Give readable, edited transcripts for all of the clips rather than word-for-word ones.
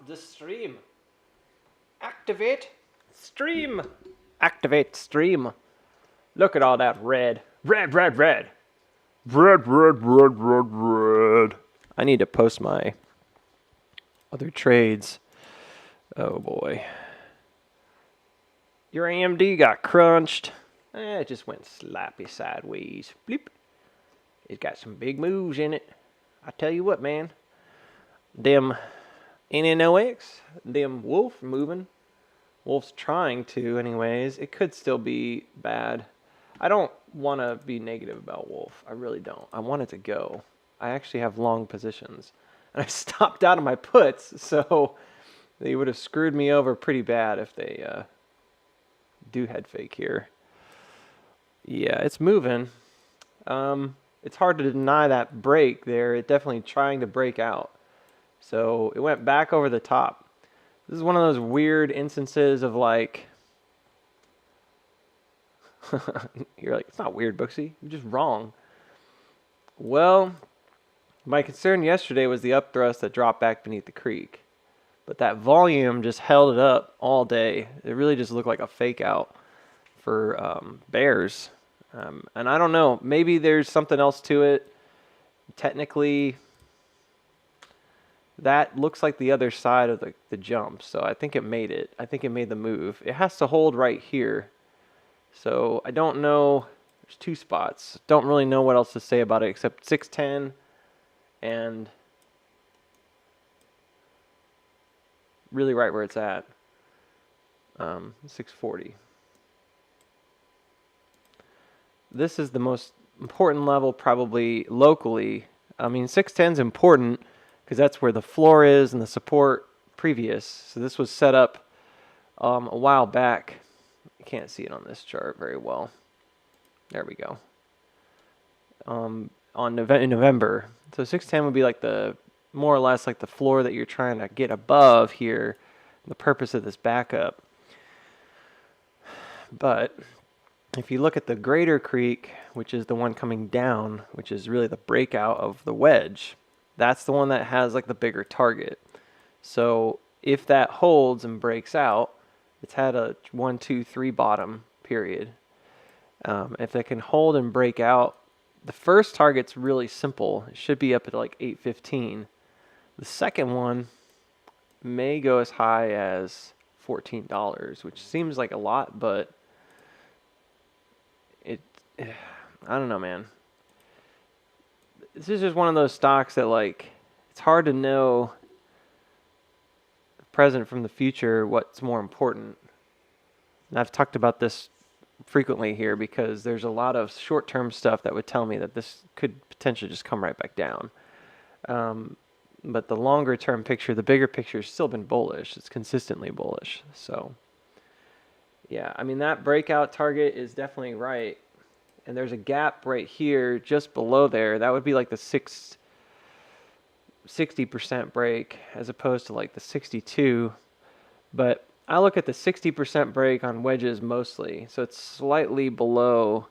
the stream. Activate stream. Activate stream. Look at all that red. Red, red, red. Red, red, red, red, red. I need to post my other trades. Oh boy. Your AMD got crunched. It just went slappy sideways. Bleep. It's got some big moves in it. I tell you what, man. Them NNOX, them Wolf moving. Wolf's trying to anyways. It could still be bad. I don't want to be negative about Wolf. I really don't. I want it to go. I actually have long positions. And I stopped out of my puts, so they would have screwed me over pretty bad if they do head fake here. Yeah, it's moving. It's hard to deny that break there. It definitely trying to break out. So it went back over the top. This is one of those weird instances of like, you're like, it's not weird, Booksy. You're just wrong. Well, my concern yesterday was the upthrust that dropped back beneath the creek. But that volume just held it up all day. It really just looked like a fake out for bears. And I don't know, maybe there's something else to it. Technically, that looks like the other side of the jump. So I think it made it. I think it made the move. It has to hold right here. So I don't know. There's two spots. Don't really know what else to say about it except 610 and really right where it's at. 640. This is the most important level probably locally. I mean, 610 is important because that's where the floor is and the support previous. So this was set up a while back. You can't see it on this chart very well. There we go. In November. So 610 would be like the more or less like the floor that you're trying to get above here. The purpose of this backup. But if you look at the greater creek, which is the one coming down, which is really the breakout of the wedge, that's the one that has like the bigger target. So if that holds and breaks out, it's had a 1, 2, 3 bottom period. If it can hold and break out, the first target's really simple. It should be up at like 815. The second one may go as high as $14, which seems like a lot, but I don't know, man. This is just one of those stocks that like it's hard to know the present from the future, what's more important. And I've talked about this frequently here because there's a lot of short-term stuff that would tell me that this could potentially just come right back down. But the longer-term picture, the bigger picture has still been bullish. It's consistently bullish. So, yeah, I mean, that breakout target is definitely right. And there's a gap right here just below there. That would be like the 60% break as opposed to like the 62. But I look at the 60% break on wedges mostly. So it's slightly below,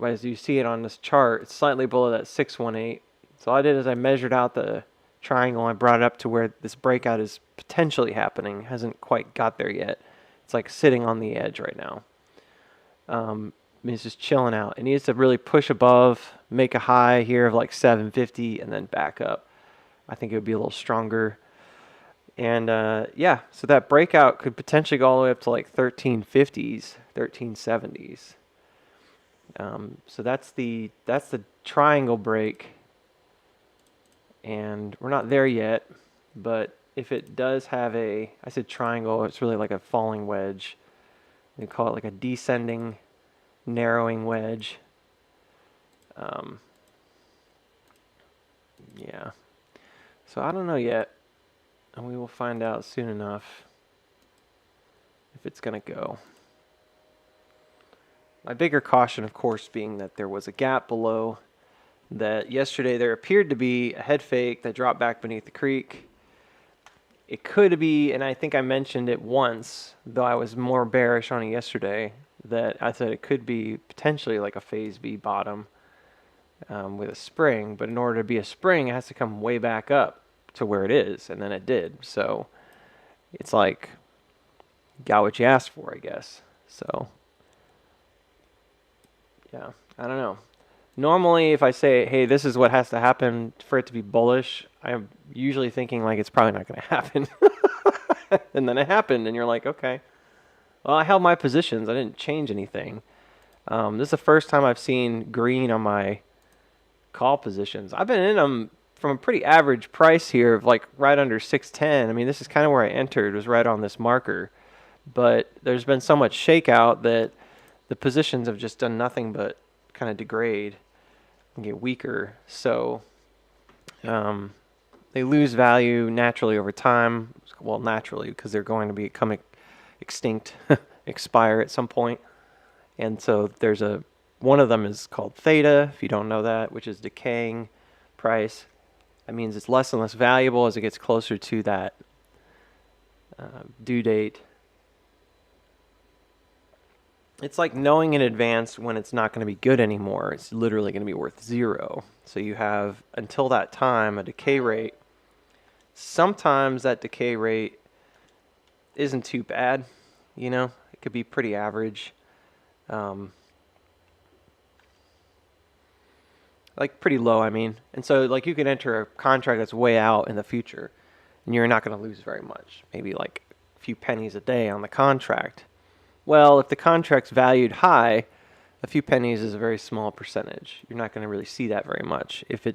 as you see it on this chart, it's slightly below that 618. So all I did is I measured out the triangle. I brought it up to where this breakout is potentially happening. Hasn't quite got there yet. It's like sitting on the edge right now. He's just chilling out. It needs to really push above, make a high here of like 750, and then back up. I think it would be a little stronger. And yeah, so that breakout could potentially go all the way up to like 1350s, 1370s. So that's the triangle break. And we're not there yet, but if it does have I said triangle, it's really like a falling wedge. We call it like a descending narrowing wedge. Yeah. So I don't know yet. And we will find out soon enough if it's going to go. My bigger caution, of course, being that there was a gap below. That yesterday there appeared to be a head fake that dropped back beneath the creek. It could be, and I think I mentioned it once, though I was more bearish on it yesterday, that I said it could be potentially like a phase B bottom with a spring. But in order to be a spring, it has to come way back up to where it is, and then it did. So it's like, got what you asked for, I guess. So yeah, I don't know. Normally, if I say, hey, this is what has to happen for it to be bullish, I'm usually thinking like it's probably not going to happen. And then it happened, and you're like, okay. Well, I held my positions. I didn't change anything. This is the first time I've seen green on my call positions. I've been in them from a pretty average price here of like right under 610. I mean, this is kind of where I entered, was right on this marker. But there's been so much shakeout that the positions have just done nothing but kind of degrade and get weaker. So they lose value naturally over time. Well, naturally, because they're going to become extinct, expire at some point. And so there's one of them is called Theta, if you don't know that, which is decaying price. That means it's less and less valuable as it gets closer to that due date. It's like knowing in advance when it's not going to be good anymore. It's literally going to be worth 0. So you have, until that time, a decay rate. Sometimes that decay rate isn't too bad, you know. It could be pretty average. Like pretty low, I mean. And so like you can enter a contract that's way out in the future, and you're not going to lose very much. Maybe like a few pennies a day on the contract. Well, if the contract's valued high, a few pennies is a very small percentage. You're not going to really see that very much. If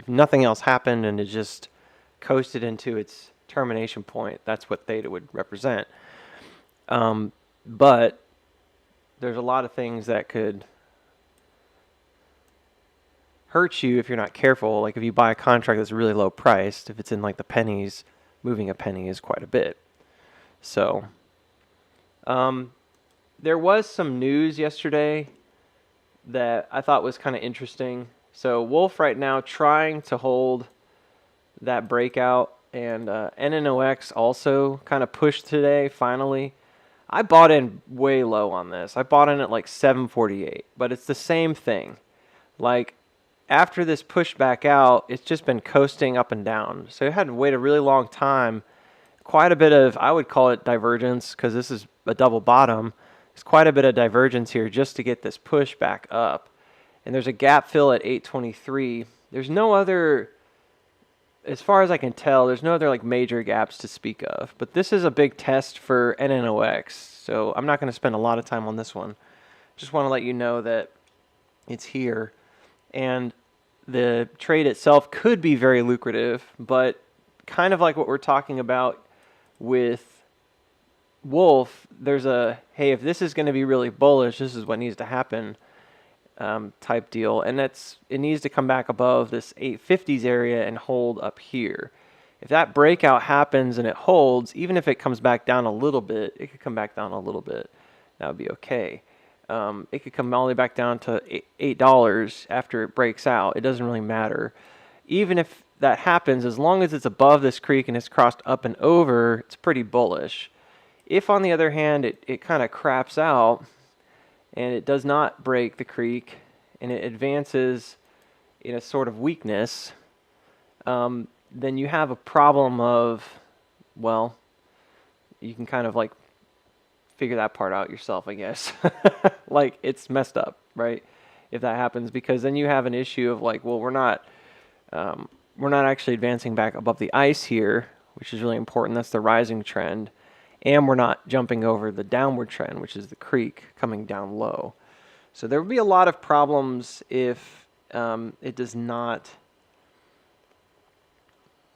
nothing else happened and it just coasted into its termination point, that's what Theta would represent. But there's a lot of things that could hurt you if you're not careful. Like if you buy a contract that's really low priced, if it's in like the pennies, moving a penny is quite a bit. So there was some news yesterday that I thought was kind of interesting. So Wolf right now trying to hold that breakout, and NNOX also kind of pushed today finally. I bought in way low on this. I bought in at like 748, but it's the same thing. Like after this push back out, it's just been coasting up and down. So it had to wait a really long time. Quite a bit of, I would call it divergence, because this is a double bottom. There's quite a bit of divergence here just to get this push back up. And there's a gap fill at 823. There's no other, as far as I can tell, there's no other like major gaps to speak of. But this is a big test for NNOX. So I'm not going to spend a lot of time on this one. Just want to let you know that it's here. And the trade itself could be very lucrative, but kind of like what we're talking about with Wolf, there's a, hey, if this is going to be really bullish, this is what needs to happen type deal. And it needs to come back above this 850s area and hold up here. If that breakout happens and it holds, even if it comes back down a little bit, it could come back down a little bit. That would be okay. It could come all the way back down to $8 after it breaks out. It doesn't really matter. Even if that happens, as long as it's above this creek and it's crossed up and over, it's pretty bullish. If, on the other hand, it kind of craps out and it does not break the creek and it advances in a sort of weakness, then you have a problem of, well, you can kind of like figure that part out yourself, I guess. Like, it's messed up, right? If that happens, because then you have an issue of like, well, we're not actually advancing back above the ice here, which is really important. That's the rising trend. And we're not jumping over the downward trend, which is the creek coming down low. So there would be a lot of problems if it does not,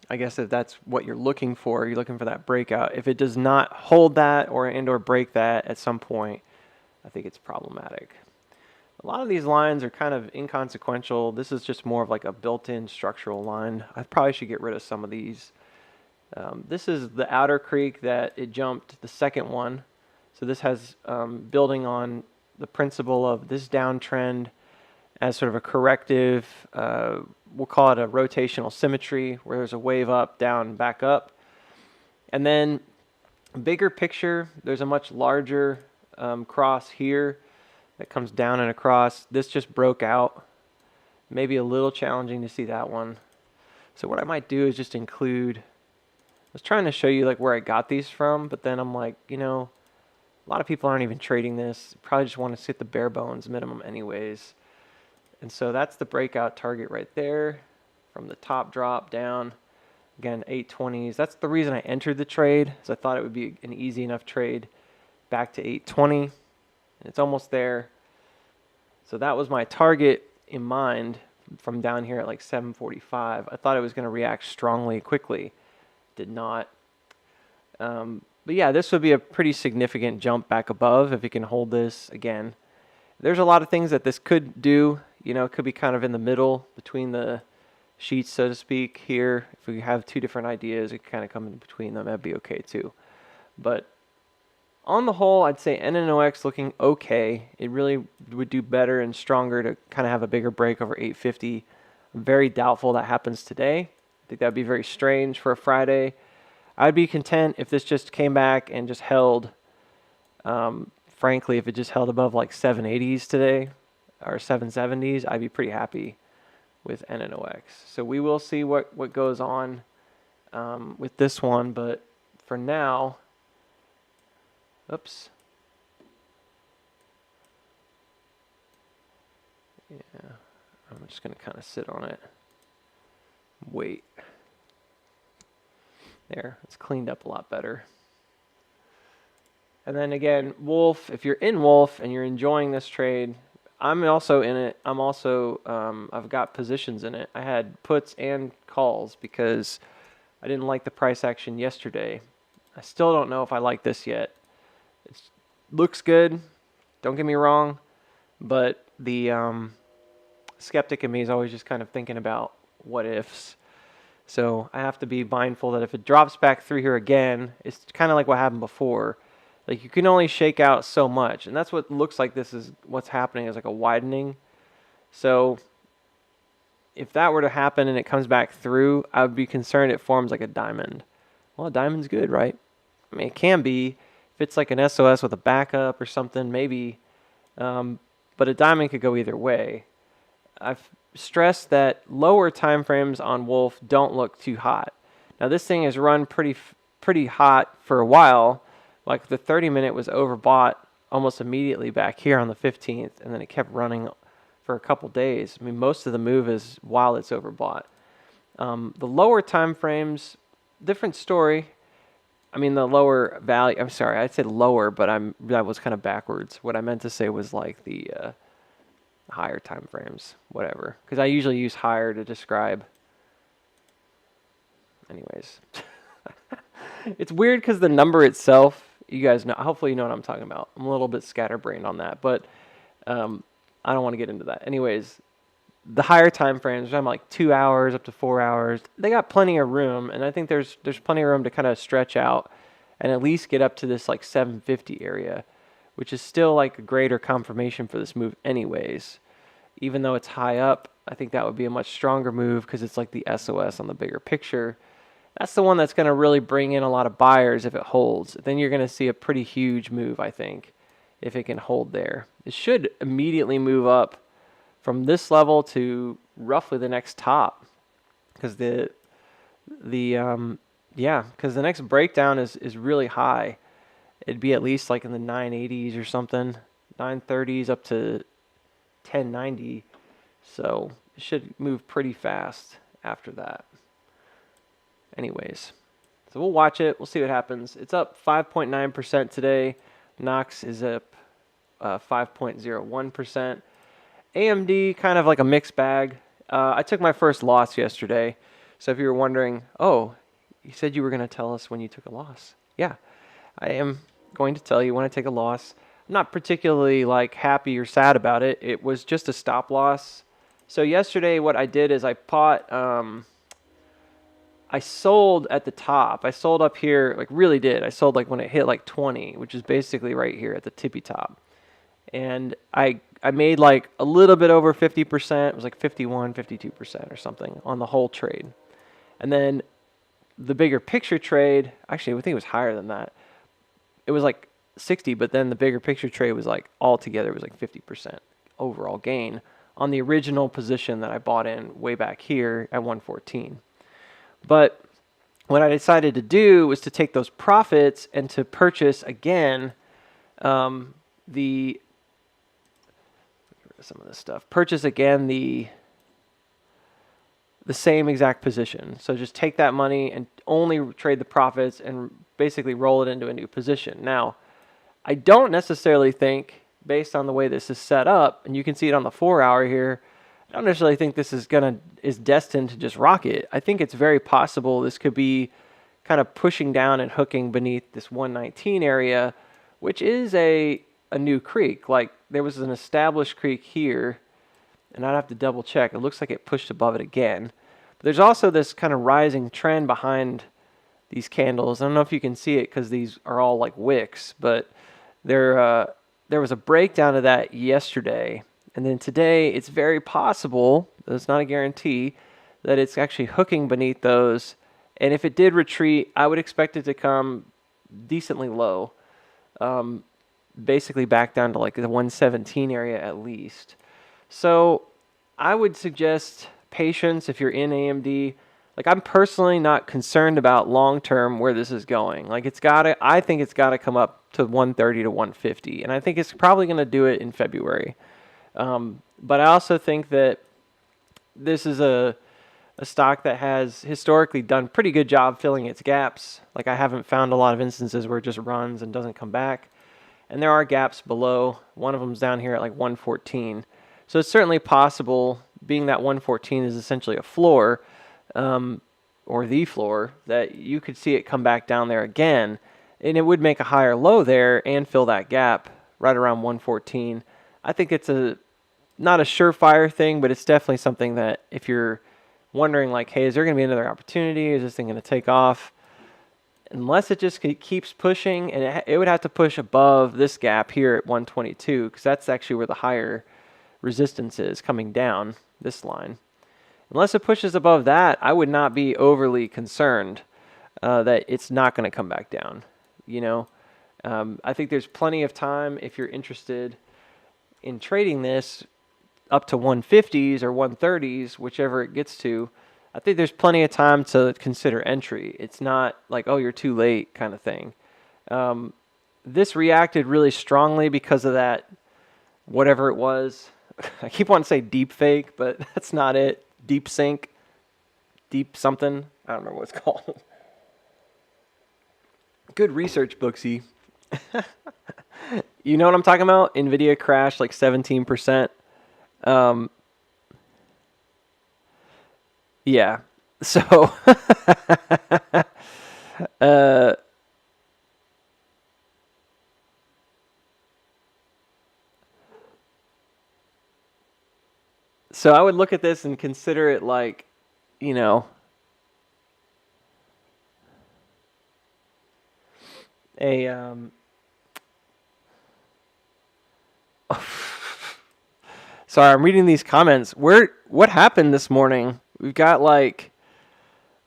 I guess if that's what you're looking for that breakout. If it does not hold that or break that at some point, I think it's problematic. A lot of these lines are kind of inconsequential. This is just more of like a built-in structural line. I probably should get rid of some of these. This is the outer creek that it jumped, the second one. So this has building on the principle of this downtrend as sort of a corrective, we'll call it a rotational symmetry, where there's a wave up, down, back up. And then bigger picture, there's a much larger cross here that comes down and across. This just broke out. Maybe a little challenging to see that one. So what I might do is just include, I was trying to show you like where I got these from, but then I'm like, you know, a lot of people aren't even trading this. Probably just want to sit the bare bones minimum anyways. And so that's the breakout target right there from the top drop down. Again, 820s. That's the reason I entered the trade, is I thought it would be an easy enough trade back to 820. And it's almost there. So that was my target in mind from down here at like 745. I thought it was going to react strongly, quickly. Did not. But yeah, this would be a pretty significant jump back above if it can hold this again. There's a lot of things that this could do. You know, it could be kind of in the middle between the sheets, so to speak, here. If we have two different ideas, it could kind of come in between them. That'd be okay too. But on the whole, I'd say NNOX looking okay. It really would do better and stronger to kind of have a bigger break over 850. I'm very doubtful that happens today. I think that would be very strange for a Friday. I'd be content if this just came back and just held, frankly, if it just held above like 780s today or 770s, I'd be pretty happy with NNOX. So we will see what goes on with this one, but for now, oops. Yeah, I'm just going to kind of sit on it. Wait. There, it's cleaned up a lot better. And then again, Wolf, if you're in Wolf and you're enjoying this trade, I'm also in it. I'm also, I've got positions in it. I had puts and calls because I didn't like the price action yesterday. I still don't know if I like this yet. It looks good, don't get me wrong, but the skeptic in me is always just kind of thinking about what ifs. So I have to be mindful that if it drops back through here again, it's kind of like what happened before. Like you can only shake out so much, and that's what looks like this is what's happening, is like a widening. So if that were to happen and it comes back through, I would be concerned it forms like a diamond. Well, a diamond's good, right? I mean, it can be. If it's like an SOS with a backup or something, maybe. But a diamond could go either way. I've stressed that lower time frames on Wolf don't look too hot. Now this thing has run pretty hot for a while. Like the 30-minute was overbought almost immediately back here on the 15th, and then it kept running for a couple days. I mean, most of the move is while it's overbought. The lower time frames, different story. I mean, the lower value, I'm sorry, I'd say lower, but that was kind of backwards. What I meant to say was like the higher time frames, whatever. Because I usually use higher to describe. Anyways. It's weird because the number itself, you guys know, hopefully you know what I'm talking about. I'm a little bit scatterbrained on that, but I don't want to get into that. Anyways, the higher time frames, I'm like 2 hours up to 4 hours. They got plenty of room, and I think there's plenty of room to kind of stretch out and at least get up to this like 750 area, which is still like a greater confirmation for this move anyways. Even though it's high up, I think that would be a much stronger move because it's like the SOS on the bigger picture. That's the one that's going to really bring in a lot of buyers if it holds. Then you're going to see a pretty huge move, I think, if it can hold there. It should immediately move up from this level to roughly the next top, because the next breakdown is really high. It'd be at least like in the 980s or something, 930s up to 1090. So it should move pretty fast after that. Anyways, so we'll watch it. We'll see what happens. It's up 5.9% today. Knox is up 5.01%. AMD, kind of like a mixed bag. I took my first loss yesterday. So if you were wondering, oh, you said you were going to tell us when you took a loss. Yeah, I am going to tell you when I take a loss. I'm not particularly like happy or sad about it. It was just a stop loss. So yesterday what I did is I sold at the top. I sold up here, like really did. I sold like when it hit like 20, which is basically right here at the tippy top. And I made like a little bit over 50%. It was like 51, 52% or something on the whole trade. And then the bigger picture trade, actually I think it was higher than that. It was like 60, but then the bigger picture trade was like altogether was like 50% overall gain on the original position that I bought in way back here at 114. But what I decided to do was to take those profits and to purchase again the some of this stuff. Purchase again the same exact position. So just take that money and only trade the profits and basically roll it into a new position. Now, I don't necessarily think, based on the way this is set up, and you can see it on the 4 hour here, I don't necessarily think this is destined to just rocket. I think it's very possible this could be kind of pushing down and hooking beneath this 119 area, which is a new creek. Like, there was an established creek here, and I'd have to double check. It looks like it pushed above it again. But there's also this kind of rising trend behind these candles. I don't know if you can see it because these are all like wicks, but there was a breakdown of that yesterday. And then today, it's very possible, it's not a guarantee, that it's actually hooking beneath those. And if it did retreat, I would expect it to come decently low, basically back down to like the 117 area at least. So I would suggest patience if you're in AMD. Like, I'm personally not concerned about long-term where this is going. Like, I think it's got to come up to 130 to 150. And I think it's probably going to do it in February. But I also think that this is a stock that has historically done pretty good job filling its gaps. Like, I haven't found a lot of instances where it just runs and doesn't come back. And there are gaps below. One of them's down here at like 114. So it's certainly possible, being that 114 is essentially a floor, or the floor, that you could see it come back down there again. And it would make a higher low there and fill that gap right around 114. I think it's not a surefire thing, but it's definitely something that if you're wondering like, hey, is there going to be another opportunity? Is this thing going to take off? Unless it just keeps pushing, and it would have to push above this gap here at 122, because that's actually where the higher resistance is coming down this line. Unless it pushes above that, I would not be overly concerned that it's not going to come back down. You know, I think there's plenty of time if you're interested in trading this up to 150s or 130s, whichever it gets to. I think there's plenty of time to consider entry. It's not like, oh, you're too late kind of thing. This reacted really strongly because of that, whatever it was. I keep wanting to say deep fake, but that's not it. Deep sync, deep something. I don't remember what it's called. Good research, Booksy. You know what I'm talking about? NVIDIA crashed like 17%. Yeah. So, so I would look at this and consider it like, you know, sorry, I'm reading these comments. What happened this morning? We've got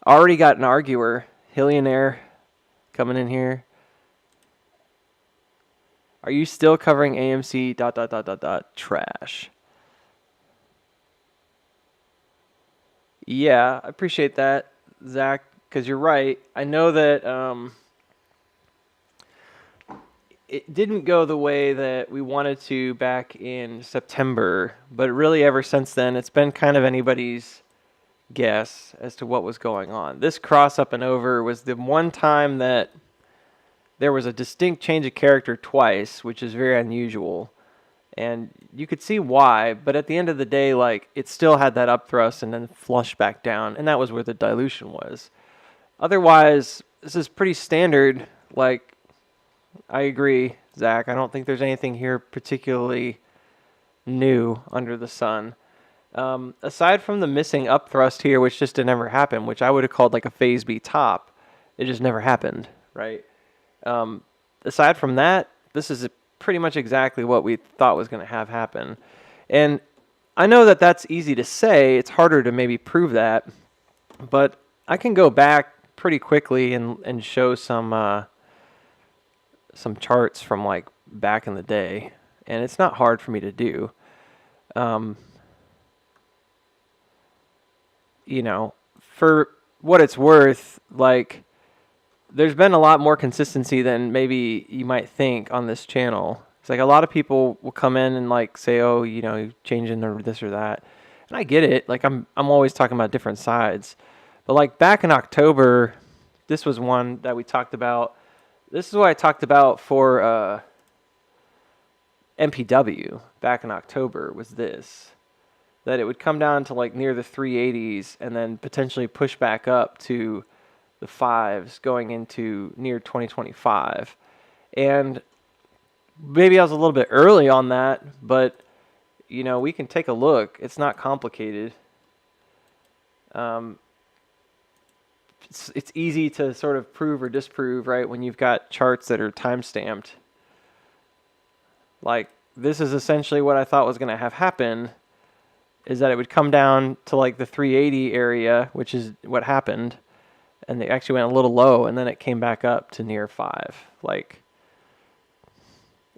already got an arguer, Hillionaire, coming in here. Are you still covering AMC ... trash? Yeah, I appreciate that, Zach, because you're right. I know that it didn't go the way that we wanted to back in September, but really ever since then, it's been kind of anybody's guess as to what was going on. This cross up and over was the one time that there was a distinct change of character twice, which is very unusual. And you could see why, but at the end of the day, like, it still had that up thrust and then flushed back down, and that was where the dilution was. Otherwise, this is pretty standard. Like, I agree, Zach. I don't think there's anything here particularly new under the sun. Aside from the missing up thrust here, which just didn't ever happen, which I would have called like a phase B top, it just never happened, right? Aside from that, this is pretty much exactly what we thought was going to have happen. And I know that that's easy to say. It's harder to maybe prove that. But I can go back pretty quickly and show some charts from like back in the day. And it's not hard for me to do. You know, for what it's worth, like, there's been a lot more consistency than maybe you might think on this channel. It's like a lot of people will come in and like say, oh, you know, changing this or that. And I get it. Like I'm always talking about different sides. But like back in October, this was one that we talked about. This is what I talked about for MPW back in October was this. That it would come down to like near the 380s and then potentially push back up to the 5s going into near 2025. And maybe I was a little bit early on that, but you know, we can take a look. It's not complicated. It's easy to sort of prove or disprove, right, when you've got charts that are time-stamped. Like, this is essentially what I thought was going to have happen, is that it would come down to like the 380 area, which is what happened, and they actually went a little low, and then it came back up to near 5. Like,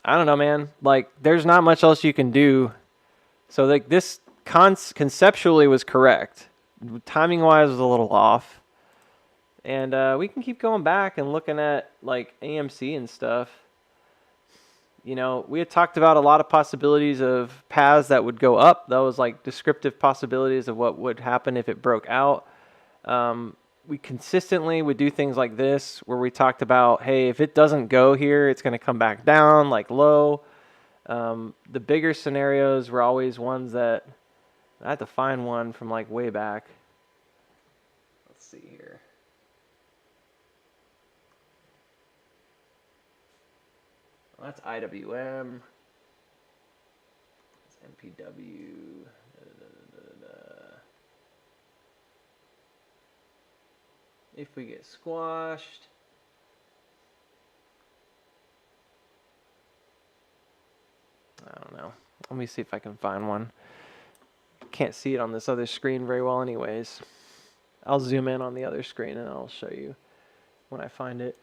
I don't know, man. Like, there's not much else you can do. So, like, this conceptually was correct. Timing-wise was a little off. And we can keep going back and looking at, like, AMC and stuff. You know, we had talked about a lot of possibilities of paths that would go up. Those, like, descriptive possibilities of what would happen if it broke out. We consistently would do things like this where we talked about, hey, if it doesn't go here, it's going to come back down, like low. The bigger scenarios were always ones that I had to find one from like way back. Let's see here. Well, that's IWM. That's MPW. If we get squashed. I don't know. Let me see if I can find one. Can't see it on this other screen very well anyways. I'll zoom in on the other screen and I'll show you when I find it.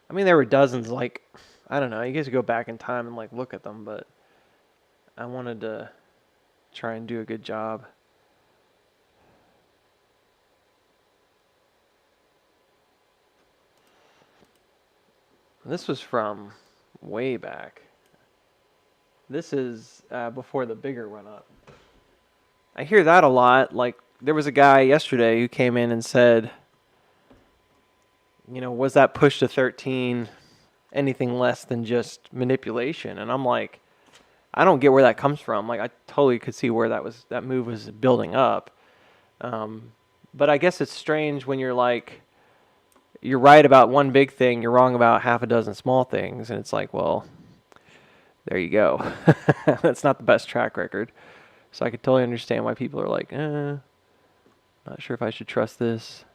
I mean, there were dozens, like, I don't know. You guys go back in time and like look at them, but I wanted to try and do a good job. This was from way back. This is before the bigger went up. I hear that a lot. Like, there was a guy yesterday who came in and said, you know, was that push to 13 anything less than just manipulation? And I'm like, I don't get where that comes from. Like, I totally could see where that move was building up. But I guess it's strange when you're like, you're right about one big thing, you're wrong about half a dozen small things, and it's like, well, there you go. That's not the best track record. So I could totally understand why people are like, not sure if I should trust this.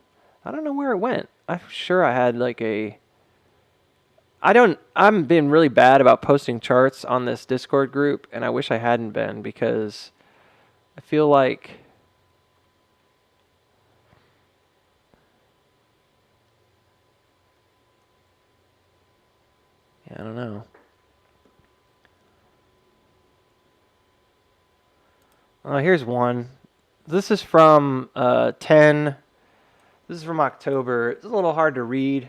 I don't know where it went. I'm sure I had like I'm been really bad about posting charts on this Discord group, and I wish I hadn't been, because I feel like I don't know. Here's one. This is from 10. This is from October. It's a little hard to read.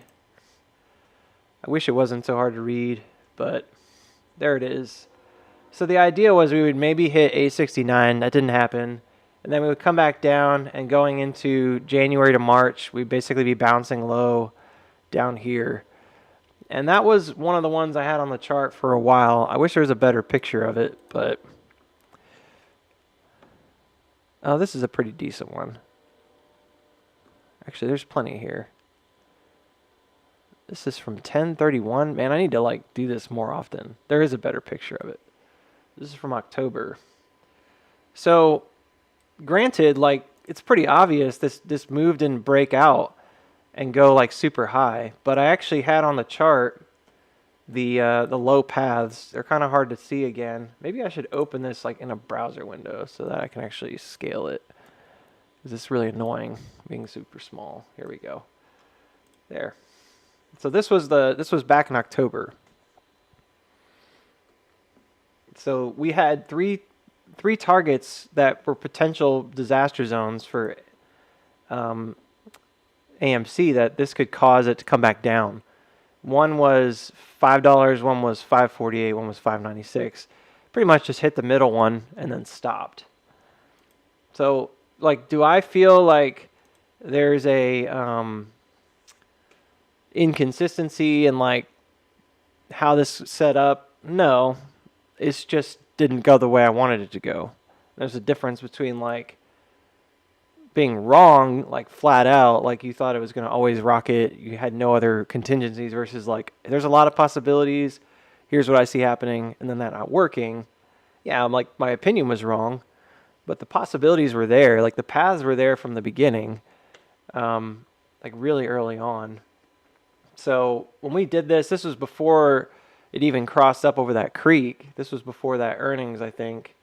I wish it wasn't so hard to read, but there it is. So the idea was we would maybe hit 869. That didn't happen. And then we would come back down, and going into January to March, we'd basically be bouncing low down here. And that was one of the ones I had on the chart for a while. I wish there was a better picture of it, but oh, this is a pretty decent one. Actually, there's plenty here. This is from 1031. Man, I need to like do this more often. There is a better picture of it. This is from October. So, granted, like, it's pretty obvious this move didn't break out and go like super high, but I actually had on the chart the low paths. They're kind of hard to see again. Maybe I should open this like in a browser window so that I can actually scale it. This is really annoying being super small. Here we go. There. So this was back in October. So we had three three targets that were potential disaster zones for AMC that this could cause it to come back down. One was $5, one was $5.48, one was $5.96. Pretty much just hit the middle one and then stopped. So, like, do I feel like there's a inconsistency in like how this set up? No, it's just didn't go the way I wanted it to go. There's a difference between like being wrong, like flat out, like you thought it was going to always rocket, you had no other contingencies, versus like there's a lot of possibilities, here's what I see happening, and then that not working. Yeah, I'm like, my opinion was wrong, but the possibilities were there, like the paths were there from the beginning, like really early on. So when we did this was before it even crossed up over that creek. This was before that earnings, I think.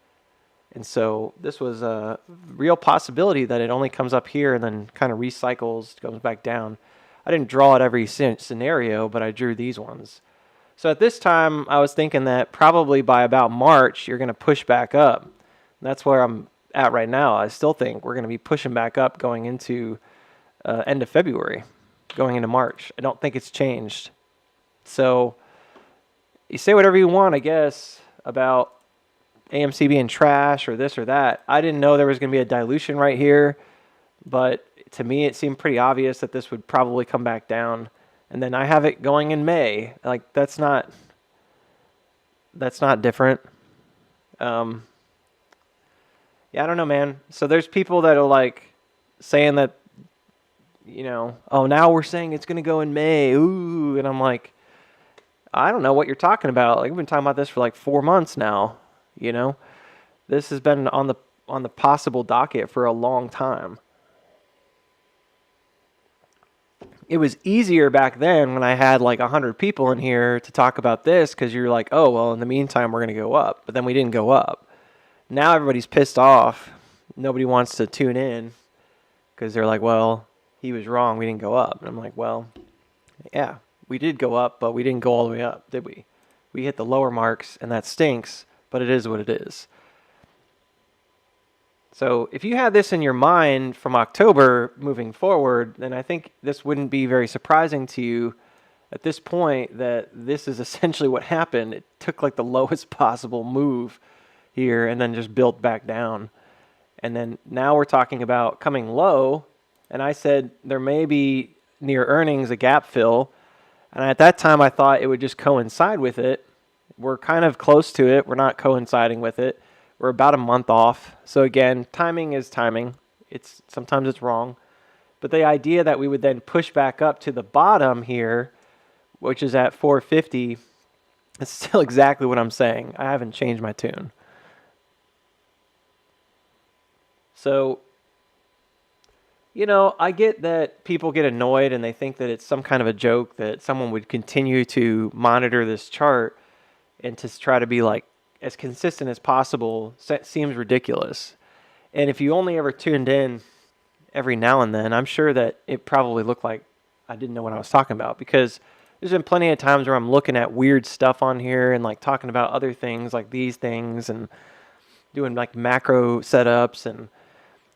And so this was a real possibility that it only comes up here and then kind of recycles, goes back down. I didn't draw it every scenario, but I drew these ones. So at this time, I was thinking that probably by about March, you're going to push back up. And that's where I'm at right now. I still think we're going to be pushing back up going into end of February, going into March. I don't think it's changed. So you say whatever you want, I guess, about AMC being trash or this or that. I didn't know there was going to be a dilution right here, but to me it seemed pretty obvious that this would probably come back down. And then I have it going in May. Like that's not different. Yeah, I don't know, man. So there's people that are like saying that, you know, oh, now we're saying it's going to go in May. Ooh, and I'm like, I don't know what you're talking about. Like, we've been talking about this for like 4 months now. You know, this has been on the possible docket for a long time. It was easier back then when I had like 100 people in here to talk about this, because you're like, oh, well, in the meantime, we're going to go up. But then we didn't go up. Now everybody's pissed off. Nobody wants to tune in because they're like, well, he was wrong. We didn't go up. And I'm like, well, yeah, we did go up, but we didn't go all the way up, did we? We hit the lower marks, and that stinks. But it is what it is. So if you had this in your mind from October moving forward, then I think this wouldn't be very surprising to you at this point that this is essentially what happened. It took like the lowest possible move here and then just built back down. And then now we're talking about coming low. And I said there may be near earnings a gap fill. And at that time I thought it would just coincide with it. We're kind of close to it. We're not coinciding with it. We're about a month off. So again, timing is timing. Sometimes it's wrong. But the idea that we would then push back up to the bottom here, which is at 450, is still exactly what I'm saying. I haven't changed my tune. So, you know, I get that people get annoyed and they think that it's some kind of a joke that someone would continue to monitor this chart and to try to be like as consistent as possible. Seems ridiculous. And if you only ever tuned in every now and then, I'm sure that it probably looked like I didn't know what I was talking about, because there's been plenty of times where I'm looking at weird stuff on here and like talking about other things like these things and doing like macro setups, and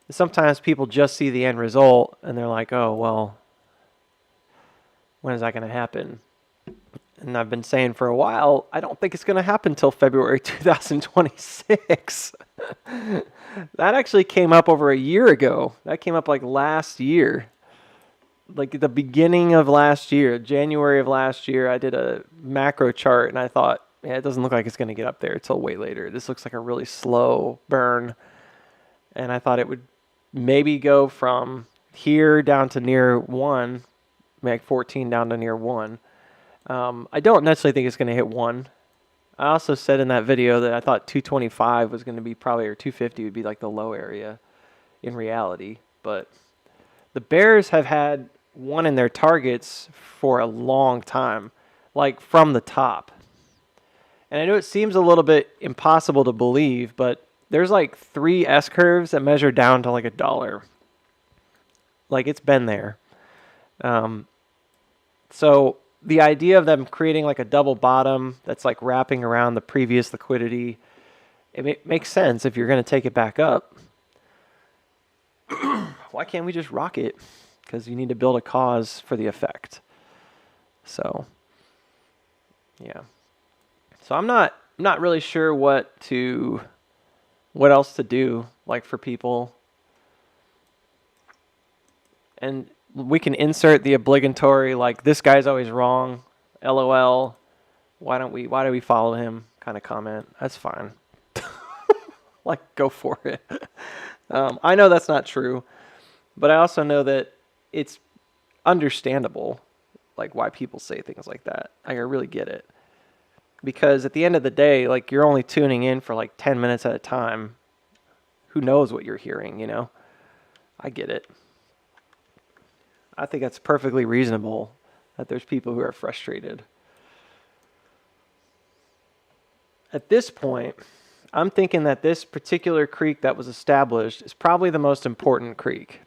sometimes people just see the end result and they're like, oh, well, when is that going to happen? And I've been saying for a while, I don't think it's going to happen until February 2026. That actually came up over a year ago. That came up like last year. Like at the beginning of last year, January of last year, I did a macro chart and I thought, yeah, it doesn't look like it's going to get up there until way later. This looks like a really slow burn. And I thought it would maybe go from here down to near 1, like 14 down to near 1. I don't necessarily think it's going to hit 1. I also said in that video that I thought 225 was going to be probably, or 250 would be like the low area in reality. But the bears have had 1 in their targets for a long time, like from the top. And I know it seems a little bit impossible to believe, but there's like 3 S-curves that measure down to like $1. Like it's been there. So the idea of them creating like a double bottom that's like wrapping around the previous liquidity, it makes sense if you're going to take it back up. Why can't we just rock it? Because you need to build a cause for the effect. So, yeah. So I'm not really sure what else to do, like, for people. And we can insert the obligatory, like, this guy's always wrong, LOL. Why do we follow him kind of comment. That's fine. Like, go for it. I know that's not true, but I also know that it's understandable, like, why people say things like that. I really get it. Because at the end of the day, like, you're only tuning in for like 10 minutes at a time. Who knows what you're hearing, you know? I get it. I think that's perfectly reasonable that there's people who are frustrated. At this point, I'm thinking that this particular creek that was established is probably the most important creek.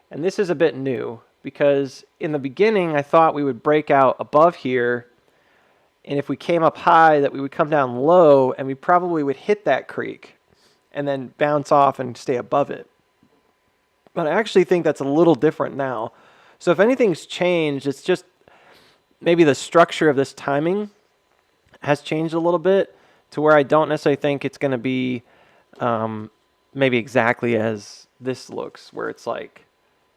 And this is a bit new because in the beginning, I thought we would break out above here. And if we came up high, that we would come down low and we probably would hit that creek and then bounce off and stay above it. But I actually think that's a little different now. So if anything's changed, it's just maybe the structure of this timing has changed a little bit to where I don't necessarily think it's going to be maybe exactly as this looks, where it's like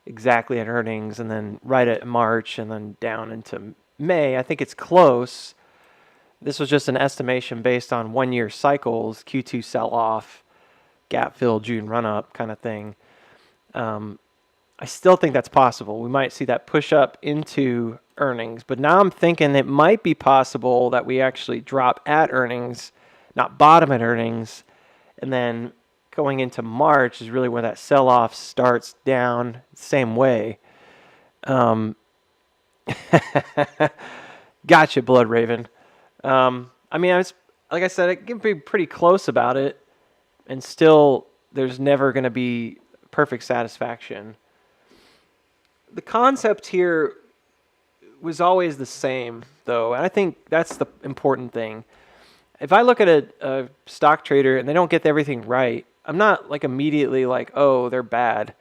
exactly at earnings and then right at March and then down into May. I think it's close. This was just an estimation based on 1 year cycles, Q2 sell-off, gap fill, June run-up kind of thing. I still think that's possible. We might see that push up into earnings, but now I'm thinking it might be possible that we actually drop at earnings, not bottom at earnings, and then going into March is really where that sell-off starts down same way. Gotcha, Blood Raven. I mean, like I said, I can be pretty close about it, and still there's never going to be perfect satisfaction. The concept here was always the same, though, and I think that's the important thing. If I look at a stock trader and they don't get everything right, I'm not like immediately like, oh, they're bad.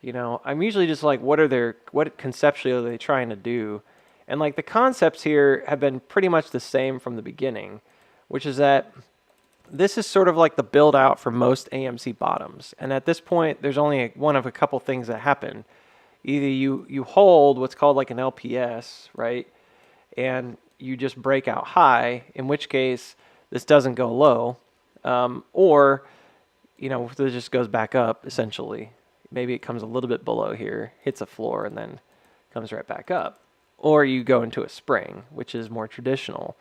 You know, I'm usually just like, what conceptually are they trying to do? And like the concepts here have been pretty much the same from the beginning, which is that this is sort of like the build out for most AMC bottoms. And at this point, there's only one of a couple things that happen. Either you hold what's called like an LPS, right? And you just break out high, in which case this doesn't go low. Or, you know, it just goes back up essentially. Maybe it comes a little bit below here, hits a floor, and then comes right back up. Or you go into a spring, which is more traditional,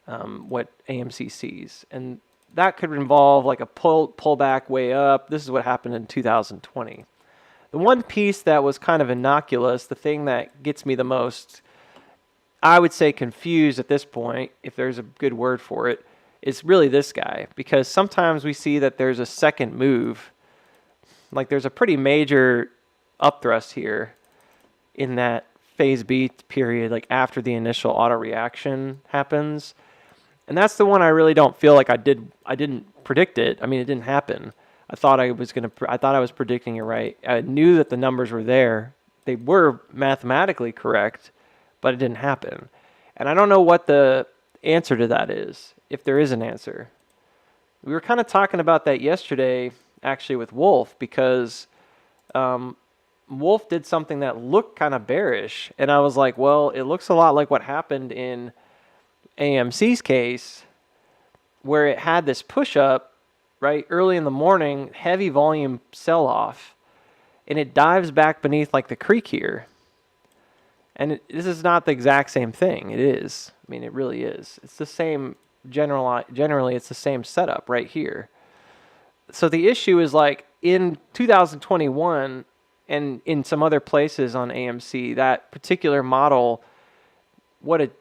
what AMC sees. And that could involve like a pullback way up. This is what happened in 2020. The one piece that was kind of innocuous, the thing that gets me the most, I would say confused at this point, if there's a good word for it, is really this guy. Because sometimes we see that there's a second move. Like there's a pretty major upthrust here in that phase B period, like after the initial auto reaction happens. And that's the one I really don't feel like I didn't predict it. I mean, it didn't happen. I thought I was predicting it right. I knew that the numbers were there. They were mathematically correct, but it didn't happen. And I don't know what the answer to that is, if there is an answer. We were kind of talking about that yesterday, actually, with Wolf, because Wolf did something that looked kind of bearish. And I was like, well, it looks a lot like what happened in AMC's case, where it had this push up, right, early in the morning, heavy volume sell-off, and it dives back beneath like the creek here. And this is not the exact same thing. It is. I mean, it really is. It's the same, generally it's the same setup right here. So the issue is like in 2021 and in some other places on AMC, that particular model, what it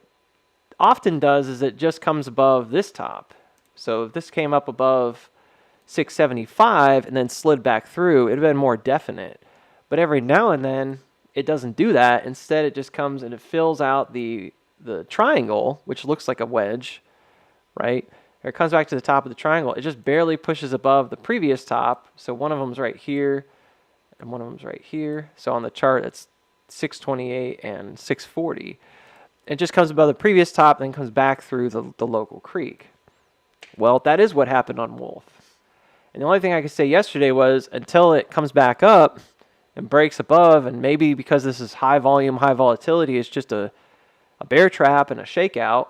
often does is it just comes above this top. So if this came up above 675 and then slid back through, it would have been more definite. But every now and then, it doesn't do that. Instead, it just comes and it fills out the triangle, which looks like a wedge, right? or it comes back to the top of the triangle, it just barely pushes above the previous top. So one of them's right here, and one of them's right here. So on the chart, it's 628 and 640. It just comes above the previous top, then comes back through the local creek. Well, that is what happened on Wolf. And the only thing I could say yesterday was until it comes back up and breaks above, and maybe because this is high volume, high volatility, it's just a bear trap and a shakeout.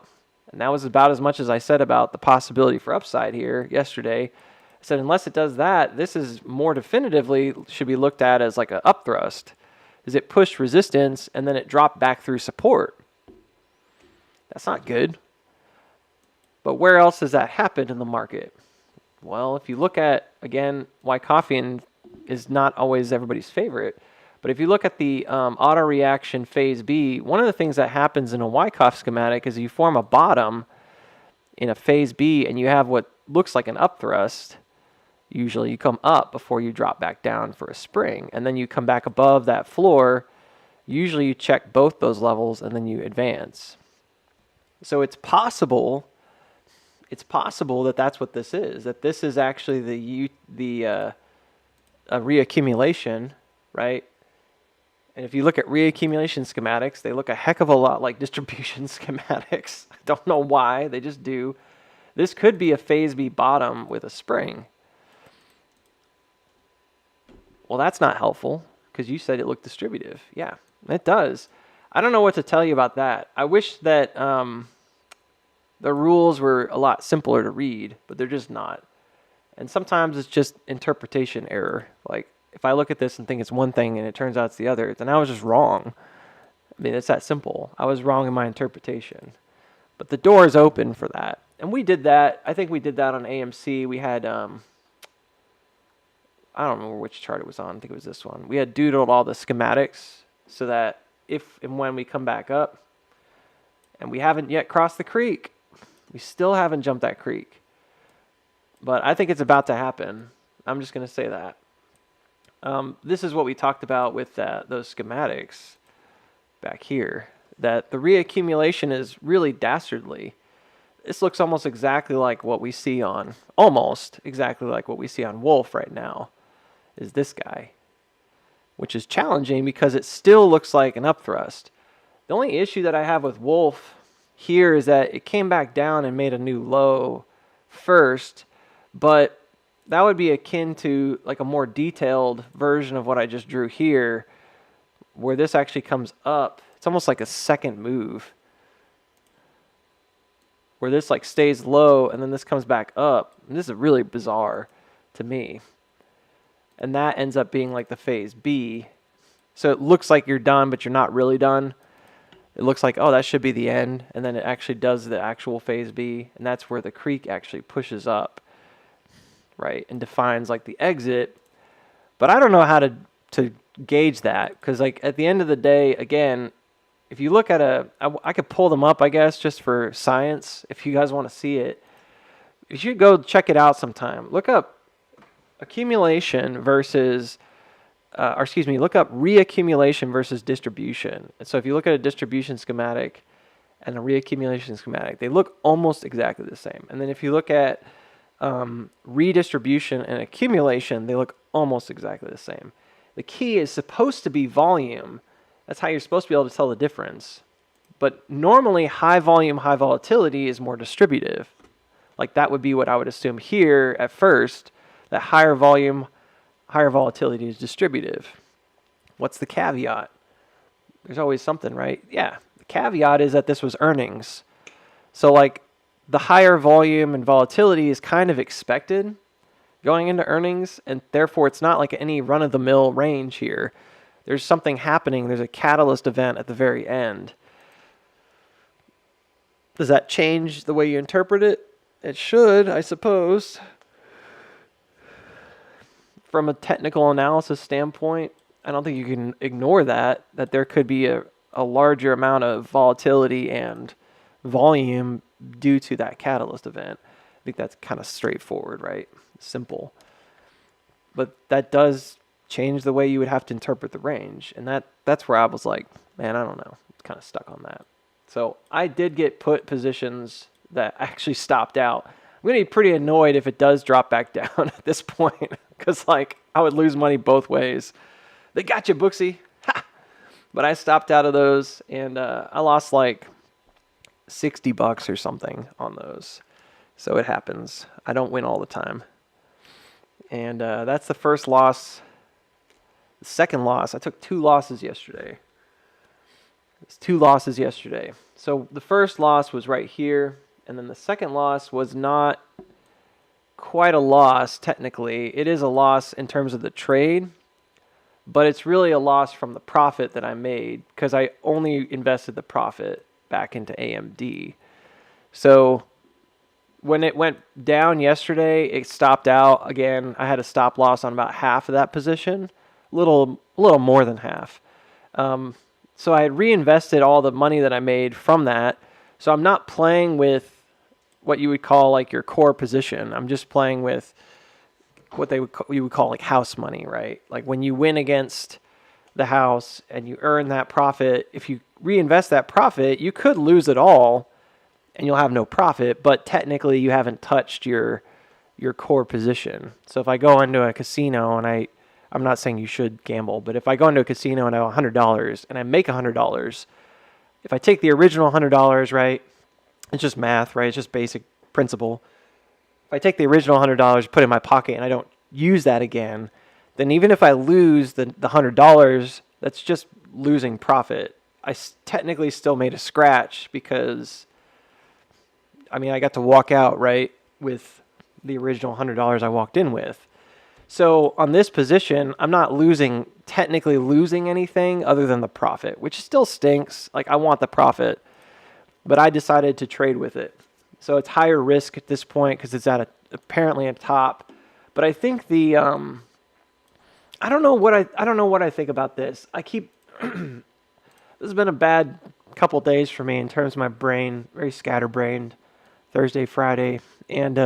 And that was about as much as I said about the possibility for upside here yesterday. I said unless it does that, this is more definitively should be looked at as like an upthrust. Is it pushed resistance and then it dropped back through support? That's not good. But where else has that happened in the market? Well, if you look at, again, why coffee is not always everybody's favorite, but if you look at the auto reaction phase B, one of the things that happens in a Wyckoff schematic is you form a bottom in a phase B and you have what looks like an upthrust. Usually you come up before you drop back down for a spring, and then you come back above that floor. Usually you check both those levels and then you advance. So it's possible that that's what this is, that this is actually a reaccumulation, right? And if you look at reaccumulation schematics, they look a heck of a lot like distribution schematics. I don't know why, they just do. This could be a phase B bottom with a spring. Well, that's not helpful because you said it looked distributive. Yeah, it does. I don't know what to tell you about that. I wish that the rules were a lot simpler to read, but they're just not. And sometimes it's just interpretation error. Like if I look at this and think it's one thing and it turns out it's the other, then I was just wrong. I mean, it's that simple. I was wrong in my interpretation. But the door is open for that. And we did that. I think we did that on AMC. We had, I don't remember which chart it was on. I think it was this one. We had doodled all the schematics so that if and when we come back up, and we haven't yet crossed the creek. We still haven't jumped that creek. But I think it's about to happen. I'm just going to say that. This is what we talked about with those schematics back here, that the reaccumulation is really dastardly. This looks almost exactly like what we see on Wolf right now, is this guy, which is challenging because it still looks like an upthrust. The only issue that I have with Wolf here is that it came back down and made a new low first, but that would be akin to like a more detailed version of what I just drew here, where this actually comes up. It's almost like a second move, where this like stays low and then this comes back up. And this is really bizarre to me. And that ends up being like the phase B. So it looks like you're done, but you're not really done. It looks like, oh, that should be the end. And then it actually does the actual phase B. And that's where the creek actually pushes up, right? And defines like the exit. But I don't know how to gauge that. Because like at the end of the day, again, if you look at I could pull them up, I guess, just for science. If you guys want to see it, you should go check it out sometime. Look up accumulation versus, look up reaccumulation versus distribution. And so if you look at a distribution schematic and a reaccumulation schematic, they look almost exactly the same. And then if you look at redistribution and accumulation, they look almost exactly the same. The key is supposed to be volume. That's how you're supposed to be able to tell the difference. But normally high volume, high volatility is more distributive. Like that would be what I would assume here at first, that higher volume, higher volatility is distributive. What's the caveat? There's always something, right? Yeah, the caveat is that this was earnings. So like the higher volume and volatility is kind of expected going into earnings, and therefore it's not like any run-of-the-mill range here. There's something happening. There's a catalyst event at the very end. Does that change the way you interpret it? It should, I suppose. From a technical analysis standpoint, I don't think you can ignore that there could be a larger amount of volatility and volume due to that catalyst event. I think that's kind of straightforward, right? Simple. But that does change the way you would have to interpret the range. And that's where I was like, man, I don't know. It's kind of stuck on that. So I did get put positions that actually stopped out. I'm going to be pretty annoyed if it does drop back down at this point, because like I would lose money both ways. They got you, Booksy. Ha! But I stopped out of those, and I lost like $60 or something on those. So it happens. I don't win all the time. And that's the first loss. The second loss, I took 2 losses yesterday. It's 2 losses yesterday. So the first loss was right here, and then the second loss was not quite a loss technically. It is a loss in terms of the trade, but it's really a loss from the profit that I made because I only invested the profit back into AMD. So when it went down yesterday, it stopped out again. I had a stop loss on about half of that position, a little more than half. So I had reinvested all the money that I made from that. So I'm not playing with what you would call like your core position. I'm just playing with what you would call like house money, right? Like when you win against the house and you earn that profit, if you reinvest that profit, you could lose it all and you'll have no profit, but technically you haven't touched your core position. So if I go into a casino and I'm not saying you should gamble, but if I go into a casino and I have $100 and I make $100, if I take the original $100, right, it's just math, right? It's just basic principle. If I take the original $100, put it in my pocket, and I don't use that again, then even if I lose the $100, that's just losing profit. I technically still made a scratch because, I mean, I got to walk out, right, with the original $100 I walked in with. So on this position, I'm not technically losing anything other than the profit, which still stinks. Like I want the profit, but I decided to trade with it. So it's higher risk at this point because it's apparently at top. But I think I don't know what I think about this. This has been a bad couple days for me in terms of my brain, very scatterbrained, Thursday, Friday, and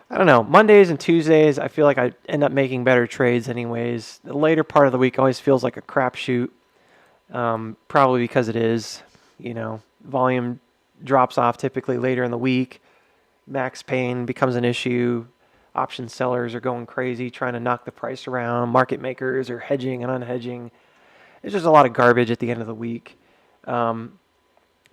I don't know, Mondays and Tuesdays, I feel like I end up making better trades anyways. The later part of the week always feels like a crapshoot, probably because it is, volume drops off typically later in the week. Max pain becomes an issue. Option sellers are going crazy trying to knock the price around. Market makers are hedging and unhedging. It's just a lot of garbage at the end of the week.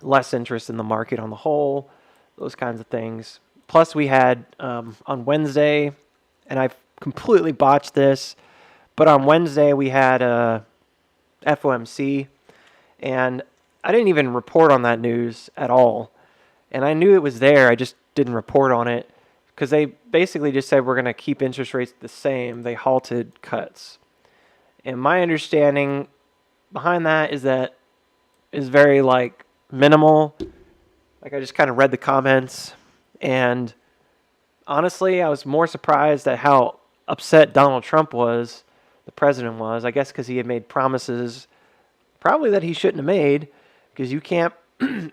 Less interest in the market on the whole, those kinds of things. Plus we had on Wednesday, and I've completely botched this, but on Wednesday we had FOMC, and I didn't even report on that news at all. And I knew it was there, I just didn't report on it, because they basically just said we're going to keep interest rates the same. They halted cuts. And my understanding behind that is very like minimal. Like I just kind of read the comments. And honestly, I was more surprised at how upset Donald Trump was, the president was, I guess because he had made promises probably that he shouldn't have made, because you can't,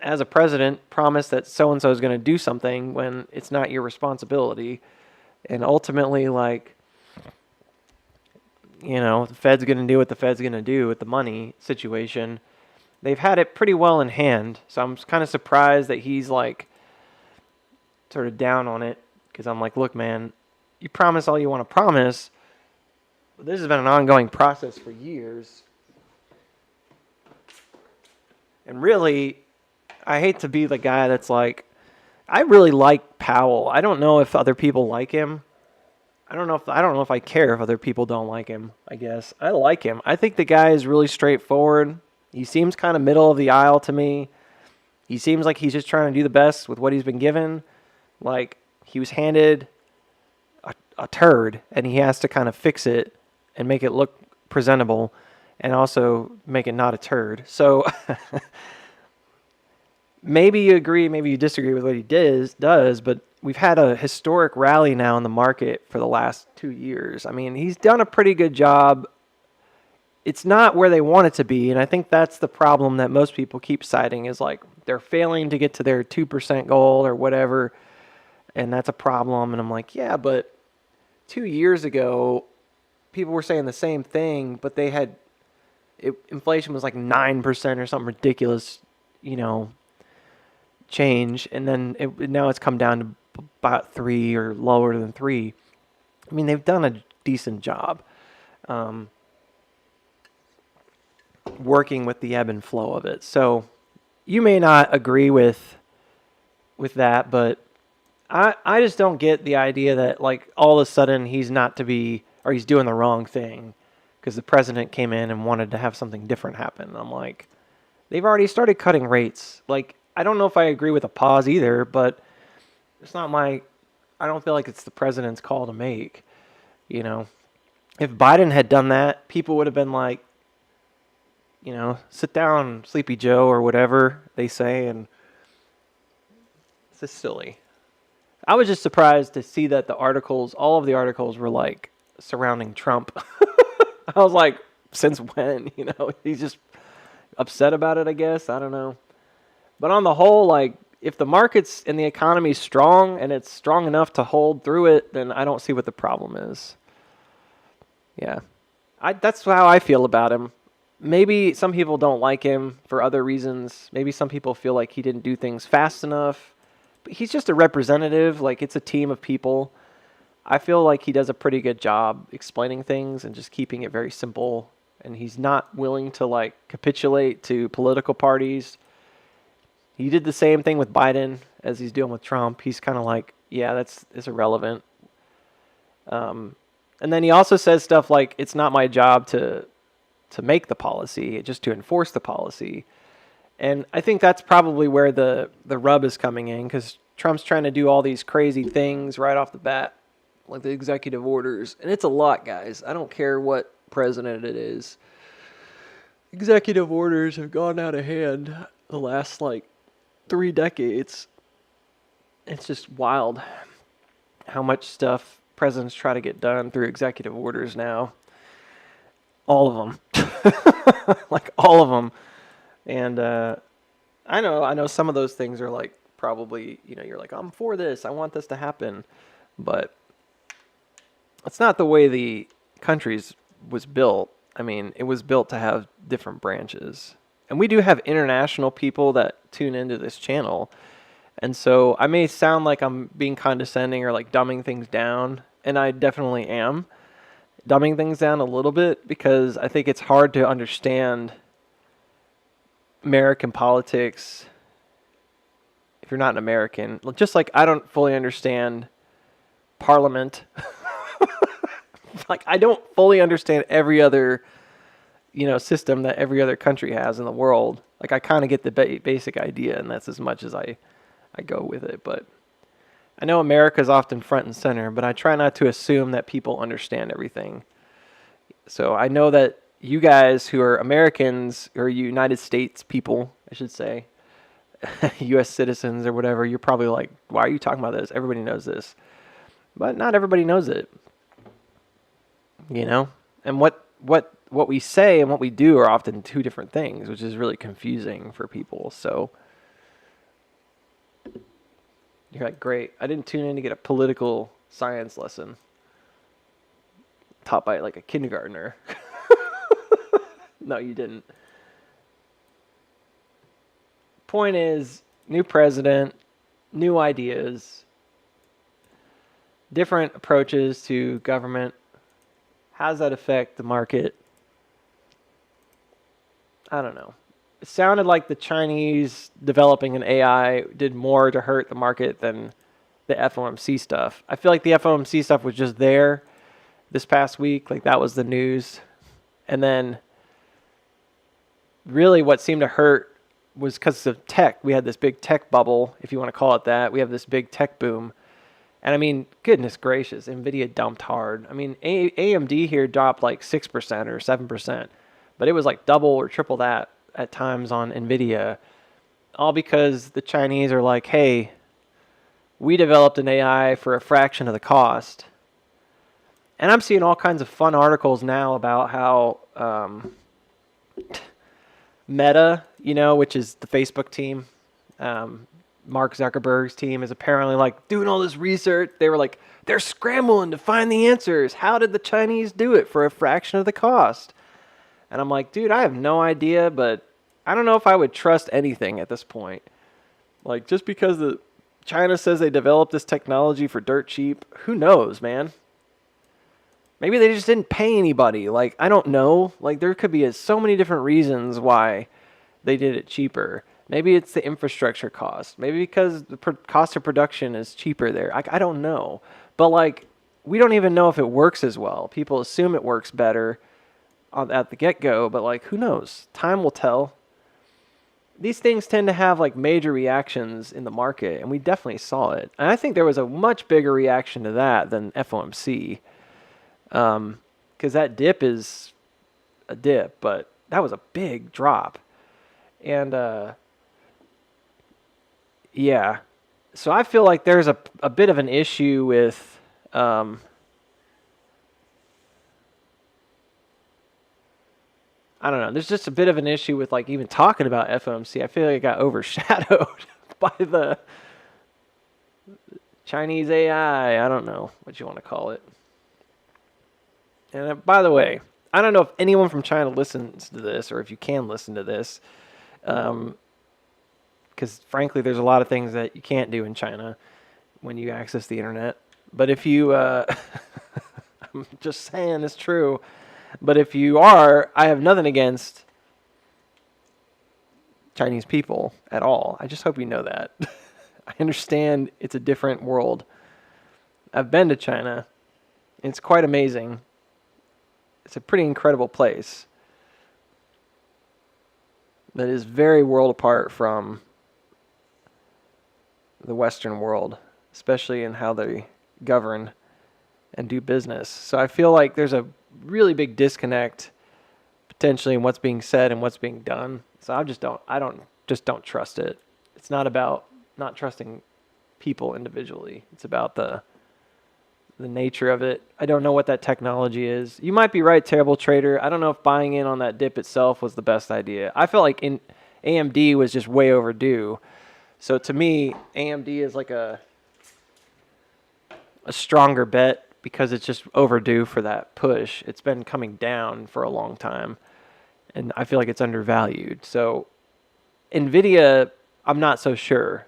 as a president, promise that so-and-so is going to do something when it's not your responsibility. And ultimately, like, the Fed's going to do what the Fed's going to do with the money situation. They've had it pretty well in hand, so I'm kind of surprised that he's like, sort of down on it, because I'm like, look, man, you promise all you want to promise, but this has been an ongoing process for years. And really, I hate to be the guy that's like, I really like Powell. I don't know if other people like him. I don't know if I care if other people don't like him, I guess. I like him. I think the guy is really straightforward. He seems kind of middle of the aisle to me. He seems like he's just trying to do the best with what he's been given. Like, he was handed a turd, and he has to kind of fix it and make it look presentable and also make it not a turd. So, maybe you agree, maybe you disagree with what he does, but we've had a historic rally now in the market for the last 2 years. I mean, he's done a pretty good job. It's not where they want it to be, and I think that's the problem that most people keep citing is like they're failing to get to their 2% goal or whatever. And that's a problem. And I'm like, yeah, but 2 years ago, people were saying the same thing, but inflation was like 9% or something ridiculous, change. And then now it's come down to about 3 or lower than 3. I mean, they've done a decent job working with the ebb and flow of it. So you may not agree with that, but I just don't get the idea that like all of a sudden he's not to be, or he's doing the wrong thing because the president came in and wanted to have something different happen. I'm like, they've already started cutting rates. Like, I don't know if I agree with a pause either, but it's not I don't feel like it's the president's call to make, you know. If Biden had done that, people would have been like, you know, sit down, Sleepy Joe, or whatever they say, and it's just silly. I was just surprised to see that all of the articles were like surrounding Trump. I was like, since when? You know, he's just upset about it, I guess. I don't know. But on the whole, like, if the markets and the economy is strong and it's strong enough to hold through it, then I don't see what the problem is. Yeah. That's how I feel about him. Maybe some people don't like him for other reasons. Maybe some people feel like he didn't do things fast enough. But he's just a representative. Like, it's a team of people. I feel like he does a pretty good job explaining things and just keeping it very simple. And he's not willing to, like, capitulate to political parties. He did the same thing with Biden as he's doing with Trump. He's kind of like, yeah, it's irrelevant. And then he also says stuff like, it's not my job to make the policy, just to enforce the policy. And I think that's probably where the rub is coming in, because Trump's trying to do all these crazy things right off the bat, like the executive orders. And it's a lot, guys. I don't care what president it is. Executive orders have gone out of hand the last, 3 decades. It's just wild how much stuff presidents try to get done through executive orders now. All of them. Like, all of them. And I know some of those things are like probably, you're like, I'm for this. I want this to happen. But it's not the way the country was built. I mean, it was built to have different branches. And we do have international people that tune into this channel. And so I may sound like I'm being condescending or like dumbing things down. And I definitely am dumbing things down a little bit, because I think it's hard to understand American politics if you're not an American. Just like I don't fully understand Parliament. Like, I don't fully understand every other, system that every other country has in the world. Like, I kind of get the basic idea, and that's as much as I go with it. But I know America's often front and center, but I try not to assume that people understand everything. So I know that you guys who are Americans, or United States people, I should say, U.S. citizens or whatever, you're probably like, why are you talking about this? Everybody knows this. But not everybody knows it. And what we say and what we do are often two different things, which is really confusing for people. So you're like, great, I didn't tune in to get a political science lesson taught by like a kindergartner. No, you didn't. Point is, new president, new ideas, different approaches to government. How does that affect the market? I don't know. It sounded like the Chinese developing an AI did more to hurt the market than the FOMC stuff. I feel like the FOMC stuff was just there this past week. Like, that was the news. And then really what seemed to hurt was because of tech. We had this big tech bubble, if you want to call it that. We have this big tech boom. And I mean, goodness gracious, NVIDIA dumped hard. I mean, AMD here dropped like 6% or 7%. But it was like double or triple that at times on NVIDIA. All because the Chinese are like, hey, we developed an AI for a fraction of the cost. And I'm seeing all kinds of fun articles now about how Meta, which is the Facebook team, Mark Zuckerberg's team, is apparently like doing all this research. They were like, they're scrambling to find the answers. How did the Chinese do it for a fraction of the cost? And I'm like, dude, I have no idea, but I don't know if I would trust anything at this point. Like, just because China says they developed this technology for dirt cheap. Who knows, man? Maybe they just didn't pay anybody. Like, I don't know. Like, there could be so many different reasons why they did it cheaper. Maybe it's the infrastructure cost. Maybe because the cost of production is cheaper there. I don't know. But, like, we don't even know if it works as well. People assume it works better at the get-go, but, like, who knows? Time will tell. These things tend to have, like, major reactions in the market, and we definitely saw it. And I think there was a much bigger reaction to that than FOMC. Because that dip is a dip, but that was a big drop. And, yeah. So I feel like there's a bit of an issue with, I don't know. There's just a bit of an issue with, like, even talking about FOMC. I feel like it got overshadowed by the Chinese AI. I don't know what you want to call it. And by the way, I don't know if anyone from China listens to this or if you can listen to this. Because, frankly, there's a lot of things that you can't do in China when you access the internet. But if you, I'm just saying it's true. But if you are, I have nothing against Chinese people at all. I just hope you know that. I understand it's a different world. I've been to China. It's quite amazing. It's a pretty incredible place that is very world apart from the Western world, especially in how they govern and do business. So I feel like there's a really big disconnect potentially in what's being said and what's being done. So I don't trust it. It's not about not trusting people individually. It's about the nature of it. I don't know what that technology is. You might be right, terrible trader. I don't know if buying in on that dip itself was the best idea. I felt like AMD was just way overdue. So to me, AMD is like a stronger bet because it's just overdue for that push. It's been coming down for a long time, and I feel like it's undervalued. So NVIDIA, I'm not so sure.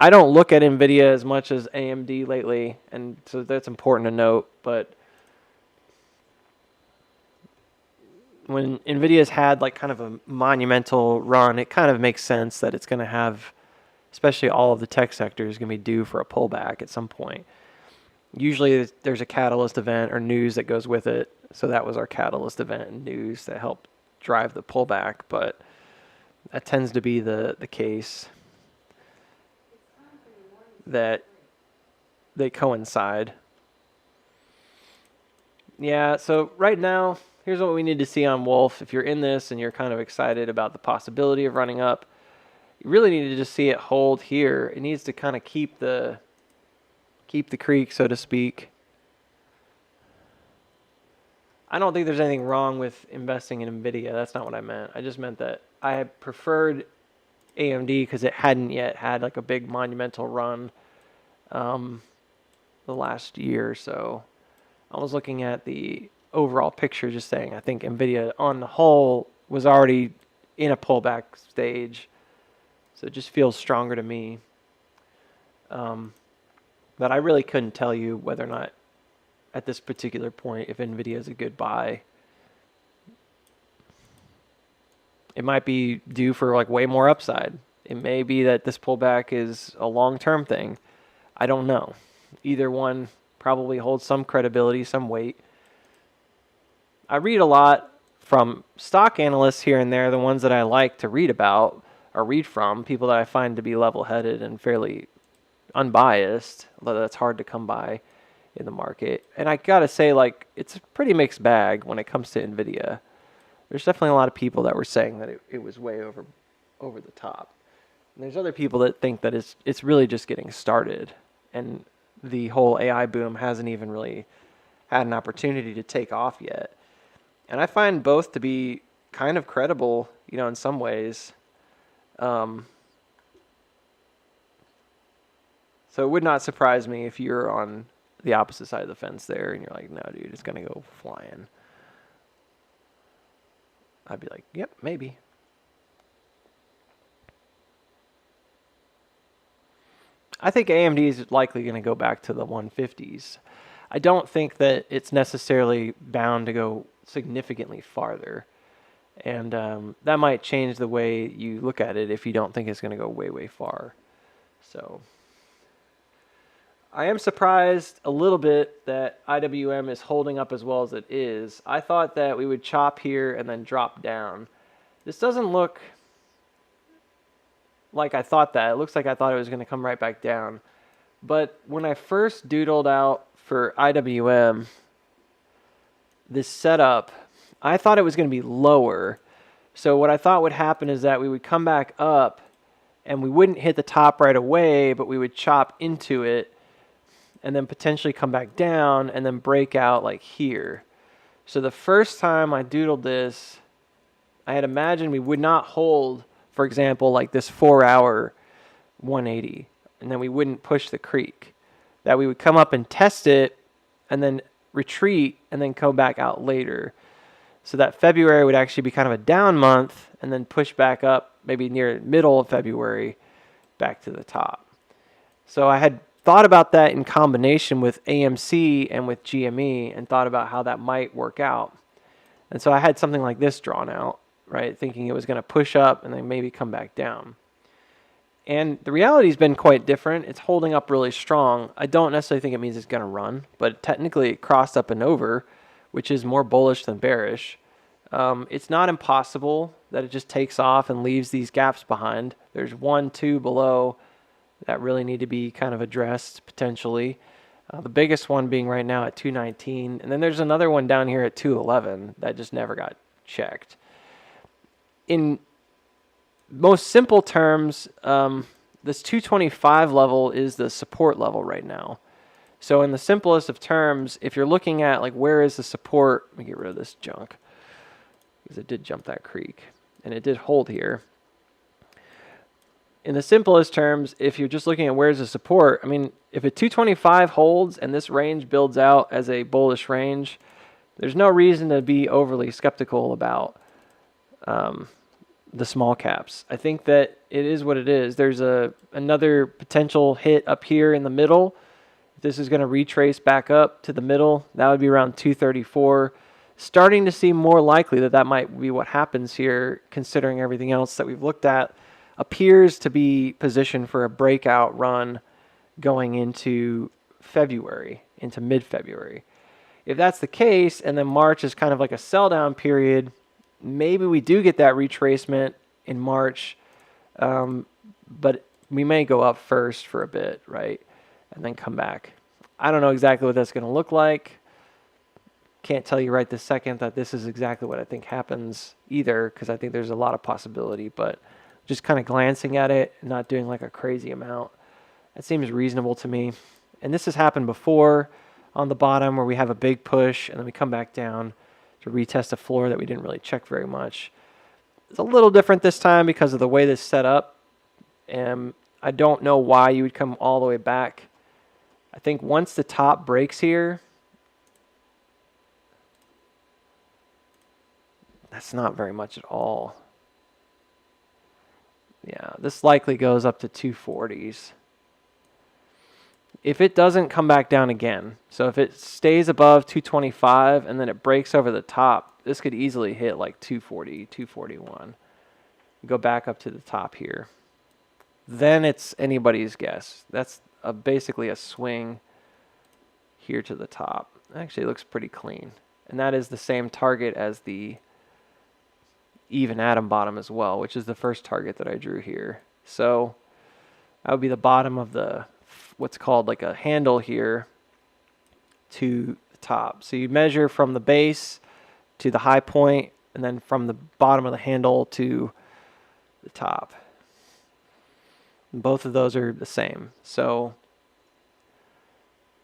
I don't look at NVIDIA as much as AMD lately, and so that's important to note. But when NVIDIA's had like kind of a monumental run, it kind of makes sense that it's going to have, especially all of the tech sector is going to be due for a pullback at some point. Usually there's a catalyst event or news that goes with it. So that was our catalyst event and news that helped drive the pullback, but that tends to be the case that they coincide. Yeah, so right now, here's what we need to see on Wolf. If you're in this and you're kind of excited about the possibility of running up, you really need to just see it hold here. It needs to kind of keep the creek, so to speak. I don't think there's anything wrong with investing in NVIDIA. That's not what I meant. I just meant that I preferred AMD because it hadn't yet had like a big monumental run the last year or so. I was looking at the overall picture, just saying I think NVIDIA on the whole was already in a pullback stage. So it just feels stronger to me. But I really couldn't tell you whether or not at this particular point if NVIDIA is a good buy. It might be due for like way more upside. It may be that this pullback is a long-term thing. I don't know. Either one probably holds some credibility, some weight. I read a lot from stock analysts here and there, the ones that I like to read about or read from, people that I find to be level-headed and fairly unbiased, although that's hard to come by in the market. And I gotta say, like, it's a pretty mixed bag when it comes to NVIDIA. There's definitely a lot of people that were saying that it was way over the top. And there's other people that think that it's really just getting started, and the whole AI boom hasn't even really had an opportunity to take off yet. And I find both to be kind of credible, in some ways. So it would not surprise me if you're on the opposite side of the fence there and you're like, no, dude, it's going to go flying. I'd be like, yep, maybe. I think AMD is likely going to go back to the 150s. I don't think that it's necessarily bound to go significantly farther. And that might change the way you look at it if you don't think it's going to go way, way far. So I am surprised a little bit that IWM is holding up as well as it is. I thought that we would chop here and then drop down. This doesn't look like I thought that. It looks like I thought it was going to come right back down. But when I first doodled out for IWM, this setup, I thought it was going to be lower. So what I thought would happen is that we would come back up and we wouldn't hit the top right away, but we would chop into it and then potentially come back down and then break out like here. So the first time I doodled this, I had imagined we would not hold, for example, like this 4-hour 180, and then we wouldn't push the creek. That we would come up and test it and then retreat and then come back out later. So that February would actually be kind of a down month and then push back up maybe near middle of February back to the top. So I had thought about that in combination with AMC and with GME and thought about how that might work out. And so I had something like this drawn out, right? Thinking it was going to push up and then maybe come back down. And the reality's been quite different. It's holding up really strong. I don't necessarily think it means it's going to run, but technically it crossed up and over, which is more bullish than bearish. It's not impossible that it just takes off and leaves these gaps behind. There's 1, 2 below that really need to be kind of addressed potentially. The biggest one being right now at 219. And then there's another one down here at 211 that just never got checked. In most simple terms, this 225 level is the support level right now. So in the simplest of terms, if you're looking at like where is the support, let me get rid of this junk because it did jump that creek and it did hold here. In the simplest terms, if you're just looking at where's the support, I mean, if a 225 holds and this range builds out as a bullish range, there's no reason to be overly skeptical about the small caps. I think that it is what it is. There's another potential hit up here in the middle. If this is going to retrace back up to the middle, that would be around 234. Starting to seem more likely that that might be what happens here, considering everything else that we've looked at. Appears to be positioned for a breakout run going into February, into mid-February. If that's the case, and then March is kind of like a sell-down period, maybe we do get that retracement in March, but we may go up first for a bit, right, and then come back. I don't know exactly what that's going to look like. Can't tell you right this second that this is exactly what I think happens either, because I think there's a lot of possibility, but just kind of glancing at it, not doing like a crazy amount. That seems reasonable to me. And this has happened before on the bottom where we have a big push and then we come back down to retest a floor that we didn't really check very much. It's a little different this time because of the way this is set up. And I don't know why you would come all the way back. I think once the top breaks here, that's not very much at all. Yeah, this likely goes up to 240s. If it doesn't come back down again, so if it stays above 225 and then it breaks over the top, this could easily hit like 240, 241. Go back up to the top here. Then it's anybody's guess. That's basically a swing here to the top. Actually, it looks pretty clean. And that is the same target as the even atom bottom as well, which is the first target that I drew here. So that would be the bottom of the what's called like a handle here to the top. So you measure from the base to the high point and then from the bottom of the handle to the top. And both of those are the same. So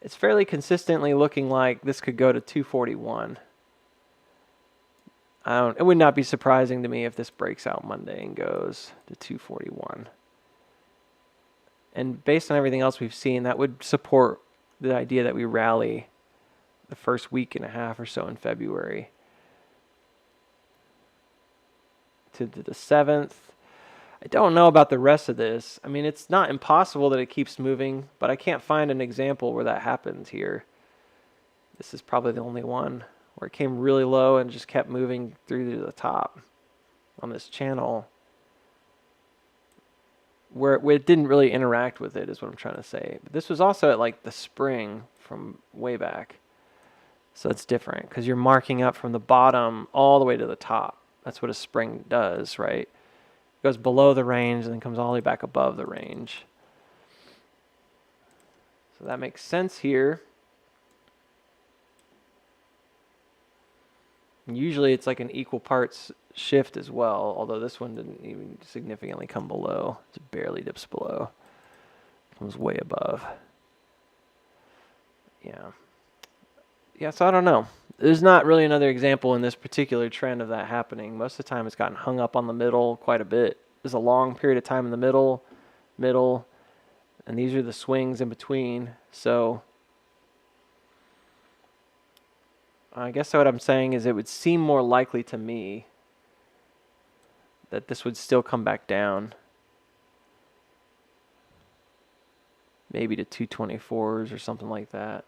it's fairly consistently looking like this could go to 241. It would not be surprising to me if this breaks out Monday and goes to 241. And based on everything else we've seen, that would support the idea that we rally the first week and a half or so in February to the 7th. I don't know about the rest of this. I mean, it's not impossible that it keeps moving, but I can't find an example where that happens here. This is probably the only one where it came really low and just kept moving through to the top on this channel. Where it didn't really interact with it is what I'm trying to say. But this was also at like the spring from way back. So it's different because you're marking up from the bottom all the way to the top. That's what a spring does, right? It goes below the range and then comes all the way back above the range. So that makes sense here. And usually it's like an equal parts shift as well, although this one didn't even significantly come below. It barely dips below. Comes way above. Yeah, so I don't know. There's not really another example in this particular trend of that happening. Most of the time it's gotten hung up on the middle quite a bit. There's a long period of time in the middle, and these are the swings in between. So I guess what I'm saying is it would seem more likely to me that this would still come back down. Maybe to 224s or something like that.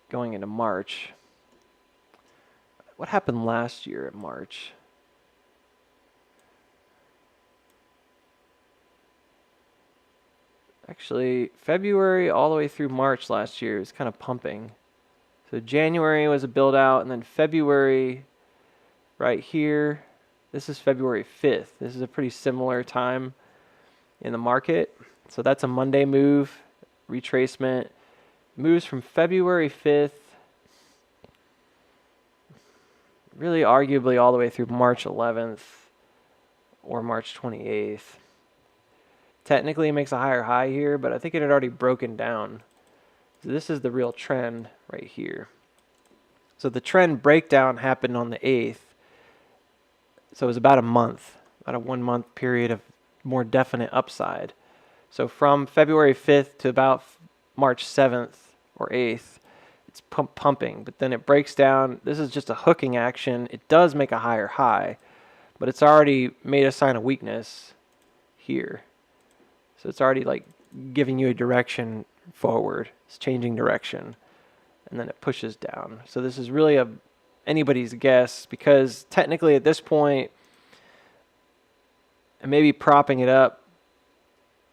Going into March. What happened last year in March? Actually, February all the way through March last year was kind of pumping. So January was a build out, and then February right here, this is February 5th. This is a pretty similar time in the market. So that's a Monday move, retracement. Moves from February 5th, really arguably all the way through March 11th or March 28th. Technically it makes a higher high here, but I think it had already broken down. So this is the real trend right here. So the trend breakdown happened on the 8th. So it was about a month, about a 1 month period of more definite upside. So from February 5th to about March 7th or 8th, it's pumping, but then it breaks down. This is just a hooking action. It does make a higher high, but it's already made a sign of weakness here. So it's already like giving you a direction forward. It's changing direction, and then it pushes down. So this is really anybody's guess, because technically at this point, and maybe propping it up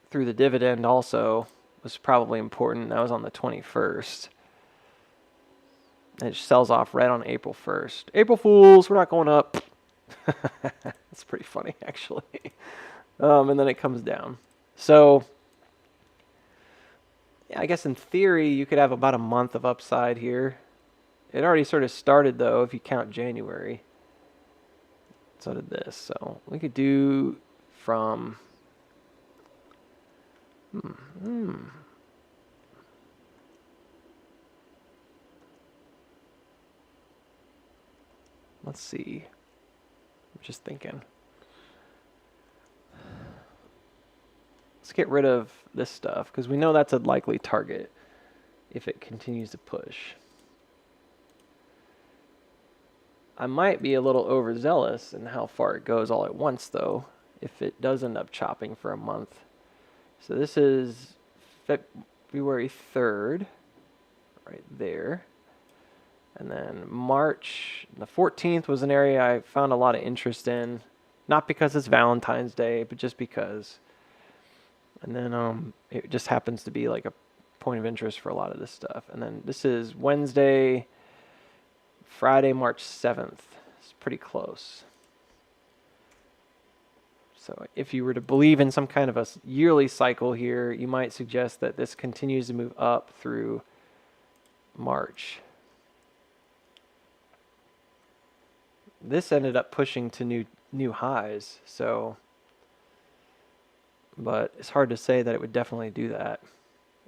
through the dividend also was probably important. That was on the 21st. And it sells off right on April 1st. April Fools, we're not going up. That's pretty funny, actually. And then it comes down. So, yeah, I guess in theory, you could have about a month of upside here. It already sort of started, though, if you count January. So did this. So we could do from... Let's see. I'm just thinking. Let's get rid of this stuff, because we know that's a likely target if it continues to push. I might be a little overzealous in how far it goes all at once, though, if it does end up chopping for a month. So this is February 3rd, right there. And then March, the 14th was an area I found a lot of interest in. Not because it's Valentine's Day, but just because. And then it just happens to be like a point of interest for a lot of this stuff. And then this is Friday, March 7th. It's pretty close. So if you were to believe in some kind of a yearly cycle here, you might suggest that this continues to move up through March. This ended up pushing to new highs, so, but it's hard to say that it would definitely do that.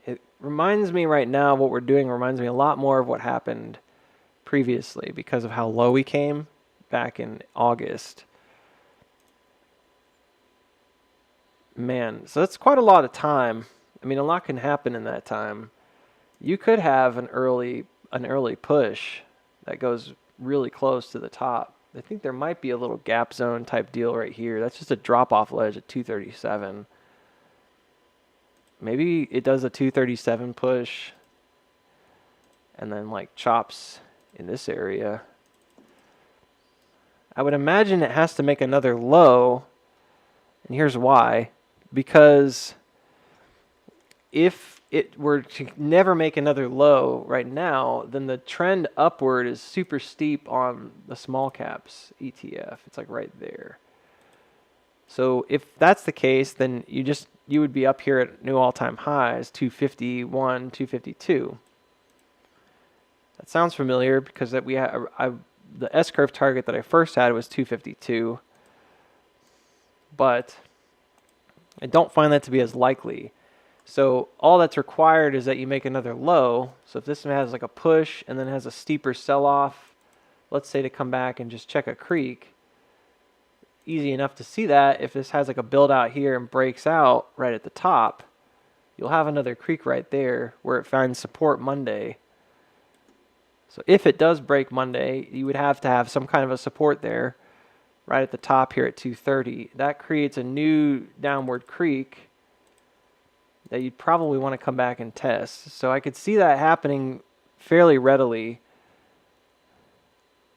It reminds me right now, what we're doing reminds me a lot more of what happened previously because of how low we came back in August. Man, so that's quite a lot of time. I mean, a lot can happen in that time. You could have an early push that goes really close to the top I think there might be a little gap zone type deal right here. That's just a drop off ledge at 237. Maybe it does a 237 push and then like chops in this area. I would imagine it has to make another low, and here's why. Because if it were to never make another low right now, then the trend upward is super steep on the small caps ETF. It's like right there. So if that's the case, then you would be up here at new all-time highs, 251, 252. That sounds familiar because that we have the S-curve target that I first had was 252, but I don't find that to be as likely. So all that's required is that you make another low. So if this one has like a push and then has a steeper sell-off, let's say to come back and just check a creek, easy enough to see that. If this has like a build out here and breaks out right at the top, you'll have another creek right there where it finds support Monday. So if it does break Monday, you would have to have some kind of a support there right at the top here at 230. That creates a new downward creek that you'd probably want to come back and test. So I could see that happening fairly readily.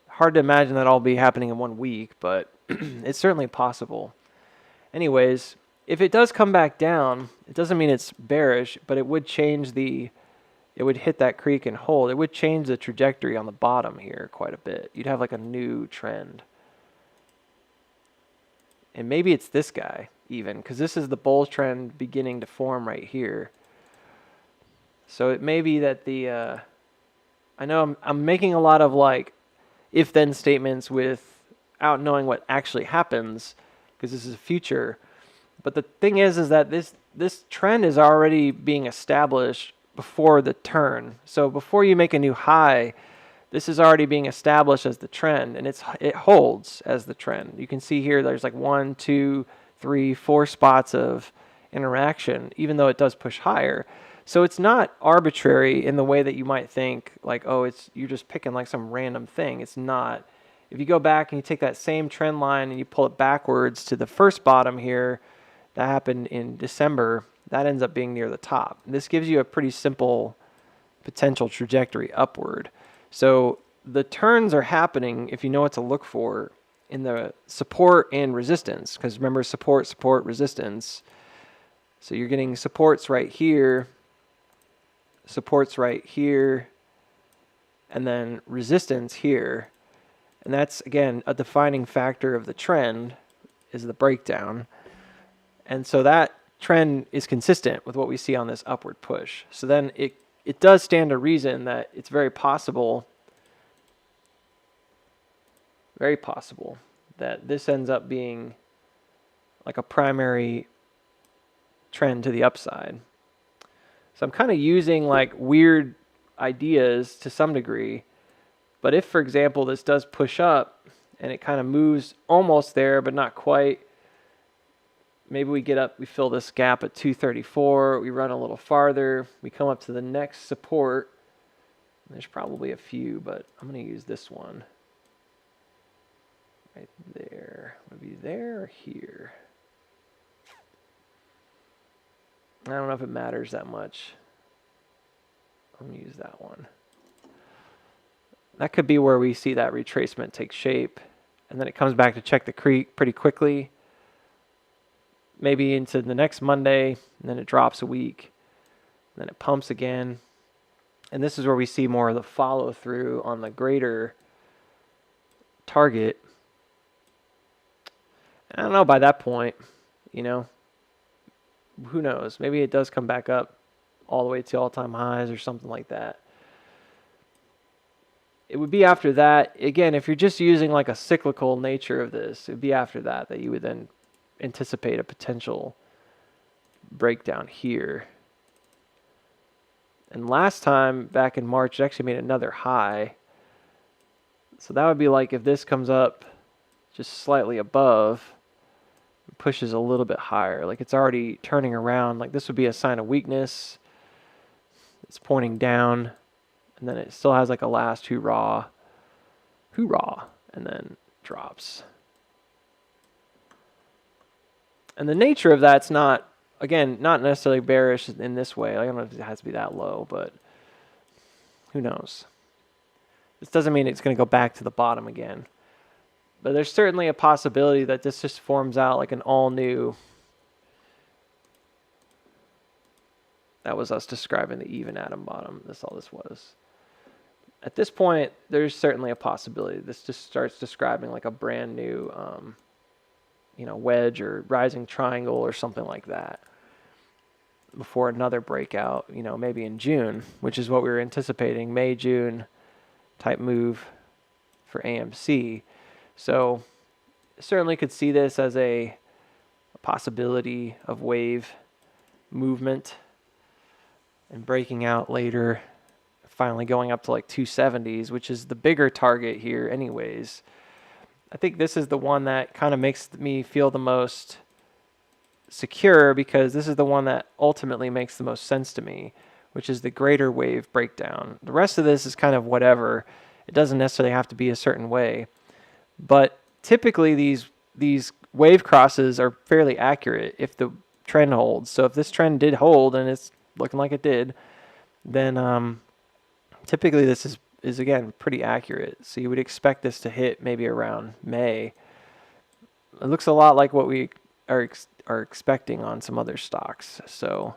Hard to imagine that all be happening in 1 week, but it's certainly possible. Anyways, if it does come back down, it doesn't mean it's bearish, but it would change it would hit that creek and hold. It would change the trajectory on the bottom here quite a bit. You'd have like a new trend. And maybe it's this guy even, because this is the bull trend beginning to form right here. So it may be that I know I'm making a lot of like if-then statements without knowing what actually happens, because this is future. But the thing is that this trend is already being established before the turn. So before you make a new high, this is already being established as the trend, and it holds as the trend. You can see here there's like 1, 2, 3, 4 spots of interaction, even though it does push higher. So it's not arbitrary in the way that you might think, like, oh, you're just picking like some random thing. It's not. If you go back and you take that same trend line and you pull it backwards to the first bottom here, that happened in December, that ends up being near the top. And this gives you a pretty simple potential trajectory upward. So the turns are happening if you know what to look for in the support and resistance, because remember, support, resistance. So you're getting supports right here, and then resistance here. And that's, again, a defining factor of the trend is the breakdown. And so that trend is consistent with what we see on this upward push. So then it does stand to reason that it's very possible that this ends up being like a primary trend to the upside. So I'm kind of using like weird ideas to some degree. But if, for example, this does push up and it kind of moves almost there, but not quite, maybe we get up, we fill this gap at 234, we run a little farther, we come up to the next support. There's probably a few, but I'm going to use this one. Right there. Would it be there or here? I don't know if it matters that much. I'm going to use that one. That could be where we see that retracement take shape, and then it comes back to check the creek pretty quickly, maybe into the next Monday, and then it drops a week, and then it pumps again. And this is where we see more of the follow through on the greater target. I don't know, by that point, who knows? Maybe it does come back up all the way to all-time highs or something like that. It would be after that. Again, if you're just using like a cyclical nature of this, it would be after that you would then anticipate a potential breakdown here. And last time, back in March, it actually made another high. So that would be like if this comes up just slightly above, pushes a little bit higher, like it's already turning around, like this would be a sign of weakness. It's pointing down, and then it still has like a last hoorah, and then drops. And the nature of that's not, again, not necessarily bearish in this way. I don't know if it has to be that low, but who knows? This doesn't mean it's going to go back to the bottom again. But there's certainly a possibility that this just forms out like an all new. That was us describing the even atom bottom. That's all this was. At this point, there's certainly a possibility. This just starts describing like a brand new, wedge or rising triangle or something like that before another breakout, maybe in June, which is what we were anticipating, May, June type move for AMC. So certainly could see this as a possibility of wave movement and breaking out later, finally going up to like 270s, which is the bigger target here anyways. I think this is the one that kind of makes me feel the most secure because this is the one that ultimately makes the most sense to me, which is the greater wave breakdown. The rest of this is kind of whatever. It doesn't necessarily have to be a certain way. But typically these wave crosses are fairly accurate if the trend holds. So if this trend did hold, and it's looking like it did, then typically this is again pretty accurate. So you would expect this to hit maybe around May. It looks a lot like what we are expecting on some other stocks. So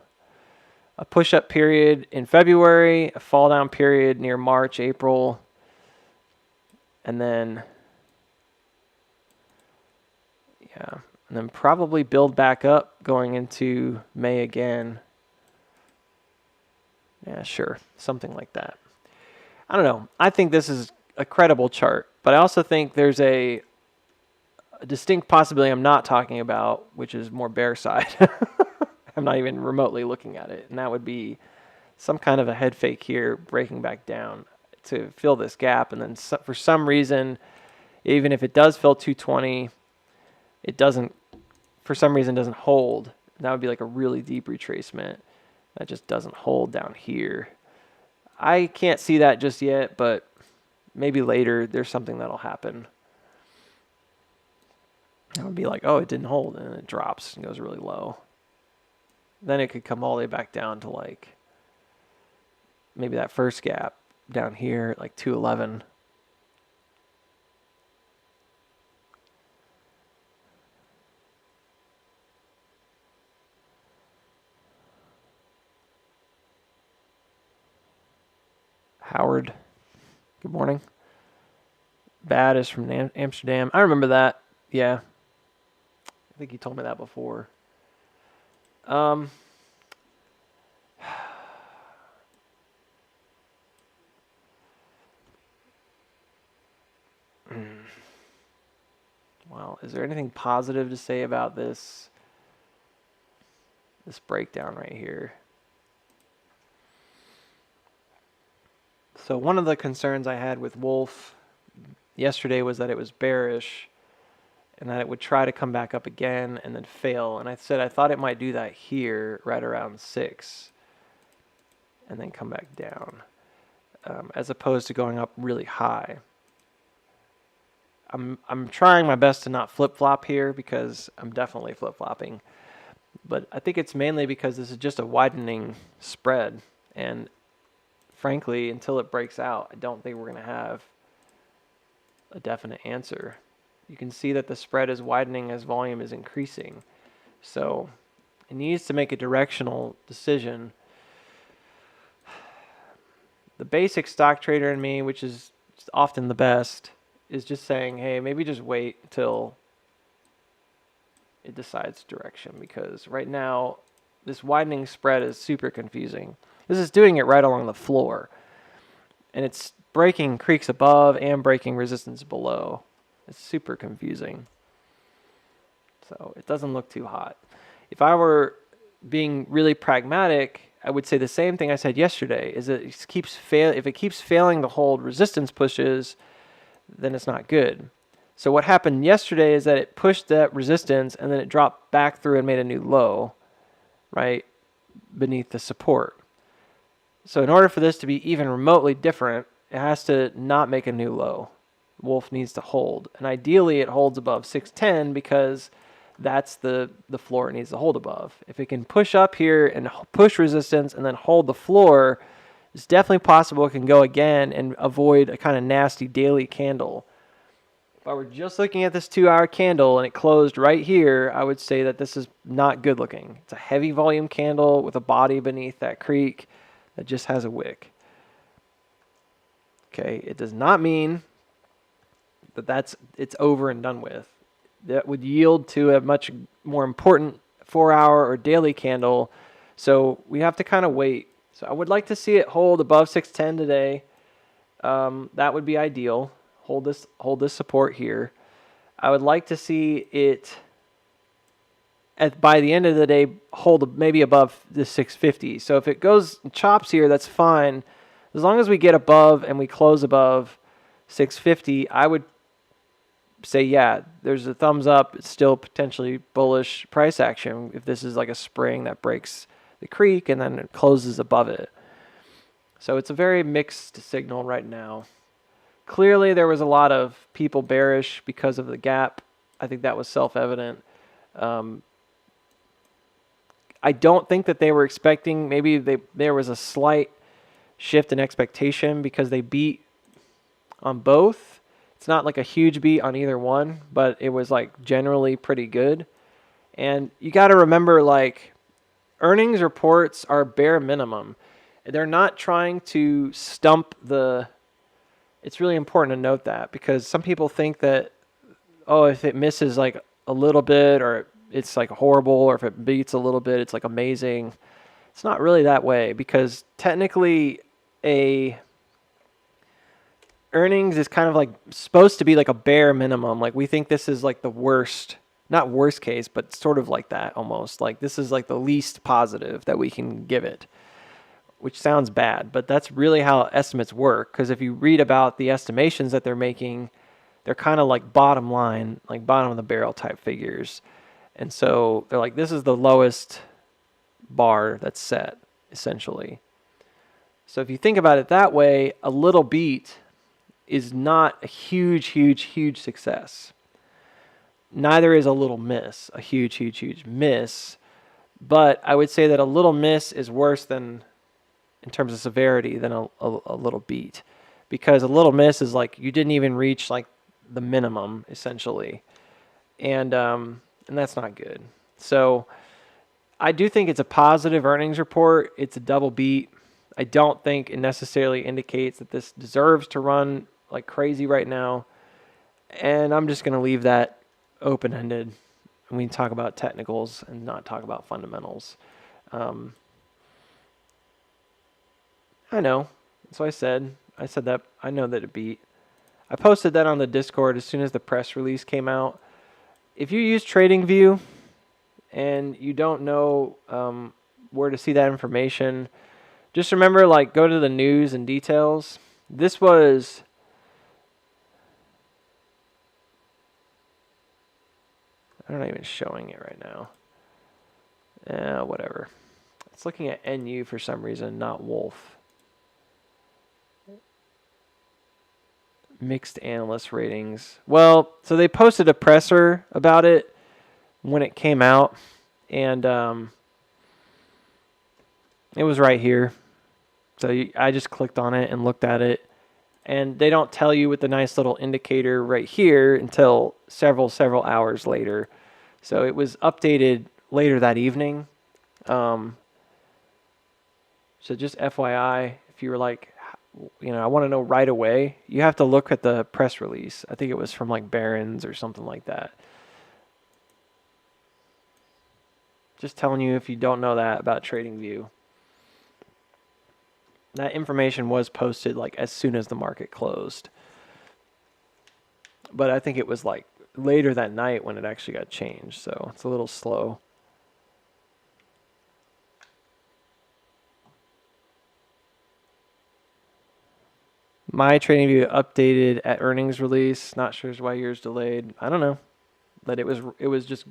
a push-up period in February, a fall-down period near March, April, and then probably build back up going into May again. Yeah, sure, something like that. I don't know. I think this is a credible chart, but I also think there's a distinct possibility I'm not talking about, which is more bear side. I'm not even remotely looking at it, and that would be some kind of a head fake here, breaking back down to fill this gap, and then for some reason, even if it does fill 220, it doesn't, for some reason, doesn't hold. That would be like a really deep retracement. That just doesn't hold down here. I can't see that just yet, but maybe later there's something that'll happen. It would be like, oh, it didn't hold, and then it drops and goes really low. Then it could come all the way back down to like maybe that first gap down here, like 211. Howard, good morning. Bad is from Amsterdam. I remember that. Yeah. I think you told me that before. Well, is there anything positive to say about this breakdown right here? So one of the concerns I had with Wolf yesterday was that it was bearish and that it would try to come back up again and then fail. And I said I thought it might do that here right around 6 and then come back down, as opposed to going up really high. I'm trying my best to not flip-flop here because I'm definitely flip-flopping. But I think it's mainly because this is just a widening spread. And frankly, until it breaks out, I don't think we're going to have a definite answer. You can see that the spread is widening as volume is increasing. So it needs to make a directional decision. The basic stock trader in me, which is often the best, is just saying, hey, maybe just wait until it decides direction, because right now this widening spread is super confusing. This is doing it right along the floor, and it's breaking creeks above and breaking resistance below. It's super confusing. So it doesn't look too hot. If I were being really pragmatic, I would say the same thing I said yesterday, is that if it keeps failing to hold resistance pushes, then it's not good. So what happened yesterday is that it pushed that resistance and then it dropped back through and made a new low, right, beneath the support. So in order for this to be even remotely different, it has to not make a new low. Wolf needs to hold. And ideally it holds above 610 because that's the floor it needs to hold above. If it can push up here and push resistance and then hold the floor, it's definitely possible it can go again and avoid a kind of nasty daily candle. If I were just looking at this 2-hour candle and it closed right here, I would say that this is not good looking. It's a heavy volume candle with a body beneath that creek that just has a wick. Okay, it does not mean that it's over and done with. That would yield to a much more important 4-hour or daily candle. So we have to kind of wait. So I would like to see it hold above 610 today. That would be ideal. Hold this support here. I would like to see it by the end of the day hold maybe above the 650. So if it goes chops here, that's fine. As long as we get above and we close above 650, I would say, yeah, there's a thumbs up. It's still potentially bullish price action if this is like a spring that breaks the creek and then it closes above it. So it's a very mixed signal right now. Clearly, there was a lot of people bearish because of the gap. I think that was self-evident. I don't think that they were expecting, maybe there was a slight shift in expectation because they beat on both. It's not like a huge beat on either one, but it was like generally pretty good. And you got to remember, like, earnings reports are bare minimum. They're not trying to stump the... It's really important to note that because some people think that, oh, if it misses like a little bit or it's like horrible, or if it beats a little bit, it's like amazing. It's not really that way because technically earnings is kind of like supposed to be like a bare minimum. Like we think this is like the worst, not worst case, but sort of like that almost. Like this is like the least positive that we can give it, which sounds bad, but that's really how estimates work. Because if you read about the estimations that they're making, they're kind of like bottom line, like bottom of the barrel type figures. And so they're like, this is the lowest bar that's set, essentially. So if you think about it that way, a little beat is not a huge, huge, huge success. Neither is a little miss, a huge, huge, huge miss. But I would say that a little miss is worse than, in terms of severity, than a little beat. Because a little miss is like you didn't even reach like the minimum, essentially. And that's not good. So I do think it's a positive earnings report. It's a double beat. I don't think it necessarily indicates that this deserves to run like crazy right now. And I'm just going to leave that open-ended. And we can talk about technicals and not talk about fundamentals. I know. So I said that. I know that it beat. I posted that on the Discord as soon as the press release came out. If you use TradingView and you don't know where to see that information, just remember, like, go to the news and details. This was... I'm not even showing it right now. Whatever. It's looking at NU for some reason, not Wolf. Mixed analyst ratings. Well, so they posted a presser about it when it came out, and it was right here. So I just clicked on it and looked at it, and they don't tell you with the nice little indicator right here until several hours later. So it was updated later that evening. So just FYI, if you were like, I want to know right away, you have to look at the press release. I think it was from like Barron's or something like that. Just telling you if you don't know that about TradingView. That information was posted like as soon as the market closed. But I think it was like later that night when it actually got changed. So it's a little slow. My TradingView updated at earnings release. Not sure why yours delayed. I don't know. But it was just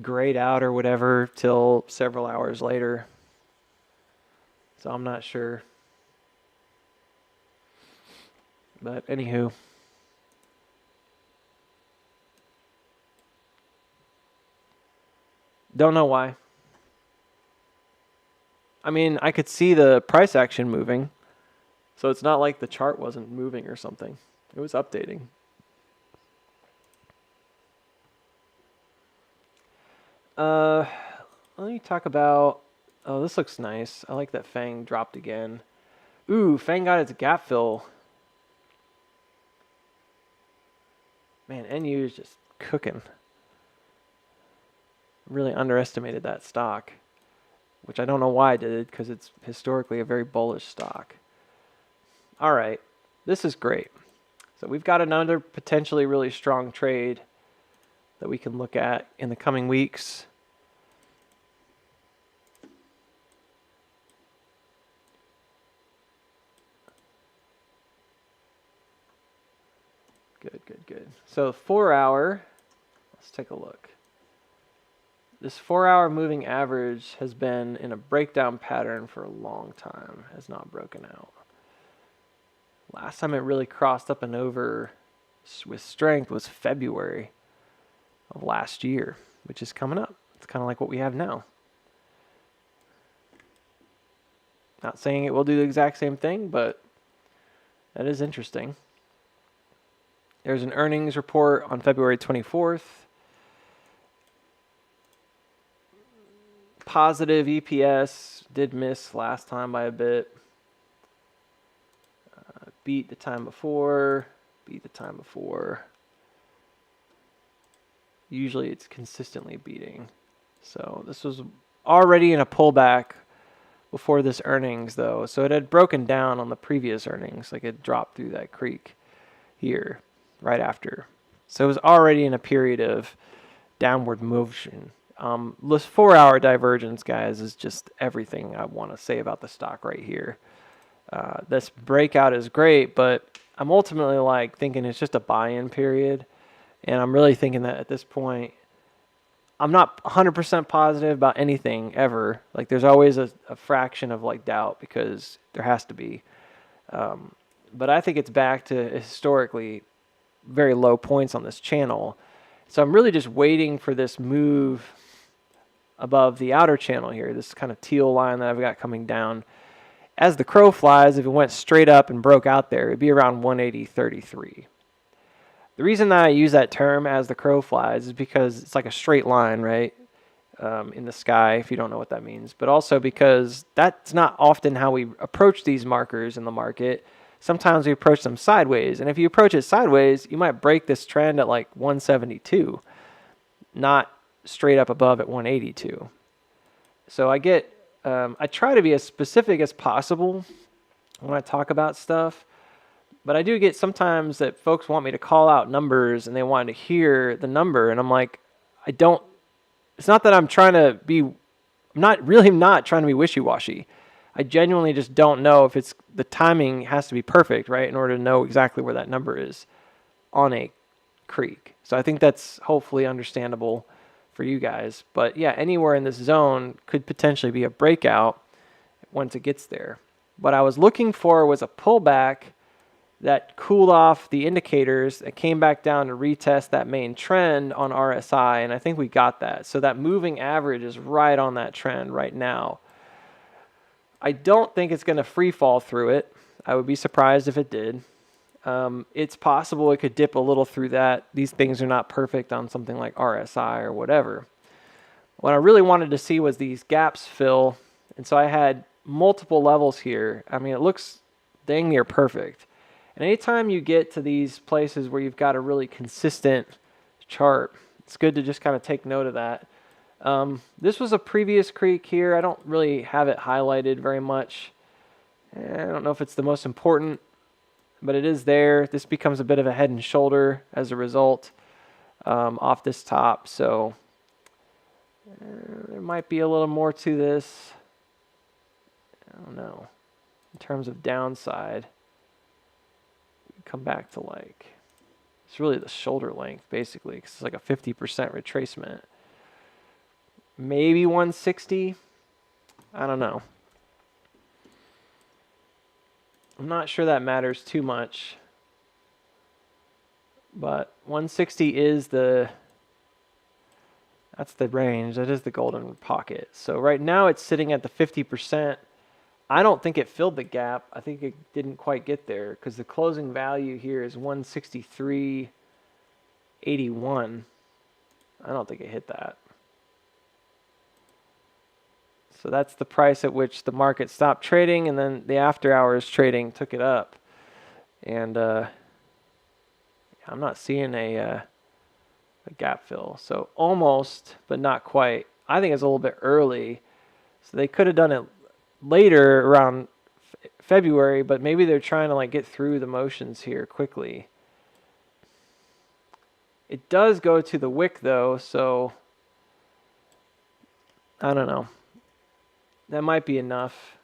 grayed out or whatever till several hours later. So I'm not sure. But anywho, Don't know why. I mean, I could see the price action moving, so it's not like the chart wasn't moving or something. It was updating. Let me talk about, oh, this looks nice. I like that Fang dropped again. Ooh, Fang got its gap fill. Man, NU is just cooking. Really underestimated that stock, which I don't know why I did, because it's historically a very bullish stock. All right, this is great. So we've got another potentially really strong trade that we can look at in the coming weeks. Good. So 4 hour, let's take a look. This 4 hour moving average has been in a breakdown pattern for a long time, has not broken out. Last time it really crossed up and over with strength was February of last year, which is coming up. It's kind of like what we have now. Not saying it will do the exact same thing, but that is interesting. There's an earnings report on February 24th. Positive EPS, did miss last time by a bit. Beat the time before, Usually it's consistently beating. So this was already in a pullback before this earnings though. So it had broken down on the previous earnings, like it dropped through that creek here right after. So it was already in a period of downward motion. This 4 hour divergence, guys, is just everything I want to say about the stock right here. This breakout is great, but I'm ultimately like thinking it's just a buy-in period. And I'm really thinking that at this point, I'm not 100% positive about anything ever. Like there's always a fraction of like doubt, because there has to be. But I think it's back to historically very low points on this channel. So I'm really just waiting for this move above the outer channel here, this kind of teal line that I've got coming down. As the crow flies, if it went straight up and broke out there, it'd be around 180.33. The reason that I use that term as the crow flies is because it's like a straight line, right, in the sky, if you don't know what that means. But also because that's not often how we approach these markers in the market. Sometimes we approach them sideways. And if you approach it sideways, you might break this trend at like 172, not straight up above at 182. So I try to be as specific as possible when I talk about stuff. But I do get sometimes that folks want me to call out numbers and they want to hear the number. And I'm like, it's not that I'm not trying to be wishy-washy. I genuinely just don't know if the timing has to be perfect, right, in order to know exactly where that number is on a creek. So I think that's hopefully understandable for you guys. But yeah, anywhere in this zone could potentially be a breakout once it gets there. What I was looking for was a pullback that cooled off the indicators, that came back down to retest that main trend on RSI, and I think we got that. So that moving average is right on that trend right now. I don't think it's going to free fall through it. I would be surprised if it did. It's possible it could dip a little through that. These things are not perfect on something like RSI or whatever. What I really wanted to see was these gaps fill, and so I had multiple levels here. I mean, it looks dang near perfect. And anytime you get to these places where you've got a really consistent chart, it's good to just kind of take note of that. This was a previous creek here. I don't really have it highlighted very much. I don't know if it's the most important, but it is there. This becomes a bit of a head and shoulder as a result off this top. So there might be a little more to this. I don't know. In terms of downside, come back to like, it's really the shoulder length basically, because it's like a 50% retracement. Maybe 160. I don't know. I'm not sure that matters too much, but 160 is the That's the range. That is the golden pocket. So right now it's sitting at the 50%. I don't think it filled the gap. I think it didn't quite get there because the closing value here is 163.81. I don't think it hit that. So that's the price at which the market stopped trading, and then the after hours trading took it up. And I'm not seeing a gap fill. So almost, but not quite. I think it's a little bit early. So they could have done it later around February, but maybe they're trying to like get through the motions here quickly. It does go to the wick though, so I don't know. That might be enough.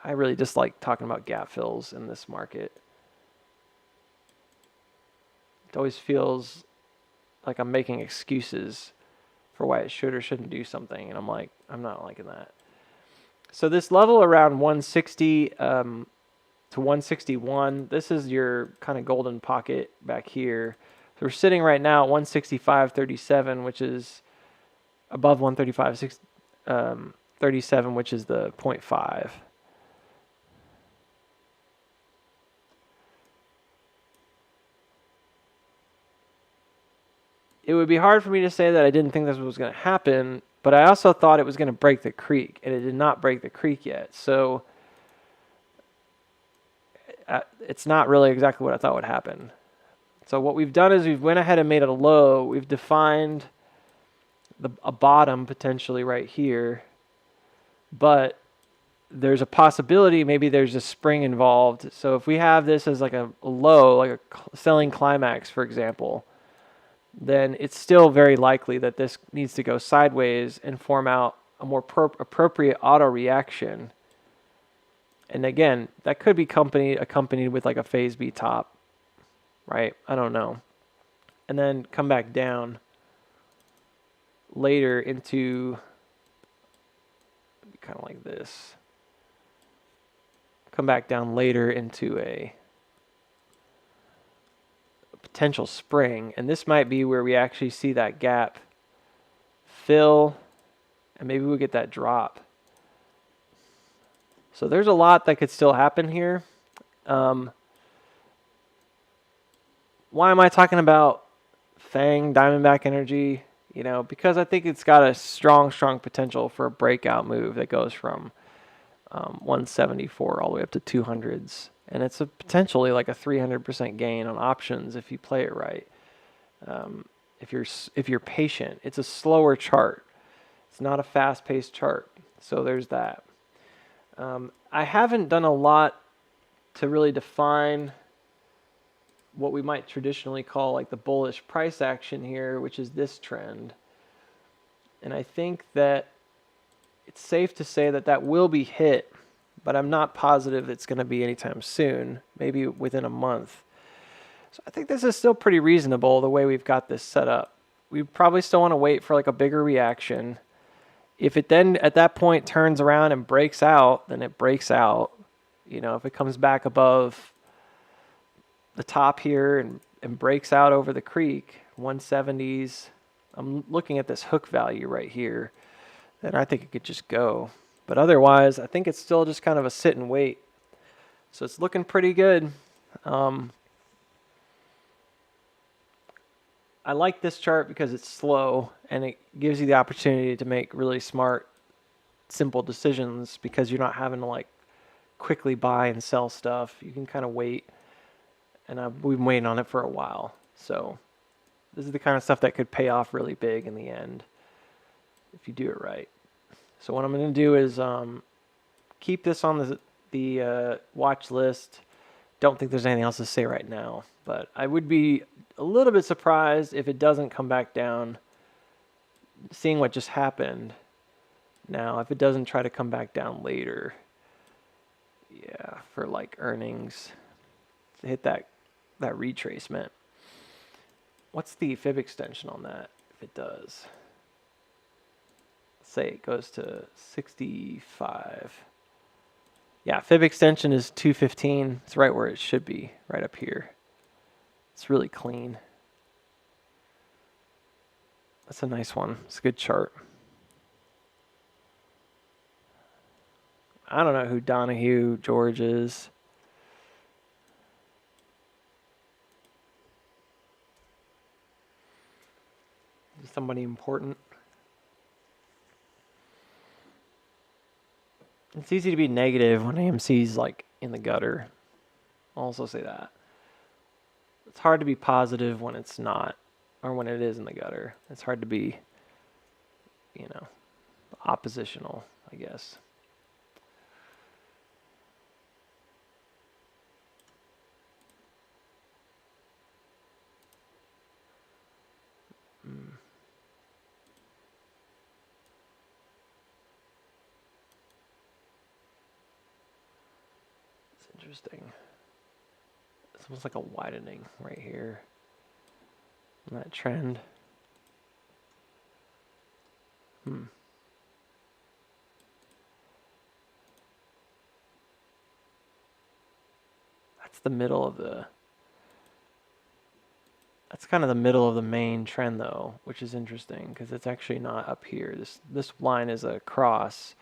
I really just like talking about gap fills in this market. It always feels like I'm making excuses for why it should or shouldn't do something, and I'm like, I'm not liking that. So this level around 160 to 161, this is your kind of golden pocket back here. So we're sitting right now at 165.37, which is above 135.37, which is the 0.5. It would be hard for me to say that I didn't think this was going to happen, but I also thought it was going to break the creek, and it did not break the creek yet. So it's not really exactly what I thought would happen. So what we've done is we've went ahead and made it a low. We've defined a bottom potentially right here, but there's a possibility maybe there's a spring involved. So if we have this as like a low, like a selling climax, for example, then it's still very likely that this needs to go sideways and form out a more appropriate auto reaction. And again, that could be accompanied with like a phase B top, right? I don't know. And then come back down later into kind of like this. Come back down later into a potential spring, and this might be where we actually see that gap fill, and maybe we'll get that drop. So there's a lot that could still happen here. Why am I talking about FANG, Diamondback Energy? You know, because I think it's got a strong potential for a breakout move that goes from 174 all the way up to 200s. And it's potentially like a 300% gain on options if you play it right. If you're patient, it's a slower chart. It's not a fast-paced chart. So there's that. I haven't done a lot to really define what we might traditionally call like the bullish price action here, which is this trend. And I think that it's safe to say that that will be hit, but I'm not positive it's going to be anytime soon, maybe within a month. So I think this is still pretty reasonable the way we've got this set up. We probably still want to wait for like a bigger reaction. If it then at that point turns around and breaks out, then it breaks out. You know, if it comes back above the top here and breaks out over the creek, 170s, I'm looking at this hook value right here, then I think it could just go. But otherwise, I think it's still just kind of a sit and wait. So it's looking pretty good. I like this chart because it's slow and it gives you the opportunity to make really smart, simple decisions because you're not having to like quickly buy and sell stuff. You can kind of wait, and we've been waiting on it for a while. So this is the kind of stuff that could pay off really big in the end if you do it right. So what I'm going to do is keep this on the watch list. Don't think there's anything else to say right now, but I would be a little bit surprised if it doesn't come back down, seeing what just happened. Now, if it doesn't try to come back down later, yeah, for like earnings, to hit that retracement. What's the fib extension on that, if it does? Say it goes to 65. Yeah, fib extension is 215. It's right where it should be, right up here. It's really clean. That's a nice one. It's a good chart. I don't know who Donahue George is. Somebody important. It's easy to be negative when AMC's like in the gutter. I'll also say that. It's hard to be positive when it's not, or when it is in the gutter. It's hard to be, you know, oppositional, I guess. It's interesting. It's almost like a widening right here. In that trend. That's the middle of the... That's kind of the middle of the main trend, though, which is interesting because it's actually not up here. This line is a cross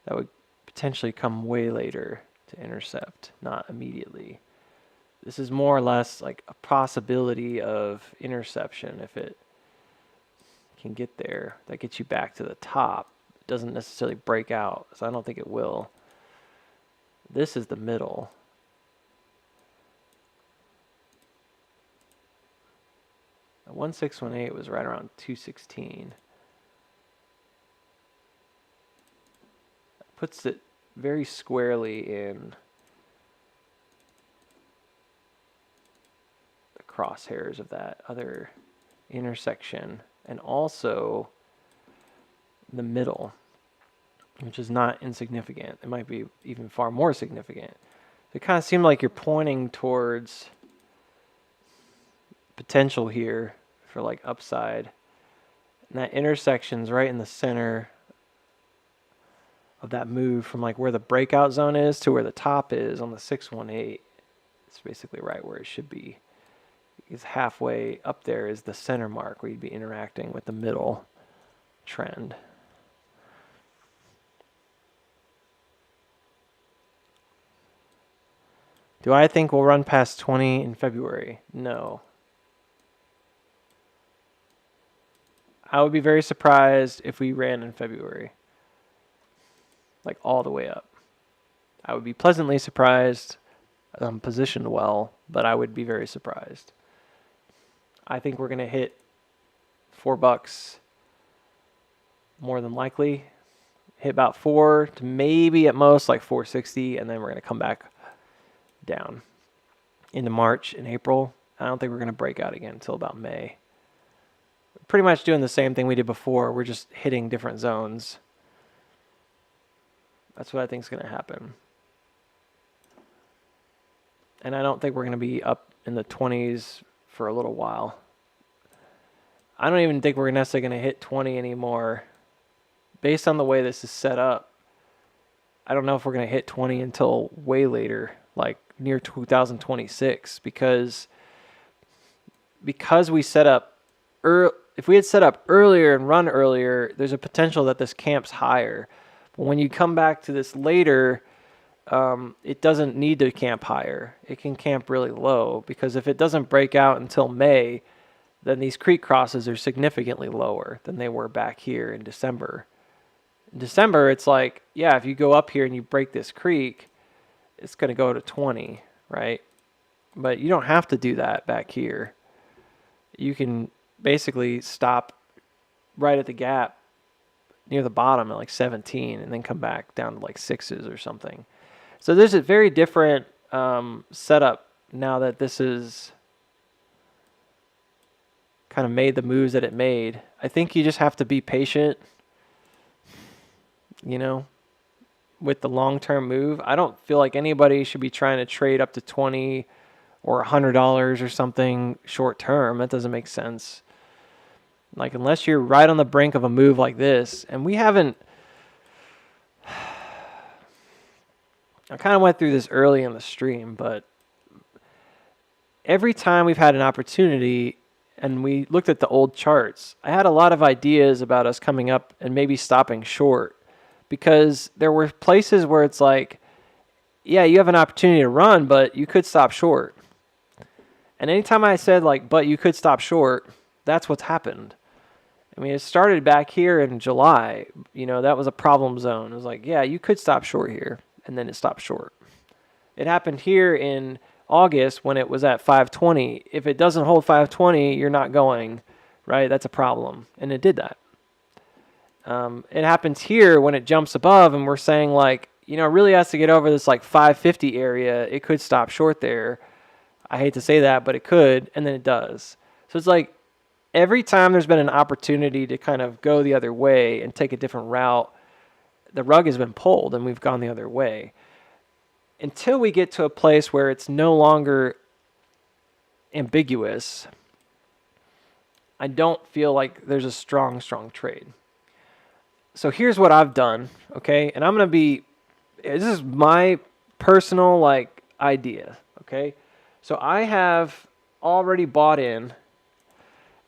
that would potentially come way later to intercept, not immediately. This is more or less like a possibility of interception if it can get there. That gets you back to the top. It doesn't necessarily break out, so I don't think it will. This is the middle. The 1618 was right around 216. That puts it very squarely in the crosshairs of that other intersection, and also the middle, which is not insignificant. It might be even far more significant. It kind of seemed like you're pointing towards potential here for like upside. And that intersection's right in the center of that move from like where the breakout zone is to where the top is on the 618. It's basically right where it should be. Because halfway up there is the center mark where you'd be interacting with the middle trend. Do I think we'll run past 20 in February? No. I would be very surprised if we ran in February. Like all the way up. I would be pleasantly surprised. I'm positioned well, but I would be very surprised. I think we're going to hit $4 more than likely. Hit about 4 to maybe at most like 460, and then we're going to come back down into March and April. I don't think we're going to break out again until about May. Pretty much doing the same thing we did before. We're just hitting different zones. That's what I think is going to happen. And I don't think we're going to be up in the 20s for a little while. I don't even think we're necessarily going to hit 20 anymore. Based on the way this is set up, I don't know if we're going to hit 20 until way later, like near 2026, because we set up if we had set up earlier and run earlier, there's a potential that this camps higher. But when you come back to this later, it doesn't need to camp higher. It can camp really low, because if it doesn't break out until May, then these creek crosses are significantly lower than they were back here in December. In December, it's like, yeah, if you go up here and you break this creek, it's going to go to 20, right? But you don't have to do that back here. You can basically stop right at the gap near the bottom at like 17 and then come back down to like 6s or something. So there's a very different setup now that this is kind of made the moves that it made. I think you just have to be patient, you know, with the long-term move. I don't feel like anybody should be trying to trade up to 20 or $100 or something short term. That doesn't make sense. Like, unless you're right on the brink of a move like this, and we haven't... I kind of went through this early in the stream, but every time we've had an opportunity, and we looked at the old charts, I had a lot of ideas about us coming up and maybe stopping short, because there were places where it's like, yeah, you have an opportunity to run, but you could stop short. And anytime I said like, but you could stop short, that's what's happened. I mean, it started back here in July. That was a problem zone. It was like, yeah, you could stop short here, and then it stopped short. It happened here in August when it was at 520. If it doesn't hold 520, you're not going, right? That's a problem. And it did that. It happens here when it jumps above, and we're saying like, it really has to get over this like 550 area. It could stop short there. I hate to say that, but it could, and then it does. So it's like every time there's been an opportunity to kind of go the other way and take a different route, the rug has been pulled and we've gone the other way. Until we get to a place where it's no longer ambiguous, I don't feel like there's a strong trade. So here's what I've done, okay? And this is my personal like idea, okay? So I have already bought in,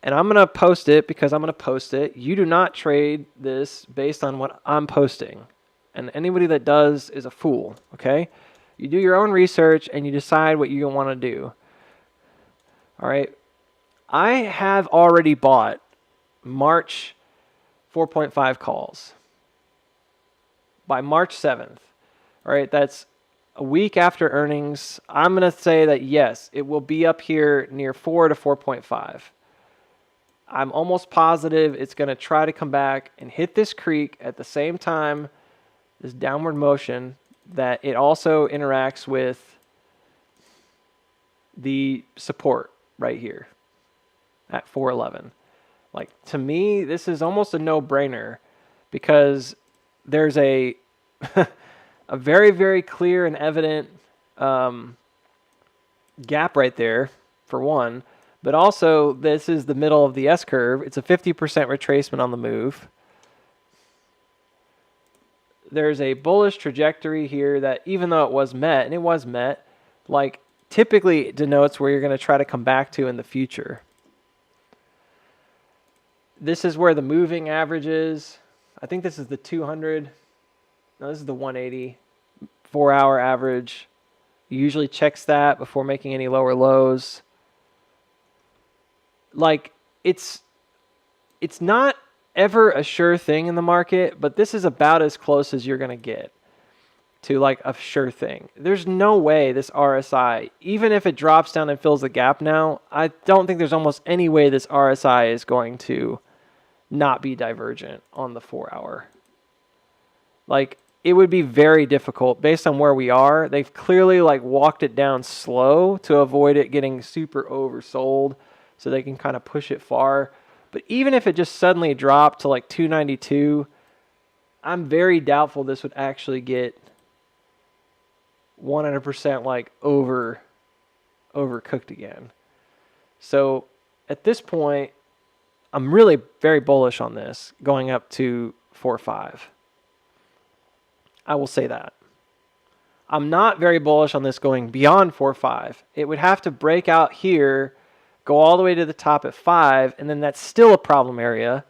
and I'm going to post it because I'm going to post it. You do not trade this based on what I'm posting. And anybody that does is a fool, okay? You do your own research and you decide what you want to do. All right? I have already bought March 4.5 calls by March 7th. All right? That's a week after earnings. I'm going to say that, yes, it will be up here near 4 to 4.5. I'm almost positive it's going to try to come back and hit this creek at the same time, this downward motion, that it also interacts with the support right here at 411. Like, to me, this is almost a no-brainer because there's a a very, very clear and evident gap right there, for one. But also, this is the middle of the S-curve. It's a 50% retracement on the move. There's a bullish trajectory here that, even though it was met, and it was met, like, typically denotes where you're going to try to come back to in the future. This is where the moving average is. I think this is the 200. No, this is the 180. 4-hour average. Usually checks that before making any lower lows. Like, it's not ever a sure thing in the market, but this is about as close as you're going to get to like a sure thing. There's no way this RSI, even if it drops down and fills the gap now, I don't think there's almost any way this RSI is going to not be divergent on the 4-hour. Like, it would be very difficult based on where we are. They've clearly like walked it down slow to avoid it getting super oversold, so they can kind of push it far. But even if it just suddenly dropped to like 292, I'm very doubtful this would actually get 100% like overcooked again. So at this point, I'm really very bullish on this going up to 4.5. I will say that. I'm not very bullish on this going beyond 4.5. It would have to break out here, go all the way to the top at 5, and then that's still a problem area.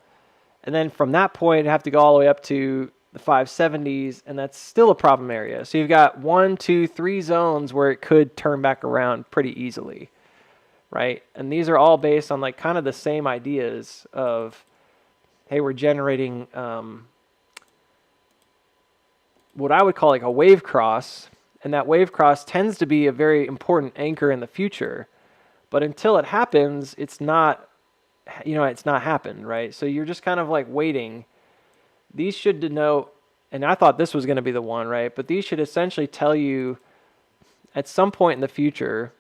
And then from that point, it'd have to go all the way up to the 570s, and that's still a problem area. So you've got 1, 2, 3 zones where it could turn back around pretty easily, right? And these are all based on like kind of the same ideas of, hey, we're generating what I would call like a wave cross, and that wave cross tends to be a very important anchor in the future. But until it happens, it's not happened, right? So you're just kind of like waiting. These should denote, and I thought this was going to be the one, right? But these should essentially tell you at some point in the future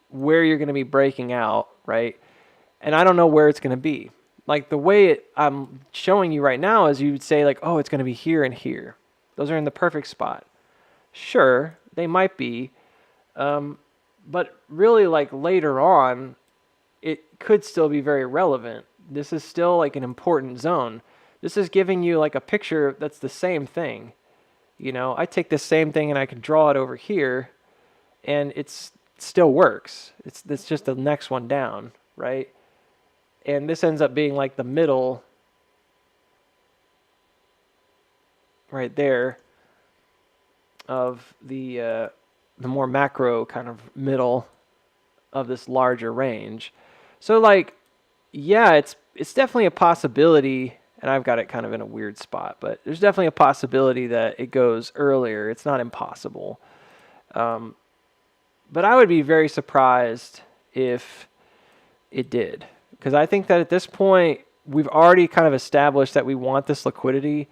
where you're going to be breaking out, right? And I don't know where it's going to be. Like the way I'm showing you right now is you would say like, oh, it's going to be here and here. Those are in the perfect spot. Sure, they might be. But really, like later on, it could still be very relevant. This is still like an important zone. This is giving you like a picture that's the same thing. You know, I take this same thing and I can draw it over here, and it still works. It's just the next one down, right? And this ends up being like the middle right there of the more macro kind of middle of this larger range. So like, yeah, it's definitely a possibility, and I've got it kind of in a weird spot, but there's definitely a possibility that it goes earlier. It's not impossible. But I would be very surprised if it did, because I think that at this point, we've already kind of established that we want this liquidity.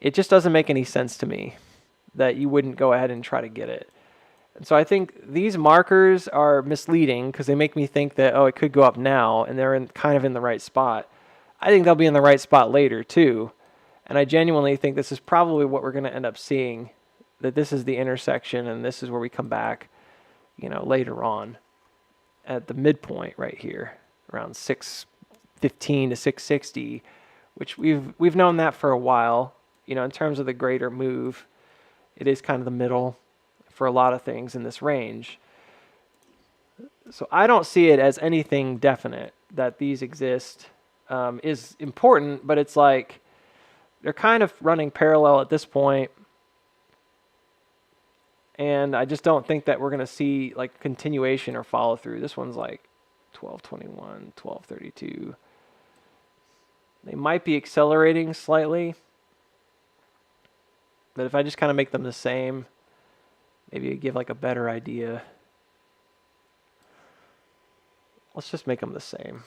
It just doesn't make any sense to me that you wouldn't go ahead and try to get it. And so I think these markers are misleading because they make me think that, oh, it could go up now, and they're kind of in the right spot. I think they'll be in the right spot later too. And I genuinely think this is probably what we're going to end up seeing, that this is the intersection and this is where we come back, later on at the midpoint right here around 615 to 660, which we've known that for a while. In terms of the greater move, it is kind of the middle for a lot of things in this range. So I don't see it as anything definite that these exist. Is important, but it's like they're kind of running parallel at this point. And I just don't think that we're going to see like continuation or follow through. This one's like 1221, 1232. They might be accelerating slightly. But if I just kind of make them the same, maybe it give like a better idea. Let's just make them the same.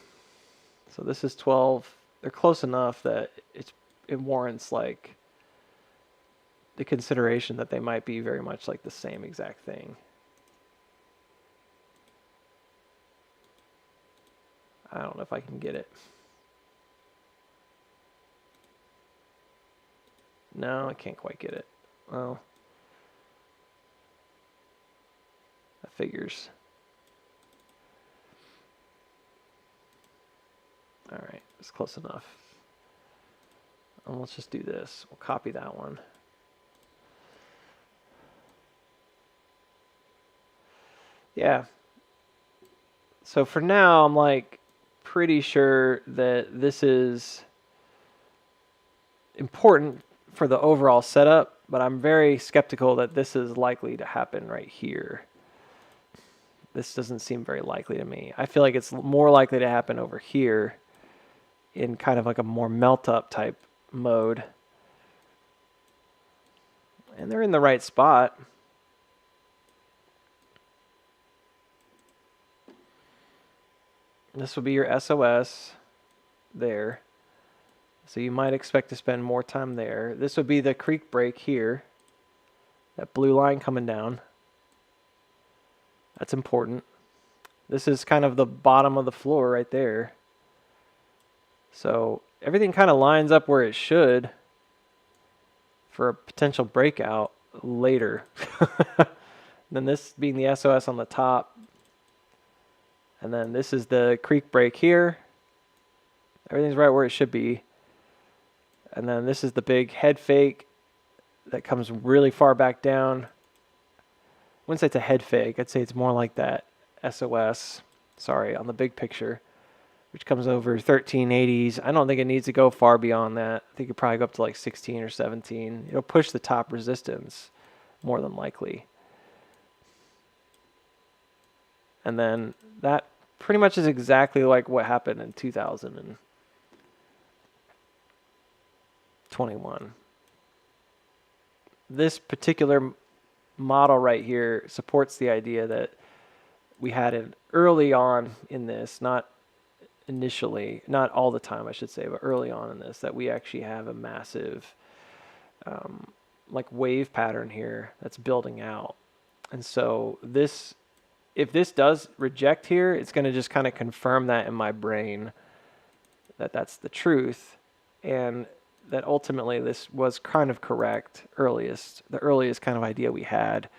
So this is 12. They're close enough that it warrants like the consideration that they might be very much like the same exact thing. I don't know if I can get it. No, I can't quite get it. Well, that figures. All right, it's close enough. And let's just do this. We'll copy that one. Yeah. So for now, I'm like pretty sure that this is important for the overall setup, but I'm very skeptical that this is likely to happen right here. This doesn't seem very likely to me. I feel like it's more likely to happen over here in kind of like a more melt up type mode. And they're in the right spot. This will be your SOS there. So you might expect to spend more time there. This would be the creek break here. That blue line coming down. That's important. This is kind of the bottom of the floor right there. So everything kind of lines up where it should for a potential breakout later. Then this being the SOS on the top. And then this is the creek break here. Everything's right where it should be. And then this is the big head fake that comes really far back down. I wouldn't say it's a head fake. I'd say it's more like that SOS, on the big picture, which comes over 1380s. I don't think it needs to go far beyond that. I think it probably go up to like 16 or 17. It'll push the top resistance more than likely. And then that pretty much is exactly like what happened in 2021. This particular model right here supports the idea that we had it early on in this, not initially, not all the time I should say, but early on in this, that we actually have a massive like wave pattern here that's building out. And so this, if this does reject here, it's going to just kind of confirm that in my brain that that's the truth, and that ultimately this was kind of correct, the earliest kind of idea we had,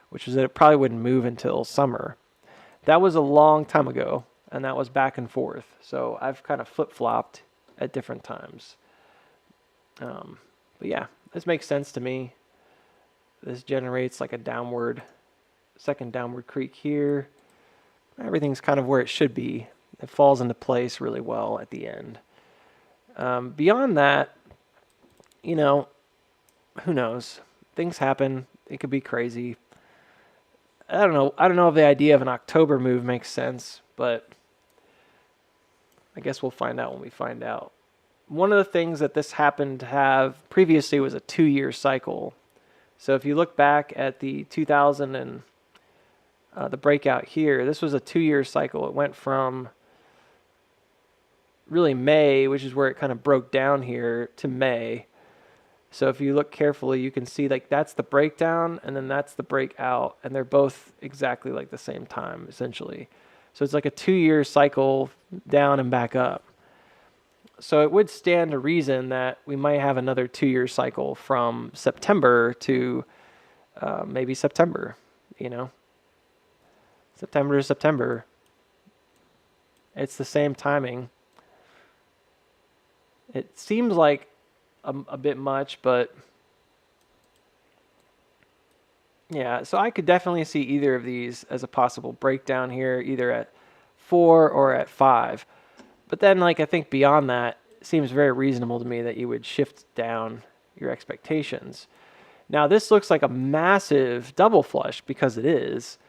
which was that it probably wouldn't move until summer. That was a long time ago, and that was back and forth. So I've kind of flip-flopped at different times. But yeah, this makes sense to me. This generates like a second downward creek here. Everything's kind of where it should be. It falls into place really well at the end. Beyond that, you know, who knows? Things happen. It could be crazy. I don't know. I don't know if the idea of an October move makes sense, but I guess we'll find out when we find out. One of the things that this happened to have previously was a 2-year cycle. So if you look back at the 2000 and the breakout here, this was a 2-year cycle. It went from really May, which is where it kind of broke down here, to May. So if you look carefully, you can see like that's the breakdown and then that's the breakout, and they're both exactly like the same time essentially. So it's like a 2-year cycle down and back up. So it would stand to reason that we might have another 2-year cycle from September to maybe September, you know, September to September. It's the same timing. It seems like a bit much, but yeah, so I could definitely see either of these as a possible breakdown here, either at 4 or at 5. But then, like, I think beyond that, it seems very reasonable to me that you would shift down your expectations. Now, this looks like a massive double flush because it is.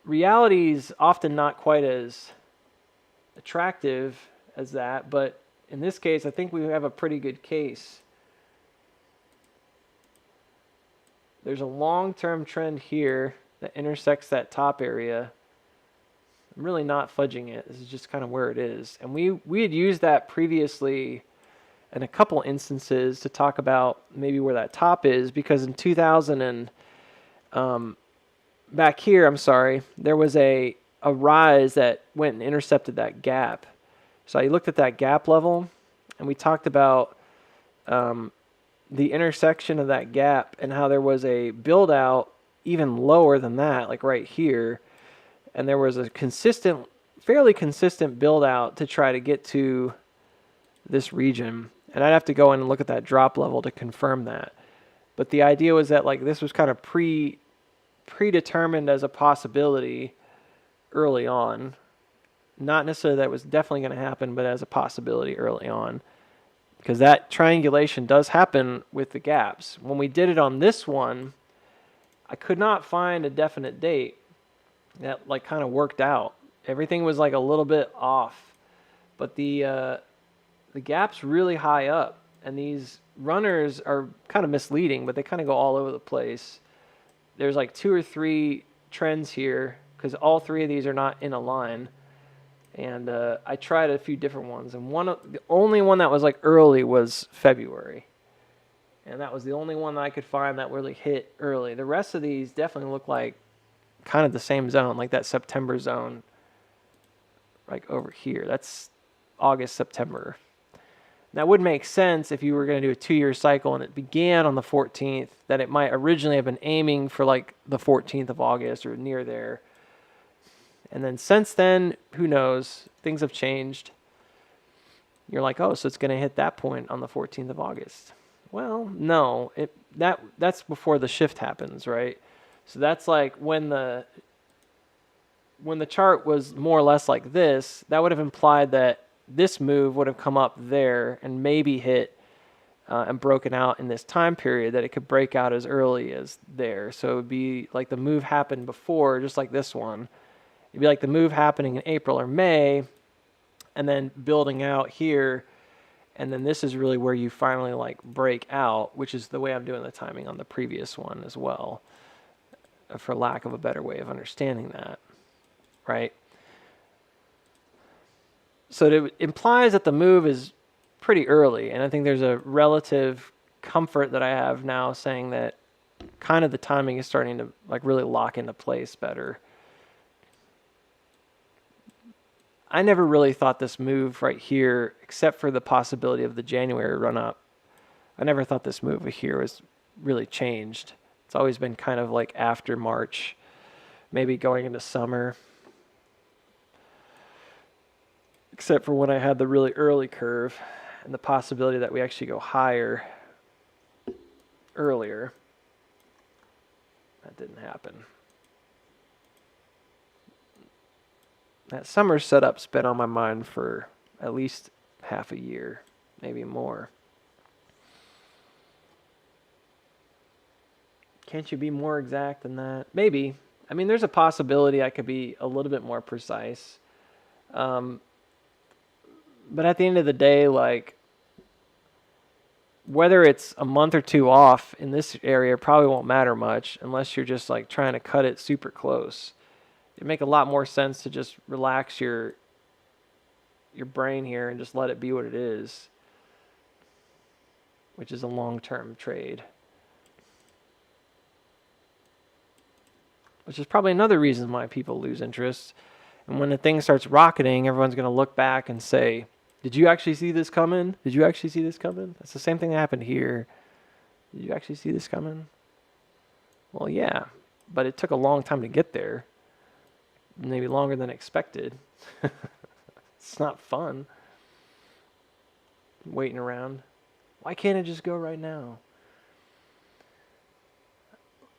Reality's often not quite as attractive as that, but in this case, I think we have a pretty good case. There's a long-term trend here that intersects that top area. I'm really not fudging it. This is just kind of where it is. And we had used that previously in a couple instances to talk about maybe where that top is, because in 2000 and back here, I'm sorry, there was a rise that went and intercepted that gap. So I looked at that gap level, and we talked about the intersection of that gap and how there was a build out even lower than that, like right here. And there was a fairly consistent build out to try to get to this region. And I'd have to go in and look at that drop level to confirm that. But the idea was that like this was kind of predetermined as a possibility early on. Not necessarily that it was definitely going to happen, but as a possibility early on. Because that triangulation does happen with the gaps. When we did it on this one, I could not find a definite date that like kind of worked out. Everything was like a little bit off. But the gap's really high up. And these runners are kind of misleading, but they kind of go all over the place. There's like 2 or 3 trends here because all 3 of these are not in a line. And I tried a few different ones, and the only one that was like early was February, and that was the only one that I could find that really hit early. The rest of these definitely look like kind of the same zone, like that September zone, like over here. That's August, September. That would make sense if you were going to do a 2-year cycle and it began on the 14th, that it might originally have been aiming for like the 14th of August or near there. And then since then, who knows? Things have changed. You're like, oh, so it's going to hit that point on the 14th of August. Well, no. That's before the shift happens, right? So that's like when the chart was more or less like this, that would have implied that this move would have come up there and maybe hit and broken out in this time period, that it could break out as early as there. So it would be like the move happened before, just like this one. It'd be like the move happening in April or May and then building out here. And then this is really where you finally like break out, which is the way I'm doing the timing on the previous one as well, for lack of a better way of understanding that, right? So it implies that the move is pretty early. And I think there's a relative comfort that I have now saying that kind of the timing is starting to like really lock into place better. I never really thought this move right here, except for the possibility of the January run up, I never thought this move here was really changed. It's always been kind of like after March, maybe going into summer. Except for when I had the really early curve and the possibility that we actually go higher earlier. That didn't happen. That summer setup's been on my mind for at least half a year, maybe more. Can't you be more exact than that? Maybe. I mean, there's a possibility I could be a little bit more precise. But at the end of the day, like, whether it's a month or two off in this area probably won't matter much unless you're just like trying to cut it super close. It'd make a lot more sense to just relax your brain here and just let it be what it is, which is a long-term trade. Which is probably another reason why people lose interest. And when the thing starts rocketing, everyone's going to look back and say, did you actually see this coming? Did you actually see this coming? That's the same thing that happened here. Did you actually see this coming? Well, yeah, but it took a long time to get there. Maybe longer than expected. It's not fun waiting around. Why can't it just go right now?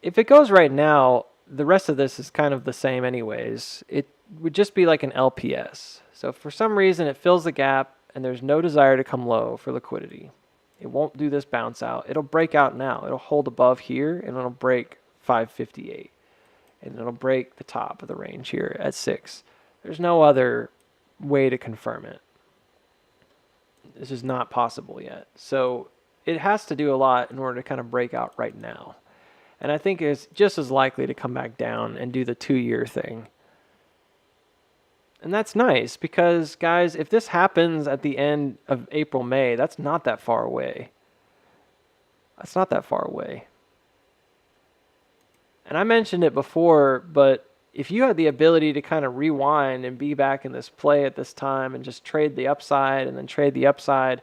If it goes right now, the rest of this is kind of the same anyways. It would just be like an LPS. So if for some reason it fills the gap and there's no desire to come low for liquidity, it won't do this bounce out. It'll break out now. It'll hold above here and it'll break 558. And it'll break the top of the range here at 6. There's no other way to confirm it. This is not possible yet. So it has to do a lot in order to kind of break out right now. And I think it's just as likely to come back down and do the 2-year thing. And that's nice because, guys, if this happens at the end of April, May, that's not that far away. That's not that far away. And I mentioned it before, but if you had the ability to kind of rewind and be back in this play at this time and just trade the upside and then trade the upside,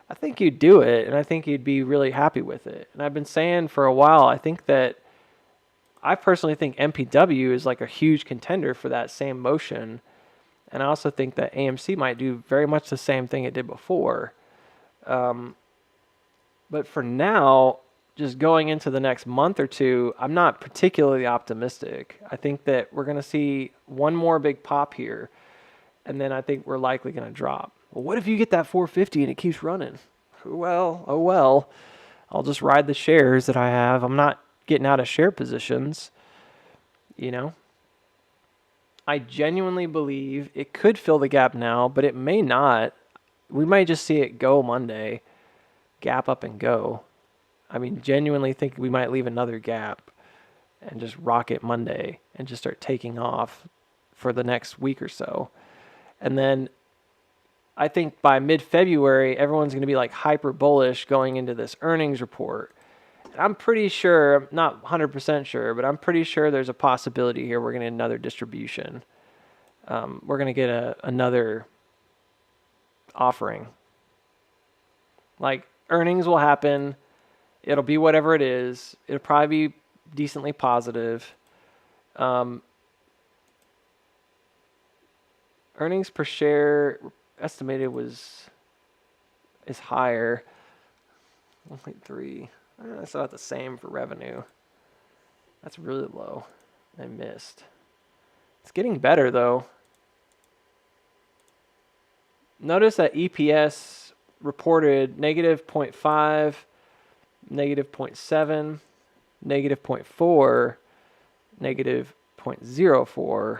I think you'd do it, and I think you'd be really happy with it. And I've been saying for a while, I personally think MPW is like a huge contender for that same motion. And I also think that AMC might do very much the same thing it did before. But for now, just going into the next month or two, I'm not particularly optimistic. I think that we're going to see one more big pop here, and then I think we're likely going to drop. Well, what if you get that 450 and it keeps running? Well, oh well. I'll just ride the shares that I have. I'm not getting out of share positions, you know. I genuinely believe it could fill the gap now, but it may not. We might just see it go Monday, gap up and go. I mean, genuinely think we might leave another gap and just rocket Monday and just start taking off for the next week or so. And then I think by mid-February, everyone's going to be like hyper bullish going into this earnings report. And I'm pretty sure, I'm not 100% sure, but I'm pretty sure there's a possibility here we're going to get another distribution. We're going to get another offering. Like, earnings will happen. It'll be whatever it is. It'll probably be decently positive. Earnings per share estimated is higher. 1.3. I saw it the same for revenue. That's really low. I missed. It's getting better though. Notice that EPS reported negative 0.5, negative 0.7, negative 0.4, negative 0.04.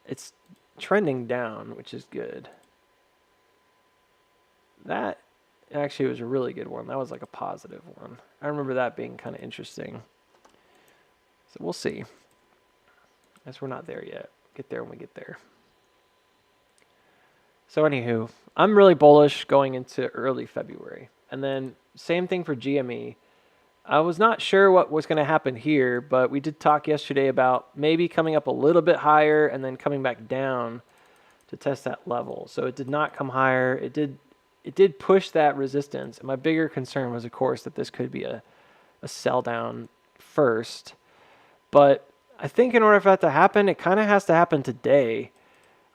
It's trending down, which is good. That actually was a really good one. That was like a positive one. I remember that being kind of interesting. So we'll see. I guess we're not there yet. Get there when we get there. So anywho, I'm really bullish going into early February. And then same thing for GME. I was not sure what was going to happen here, but we did talk yesterday about maybe coming up a little bit higher and then coming back down to test that level. So it did not come higher. It did push that resistance. And my bigger concern was, of course, that this could be a sell down first. But I think in order for that to happen, it kind of has to happen today.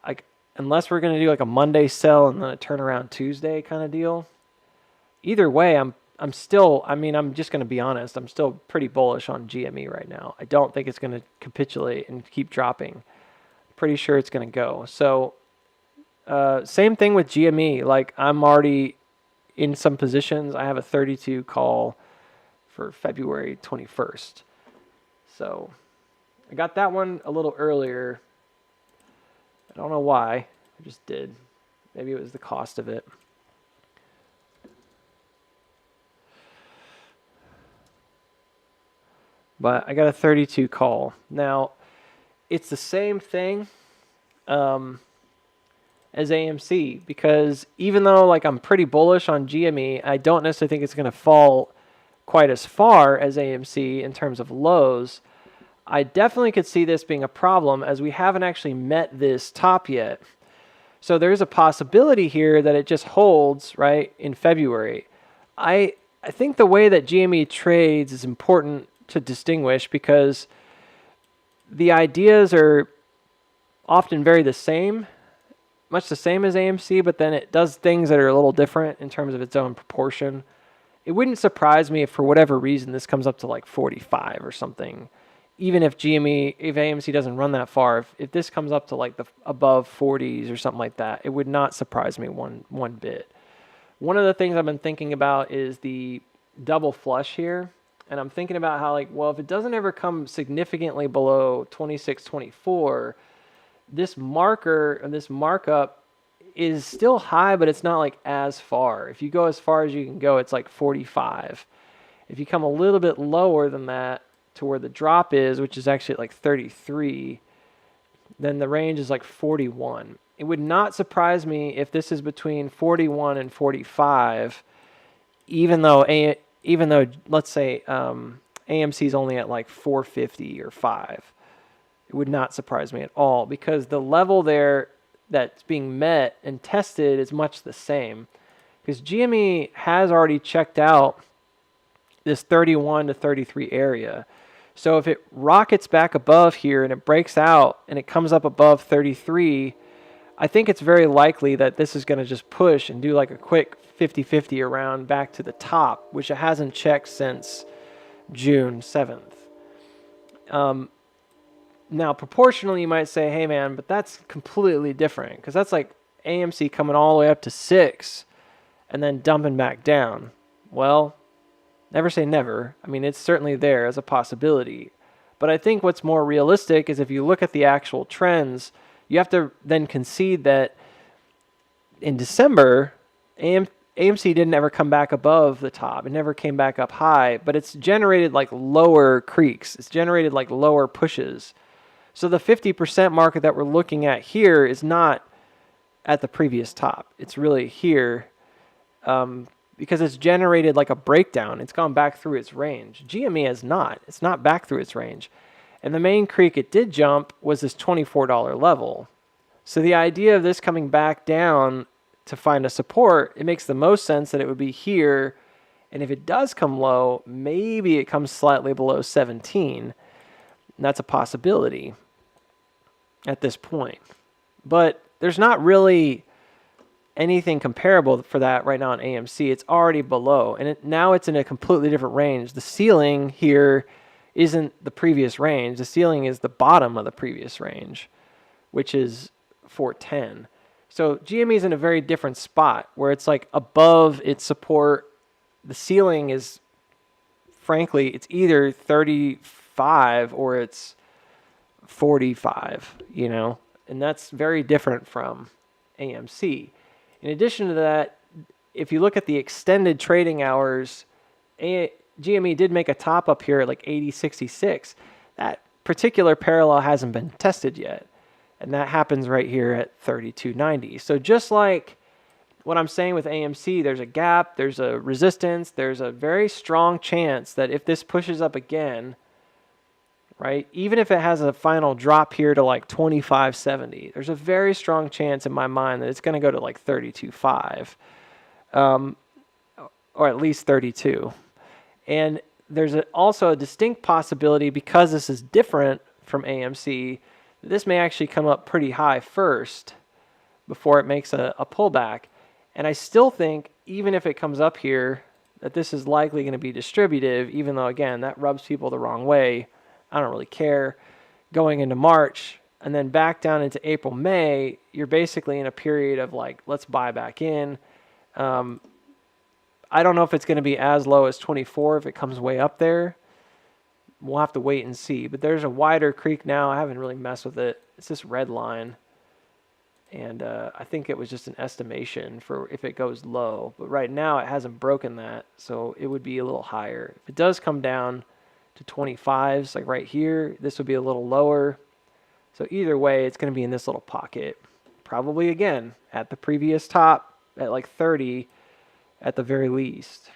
Like, unless we're going to do like a Monday sell and then a turnaround Tuesday kind of deal. Either way, I'm just going to be honest, I'm still pretty bullish on GME right now. I don't think it's going to capitulate and keep dropping. pretty sure it's going to go. So same thing with GME. Like I'm already in some positions. I have a 32 call for February 21st. So I got that one a little earlier. I don't know why. I just did. Maybe it was the cost of it. But I got a 32 call. Now, it's the same thing as AMC, because even though like I'm pretty bullish on GME, I don't necessarily think it's going to fall quite as far as AMC in terms of lows. I definitely could see this being a problem as we haven't actually met this top yet. So there's a possibility here that it just holds right in February. I think the way that GME trades is important to distinguish, because the ideas are often very the same, much the same as AMC, but then it does things that are a little different in terms of its own proportion. It wouldn't surprise me if for whatever reason this comes up to like 45 or something. Even if AMC doesn't run that far, if this comes up to like the above 40s or something like that, it would not surprise me one bit. One of the things I've been thinking about is the double flush here. And I'm thinking about how, like, well, if it doesn't ever come significantly below 26, 24, this marker and this markup is still high, but it's not like as far. If you go as far as you can go, it's like 45. If you come a little bit lower than that to where the drop is, which is actually at like 33, then the range is like 41. It would not surprise me if this is between 41 and 45, even though let's say AMC is only at like 450 or 5. It would not surprise me at all, because the level there that's being met and tested is much the same. Because GME has already checked out this 31 to 33 area. So if it rockets back above here and it breaks out and it comes up above 33, I think it's very likely that this is going to just push and do like a quick 50-50 around back to the top, which it hasn't checked since June 7th. Now, proportionally, you might say, hey, man, but that's completely different, because that's like AMC coming all the way up to 6 and then dumping back down. Well, never say never. I mean, it's certainly there as a possibility. But I think what's more realistic is if you look at the actual trends, you have to then concede that in December, AMC didn't ever come back above the top. It never came back up high, but it's generated like lower creeks. It's generated like lower pushes. So the 50% market that we're looking at here is not at the previous top. It's really here because it's generated like a breakdown. It's gone back through its range. GME has not. It's not back through its range. And the main creek it did jump was this $24 level. So the idea of this coming back down to find a support, it makes the most sense that it would be here. And if it does come low, maybe it comes slightly below 17. And that's a possibility at this point. But there's not really anything comparable for that right now on AMC. It's already below. And now it's in a completely different range. The ceiling here isn't the previous range. The ceiling is the bottom of the previous range, which is 410. So GME is in a very different spot where it's like above its support. The ceiling is, frankly, it's either 35 or it's 45, and that's very different from AMC. In addition to that, if you look at the extended trading hours, GME did make a top up here at like 80.66. That particular parallel hasn't been tested yet, and that happens right here at 32.90. So just like what I'm saying with AMC, there's a gap, there's a resistance, there's a very strong chance that if this pushes up again, right, even if it has a final drop here to like 25.70, there's a very strong chance in my mind that it's going to go to like 32.5, or at least 32. And there's also a distinct possibility, because this is different from AMC, that this may actually come up pretty high first before it makes a pullback. And I still think, even if it comes up here, that this is likely going to be distributive, even though, again, that rubs people the wrong way. I don't really care. Going into March, and then back down into April, May, you're basically in a period of like, let's buy back in. I don't know if it's going to be as low as 24 if it comes way up there. We'll have to wait and see. But there's a wider creek now. I haven't really messed with it. It's this red line. And I think it was just an estimation for if it goes low. But right now it hasn't broken that. So it would be a little higher. If it does come down to 25s, like right here, this would be a little lower. So either way, it's going to be in this little pocket. Probably again at the previous top at like 30 at the very least,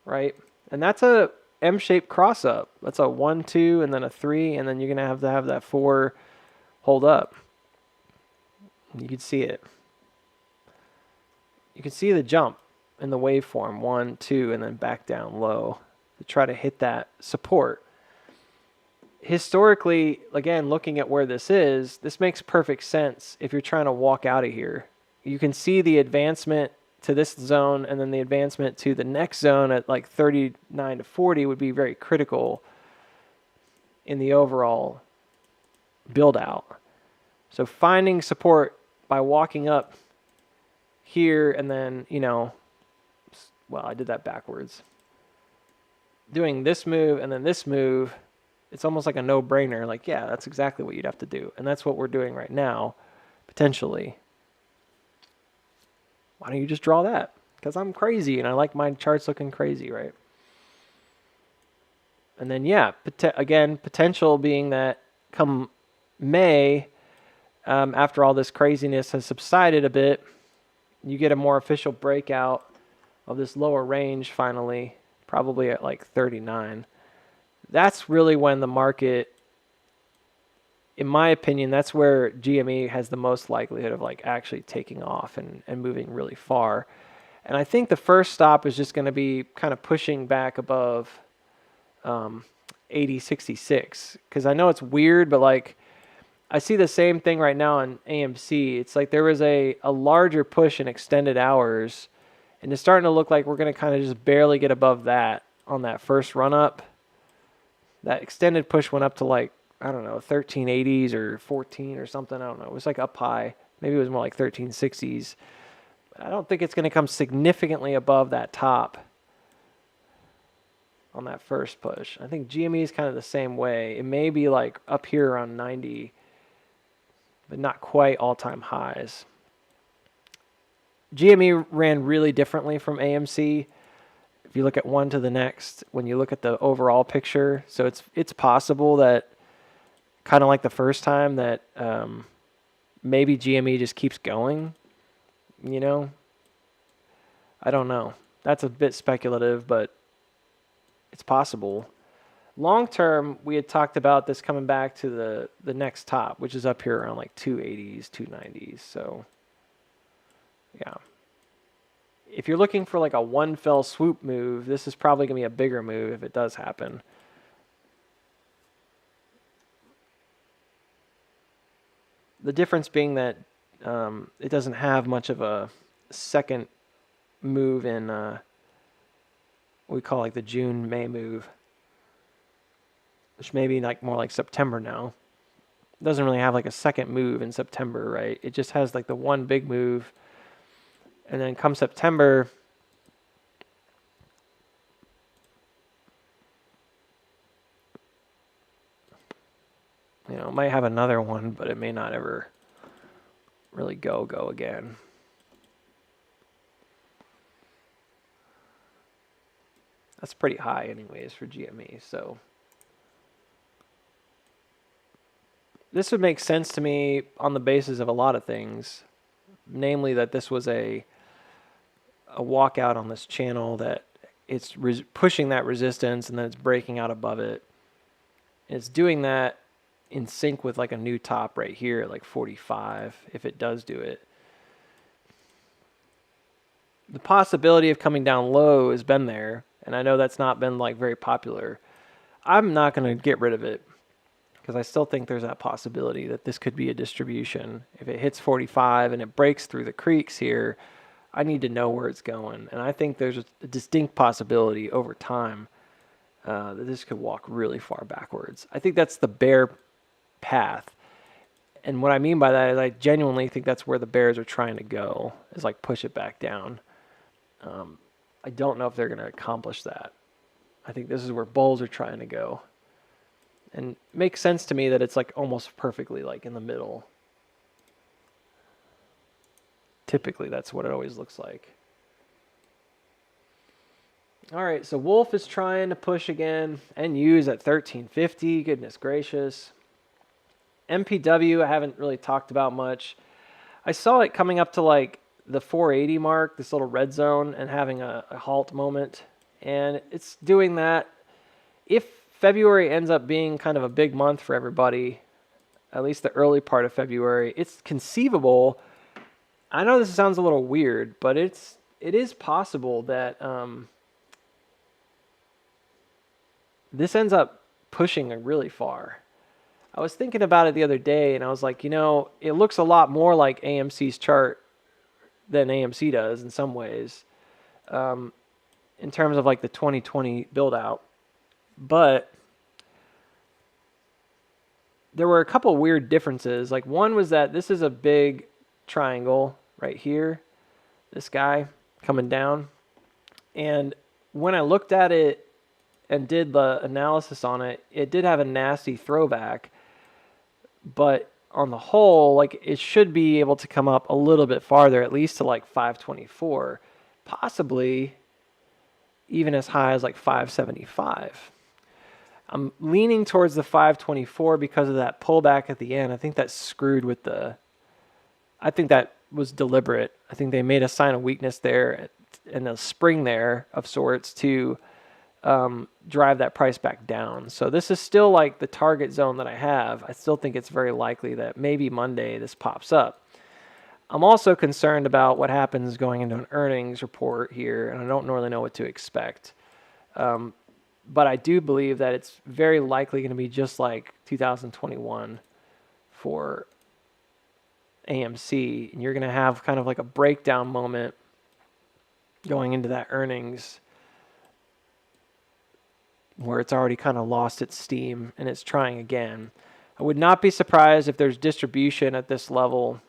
right? And that's a M-shaped cross up. That's a 1, 2, and then a 3, and then you're going to have that 4 hold up. You can see it. You can see the jump in the waveform, 1, 2, and then back down low to try to hit that support. Historically, again, looking at where this is, this makes perfect sense if you're trying to walk out of here. You can see the advancement to this zone, and then the advancement to the next zone at like 39 to 40 would be very critical in the overall build out. So finding support by walking up here and then, well, I did that backwards. Doing this move and then this move, it's almost like a no-brainer. Like, yeah, that's exactly what you'd have to do. And that's what we're doing right now, potentially. Why don't you just draw that? Because I'm crazy and I like my charts looking crazy, right? And then, yeah, again, potential being that come May, after all this craziness has subsided a bit, you get a more official breakout of this lower range finally, probably at like 39. That's really when the market, in my opinion, that's where GME has the most likelihood of like actually taking off and moving really far. And I think the first stop is just going to be kind of pushing back above 80.66, because I know it's weird, but like I see the same thing right now on AMC. It's like there was a larger push in extended hours, and it's starting to look like we're going to kind of just barely get above that on that first run up. That extended push went up to like, I don't know, 1380s or 14 or something. I don't know. It was like up high. Maybe it was more like 1360s. I don't think it's going to come significantly above that top on that first push. I think GME is kind of the same way. It may be like up here around 90, but not quite all-time highs. GME ran really differently from AMC. If you look at one to the next, when you look at the overall picture, so it's possible that kind of like the first time that maybe GME just keeps going, I don't know. That's a bit speculative, but it's possible. Long term, we had talked about this coming back to the next top, which is up here around like 280s, 290s. So, yeah. If you're looking for like a one fell swoop move, this is probably going to be a bigger move if it does happen. The difference being that it doesn't have much of a second move in what we call like the June-May move, which may be like more like September now. It doesn't really have like a second move in September, right? It just has like the one big move. And then come September, it might have another one, but it may not ever really go again. That's pretty high anyways for GME, so this would make sense to me on the basis of a lot of things, namely that this was a walkout on this channel, that it's pushing that resistance and then it's breaking out above it. And it's doing that in sync with like a new top right here at like 45 if it does do it. The possibility of coming down low has been there, and I know that's not been like very popular. I'm not going to get rid of it because I still think there's that possibility that this could be a distribution. If it hits 45 and it breaks through the creeks here, I need to know where it's going. And I think there's a distinct possibility over time that this could walk really far backwards. I think that's the bear path. And what I mean by that is I genuinely think that's where the bears are trying to go, is like push it back down. I don't know if they're going to accomplish that. I think this is where bulls are trying to go. And it makes sense to me that it's like almost perfectly like in the middle. Typically, that's what it always looks like. All right, so Wolf is trying to push again and use at 1350. Goodness gracious. MPW, I haven't really talked about much. I saw it coming up to like the 480 mark, this little red zone, and having a halt moment. And it's doing that. If February ends up being kind of a big month for everybody, at least the early part of February, it's conceivable. I know this sounds a little weird, but it is possible that this ends up pushing really far. I was thinking about it the other day, and I was like, it looks a lot more like AMC's chart than AMC does in some ways, in terms of like the 2020 build out. But there were a couple of weird differences. Like one was that this is a big triangle right here, this guy coming down. And when I looked at it and did the analysis on it, it did have a nasty throwback. But on the whole, like it should be able to come up a little bit farther, at least to like 524, possibly even as high as like 575. I'm leaning towards the 524 because of that pullback at the end. I think that screwed with I think that was deliberate. I think they made a sign of weakness there and a spring there of sorts to drive that price back down. So this is still like the target zone that I have. I still think it's very likely that maybe Monday this pops up. I'm also concerned about what happens going into an earnings report here, and I don't really know what to expect. But I do believe that it's very likely going to be just like 2021 for AMC, and you're going to have kind of like a breakdown moment going into that earnings where it's already kind of lost its steam and it's trying again. I would not be surprised if there's distribution at this level.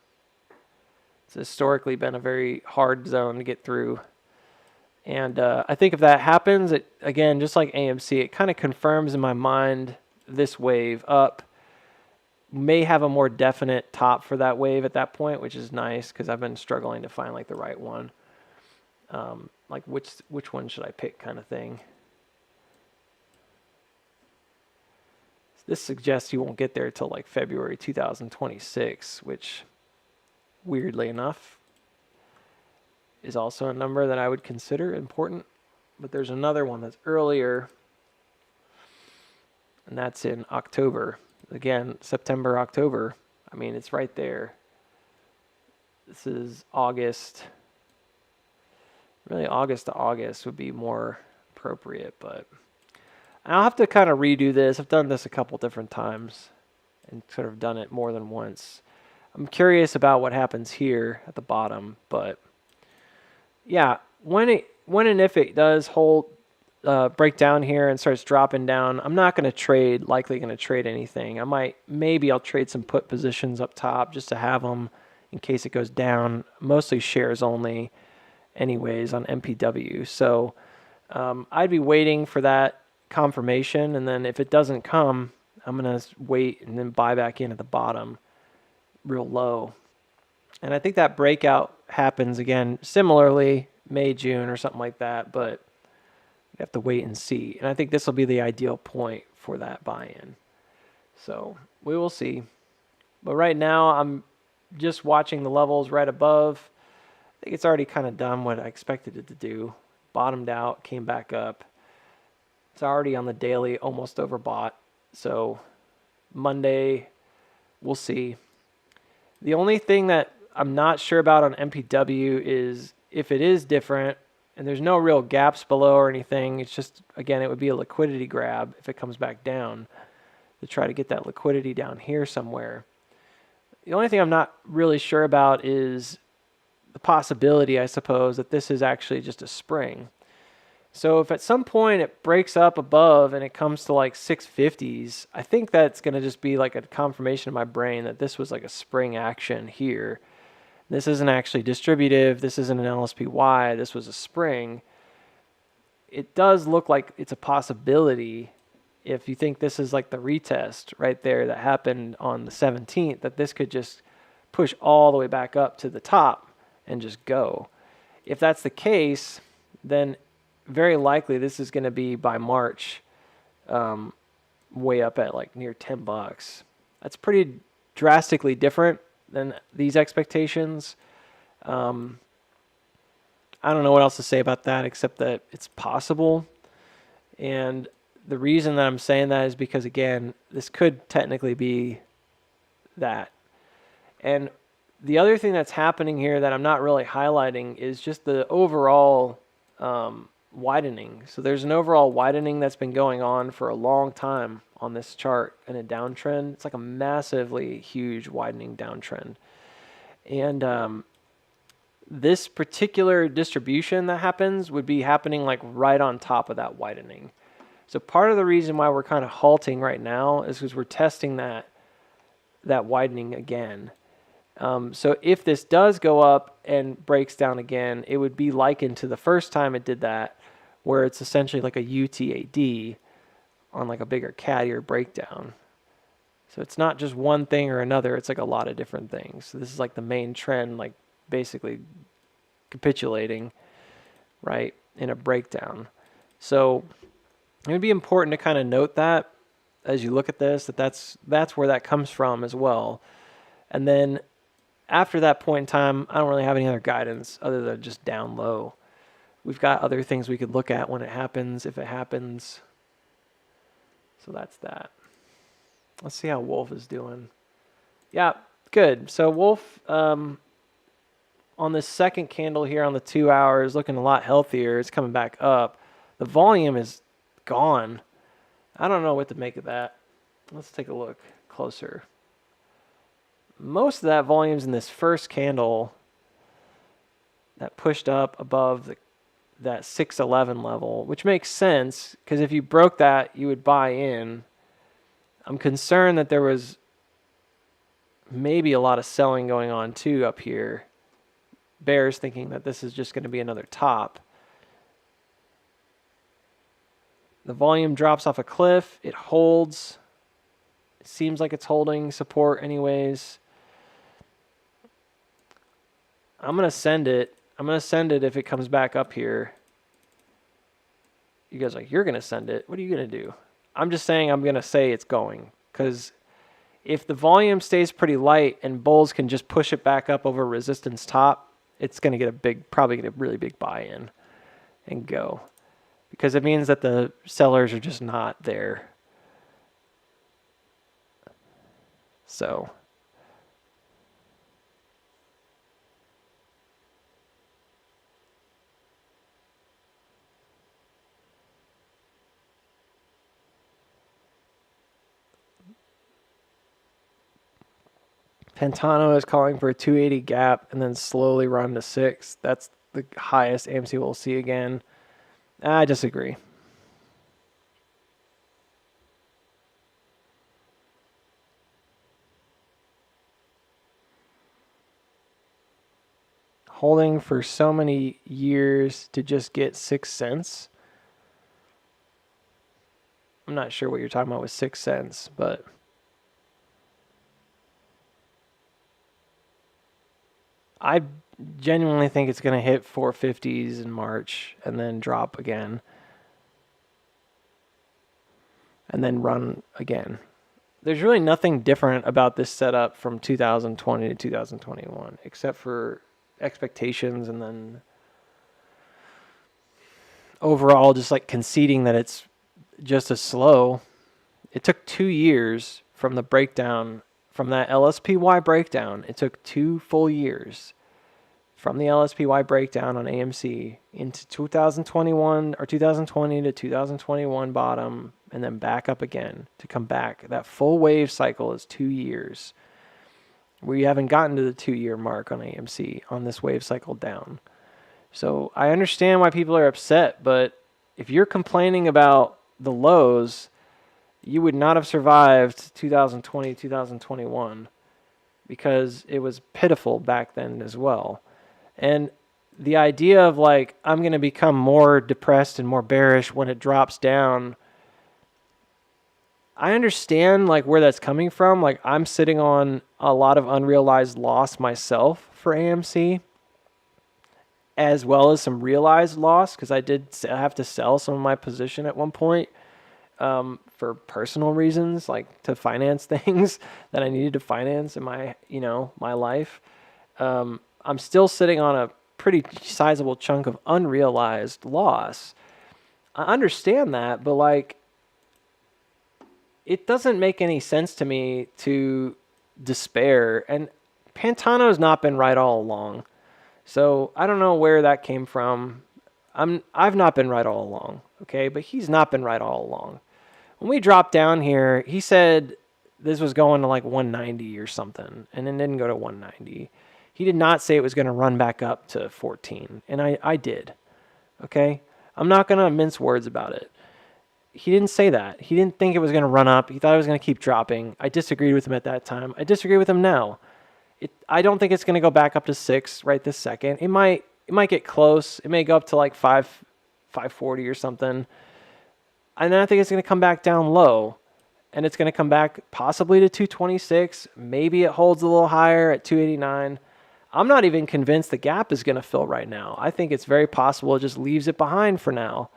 It's historically been a very hard zone to get through. And I think if that happens, it again, just like AMC, it kind of confirms in my mind this wave up. May have a more definite top for that wave at that point, which is nice because I've been struggling to find like the right one. Like which one should I pick kind of thing. This suggests you won't get there till like February 2026, which weirdly enough is also a number that I would consider important. But there's another one that's earlier, and that's in October. Again, September, October. I mean, it's right there. This is August. Really, August to August would be more appropriate, but I'll have to kind of redo this. I've done this a couple different times and sort of done it more than once. I'm curious about what happens here at the bottom, but yeah, when and if it does hold, break down here and starts dropping down, I'm not going to likely going to trade anything. Maybe I'll trade some put positions up top just to have them in case it goes down, mostly shares only anyways on MPW. So I'd be waiting for that confirmation, and then if it doesn't come, I'm going to wait and then buy back in at the bottom real low. And I think that breakout happens again similarly May, June or something like that, but you have to wait and see. And I think this will be the ideal point for that buy-in. So we will see. But right now I'm just watching the levels right above. I think it's already kind of done what I expected it to do. Bottomed out, came back up. It's already on the daily, almost overbought. So Monday, we'll see. The only thing that I'm not sure about on MPW is if it is different and there's no real gaps below or anything. It's just, again, it would be a liquidity grab if it comes back down to try to get that liquidity down here somewhere. The only thing I'm not really sure about is the possibility, I suppose, that this is actually just a spring. So if at some point it breaks up above and it comes to like 650s, I think that's going to just be like a confirmation in my brain that this was like a spring action here. This isn't actually distributive. This isn't an LSPY. This was a spring. It does look like it's a possibility, if you think this is like the retest right there that happened on the 17th, that this could just push all the way back up to the top and just go. If that's the case, then very likely this is going to be by March way up at like near $10. That's pretty drastically different than these expectations. I don't know what else to say about that except that it's possible. And the reason that I'm saying that is because, again, this could technically be that. And the other thing that's happening here that I'm not really highlighting is just the overall widening. So there's an overall widening that's been going on for a long time on this chart in a downtrend. It's like a massively huge widening downtrend. And this particular distribution that happens would be happening like right on top of that widening. So part of the reason why we're kind of halting right now is because we're testing that widening again. So if this does go up and breaks down again, it would be likened to the first time it did that, where it's essentially like a UTAD on like a bigger cattier breakdown. So it's not just one thing or another, it's like a lot of different things. So this is like the main trend, like basically capitulating, right, in a breakdown. So it would be important to kind of note that as you look at this, that's where that comes from as well. And then after that point in time, I don't really have any other guidance other than just down low. We've got other things we could look at when it happens, if it happens. So that's that. Let's see how Wolf is doing. Yeah, good. So Wolf, on this second candle here on the 2 hours, looking a lot healthier. It's coming back up. The volume is gone. I don't know what to make of that. Let's take a look closer. Most of that volume's in this first candle that pushed up above that 611 level, which makes sense because if you broke that, you would buy in. I'm concerned that there was maybe a lot of selling going on too up here. Bears thinking that this is just going to be another top. The volume drops off a cliff. It holds. It seems like it's holding support anyways. I'm going to send it. I'm going to send it if it comes back up here. You guys are like, you're going to send it. What are you going to do? I'm just saying I'm going to say it's going. Because if the volume stays pretty light and bulls can just push it back up over resistance top, it's going to get probably get a really big buy-in and go. Because it means that the sellers are just not there. So Pantano is calling for a 280 gap and then slowly run to 6. That's the highest AMC we'll see again. I disagree. Holding for so many years to just get 6 cents. I'm not sure what you're talking about with 6 cents, but I genuinely think it's going to hit 450s in March and then drop again and then run again. There's really nothing different about this setup from 2020 to 2021 except for expectations and then overall just like conceding that it's just as slow. It took 2 years from the breakdown, from that LSPY breakdown. It took 2 full years from the LSPY breakdown on AMC into 2021 or 2020 to 2021 bottom and then back up again to come back. That full wave cycle is 2 years. We haven't gotten to the 2-year mark on AMC on this wave cycle down. So I understand why people are upset, but if you're complaining about the lows, you would not have survived 2020, 2021 because it was pitiful back then as well. And the idea of like, I'm going to become more depressed and more bearish when it drops down, I understand like where that's coming from. Like I'm sitting on a lot of unrealized loss myself for AMC, as well as some realized loss because I did have to sell some of my position at one point for personal reasons, like to finance things that I needed to finance in my, my life. I'm still sitting on a pretty sizable chunk of unrealized loss. I understand that, but like, it doesn't make any sense to me to despair. And Pantano's not been right all along. So I don't know where that came from. I've not been right all along, okay? But he's not been right all along. When we dropped down here, he said this was going to like 190 or something, and then didn't go to 190. He did not say it was going to run back up to 14, and I did, okay? I'm not going to mince words about it. He didn't say that. He didn't think it was going to run up. He thought it was going to keep dropping. I disagreed with him at that time. I disagree with him now. I don't think it's going to go back up to 6 right this second. It might get close. It may go up to like 540 or something. And then I think it's going to come back down low. And it's going to come back possibly to 226. Maybe it holds a little higher at 289. I'm not even convinced the gap is going to fill right now. I think it's very possible it just leaves it behind for now.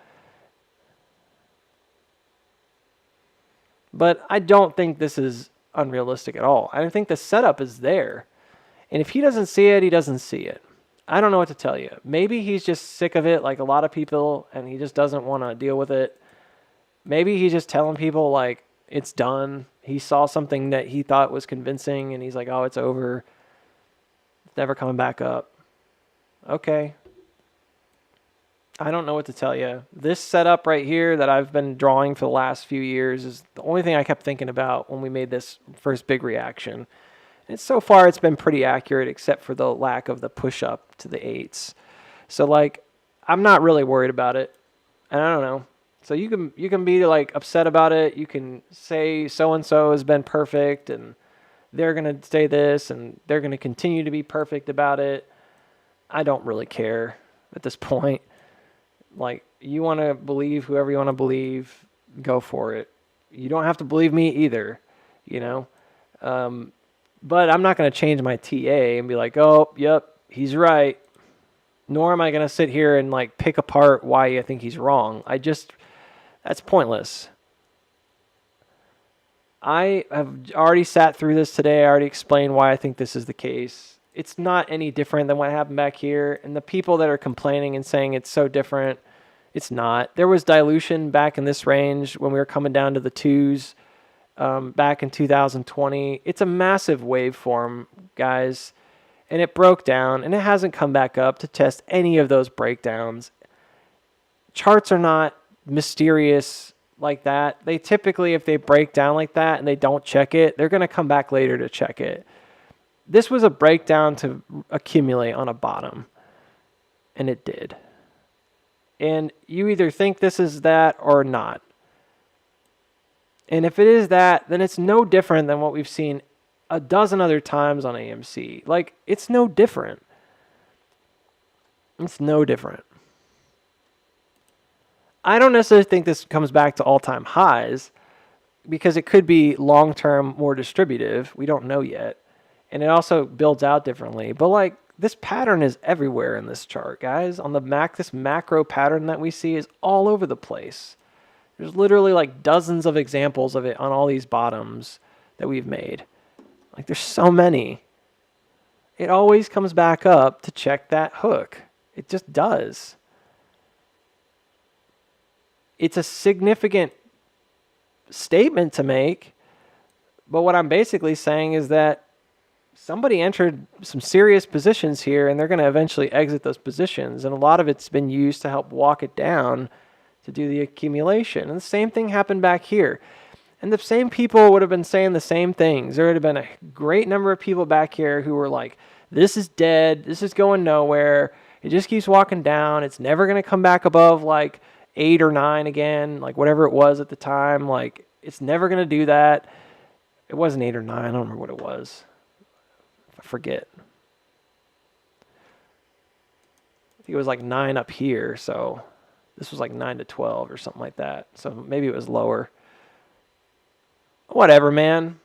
But I don't think this is unrealistic at all. I think the setup is there. And if he doesn't see it, he doesn't see it. I don't know what to tell you. Maybe he's just sick of it like a lot of people and he just doesn't want to deal with it. Maybe he's just telling people like it's done. He saw something that he thought was convincing and he's like, oh, it's over. It's never coming back up. Okay. I don't know what to tell you. This setup right here that I've been drawing for the last few years is the only thing I kept thinking about when we made this first big reaction. And so far, it's been pretty accurate except for the lack of the push up to the 8s. So like, I'm not really worried about it. And I don't know. So you can be like upset about it. You can say so-and-so has been perfect and they're going to say this and they're going to continue to be perfect about it. I don't really care at this point. Like, you want to believe whoever you want to believe, go for it. You don't have to believe me either, But I'm not going to change my TA and be like, oh, yep, he's right. Nor am I going to sit here and like pick apart why I think he's wrong. That's pointless. I have already sat through this today. I already explained why I think this is the case. It's not any different than what happened back here. And the people that are complaining and saying it's so different, it's not. There was dilution back in this range when we were coming down to the 2s back in 2020. It's a massive waveform, guys. And it broke down, and it hasn't come back up to test any of those breakdowns. Charts are not mysterious like that. They typically, if they break down like that and they don't check it, they're going to come back later to check it. This was a breakdown to accumulate on a bottom, and it did. And you either think this is that or not. And if it is that, then it's no different than what we've seen a dozen other times on AMC. Like, it's no different. It's no different. I don't necessarily think this comes back to all-time highs because it could be long-term more distributive. We don't know yet. And it also builds out differently. But like, this pattern is everywhere in this chart, guys. On the this macro pattern that we see is all over the place. There's literally like dozens of examples of it on all these bottoms that we've made. Like, there's so many. It always comes back up to check that hook. It just does. It's a significant statement to make, but what I'm basically saying is that somebody entered some serious positions here and they're going to eventually exit those positions, and a lot of it's been used to help walk it down to do the accumulation. And the same thing happened back here. And the same people would have been saying the same things. There would have been a great number of people back here who were like, this is dead, this is going nowhere, it just keeps walking down, it's never going to come back above like 8 or 9 again, like whatever it was at the time. Like, it's never going to do that. It wasn't 8 or 9. I don't remember what it was. I forget. I think it was like 9 up here. So this was like 9 to 12 or something like that. So maybe it was lower. Whatever, man.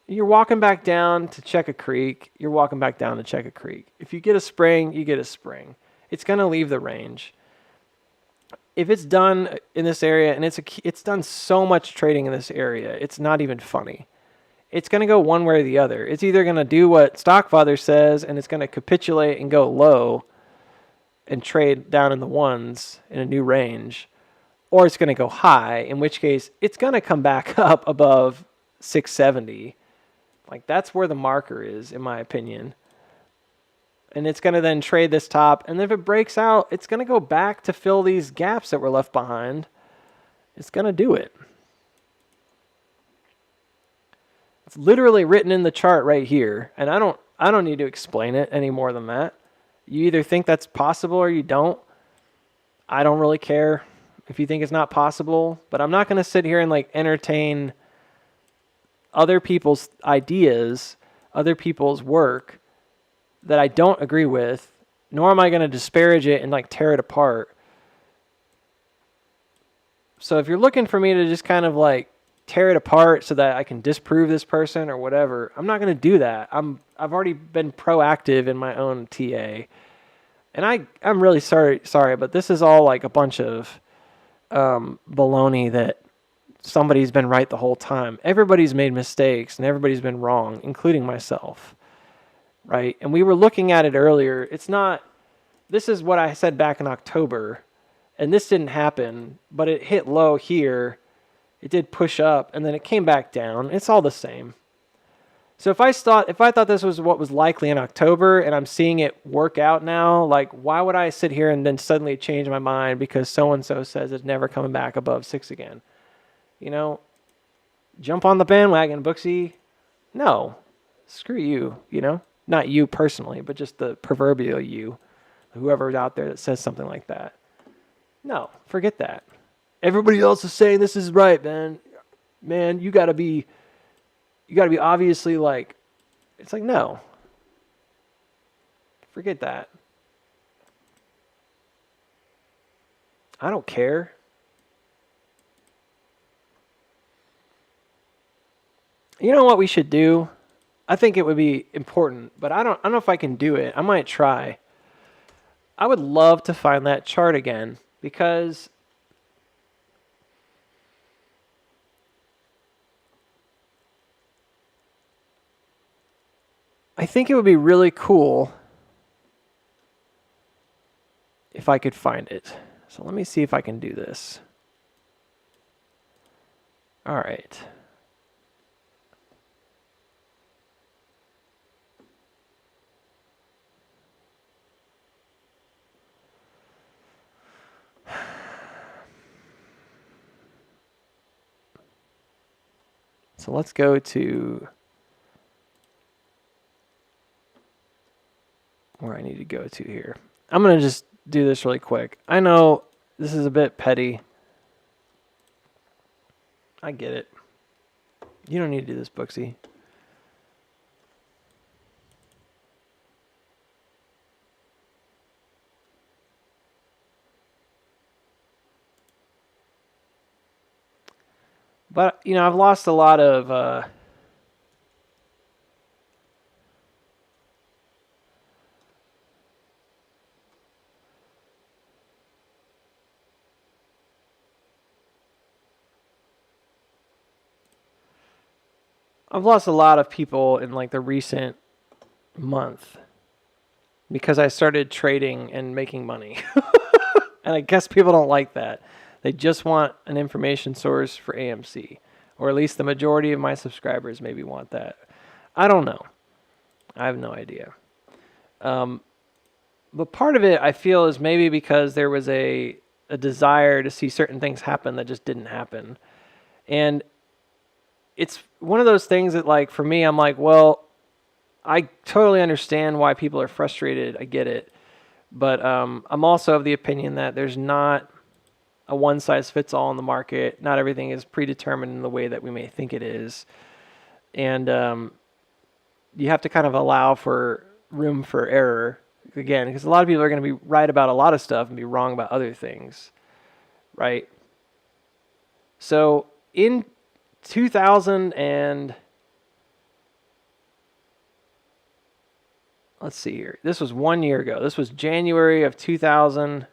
You're walking back down to check a creek. You're walking back down to check a creek. If you get a spring, you get a spring. It's going to leave the range. If it's done in this area, and it's done so much trading in this area, it's not even funny. It's going to go one way or the other. It's either going to do what Stockfather says, and it's going to capitulate and go low and trade down in the ones in a new range, or it's going to go high, in which case it's going to come back up above 670. Like, that's where the marker is, in my opinion. And it's going to then trade this top. And if it breaks out, it's going to go back to fill these gaps that were left behind. It's going to do it. It's literally written in the chart right here. And I don't need to explain it any more than that. You either think that's possible or you don't. I don't really care if you think it's not possible. But I'm not going to sit here and like entertain other people's ideas, other people's work that I don't agree with, nor am I going to disparage it and like tear it apart. So if you're looking for me to just kind of like tear it apart so that I can disprove this person or whatever, I'm not going to do that. I've already been proactive in my own TA. And I'm really sorry, but this is all like a bunch of baloney that somebody's been right the whole time. Everybody's made mistakes and everybody's been wrong, including myself. Right? And we were looking at it earlier. This is what I said back in October, and this didn't happen, but it hit low here. It did push up, and then it came back down. It's all the same. So if I thought this was what was likely in October, and I'm seeing it work out now, like, why would I sit here and then suddenly change my mind because so-and-so says it's never coming back above 6 again? You know, jump on the bandwagon, Booksy. No, screw you, you know? Not you personally, but just the proverbial you, whoever's out there that says something like that. No, forget that. Everybody else is saying this is right, man. Man, you gotta be obviously like, it's like, no. Forget that. I don't care. You know what we should do? I think it would be important, but I don't know if I can do it. I might try. I would love to find that chart again because I think it would be really cool if I could find it. So let me see if I can do this. All right. So let's go to where I need to go to here. I'm going to just do this really quick. I know this is a bit petty. I get it. You don't need to do this, Booksy. But, you know, I've lost a lot of people in like the recent month because I started trading and making money. And I guess people don't like that. They just want an information source for AMC, or at least the majority of my subscribers maybe want that. I don't know. I have no idea. But part of it I feel is maybe because there was a desire to see certain things happen that just didn't happen. And it's one of those things that, like, for me, I'm like, well, I totally understand why people are frustrated. I get it. But I'm also of the opinion that there's not a one-size-fits-all in the market. Not everything is predetermined in the way that we may think it is. And you have to kind of allow for room for error, again, because a lot of people are going to be right about a lot of stuff and be wrong about other things, right? So in 2000 and let's see here. This was 1 year ago. This was January of 2000.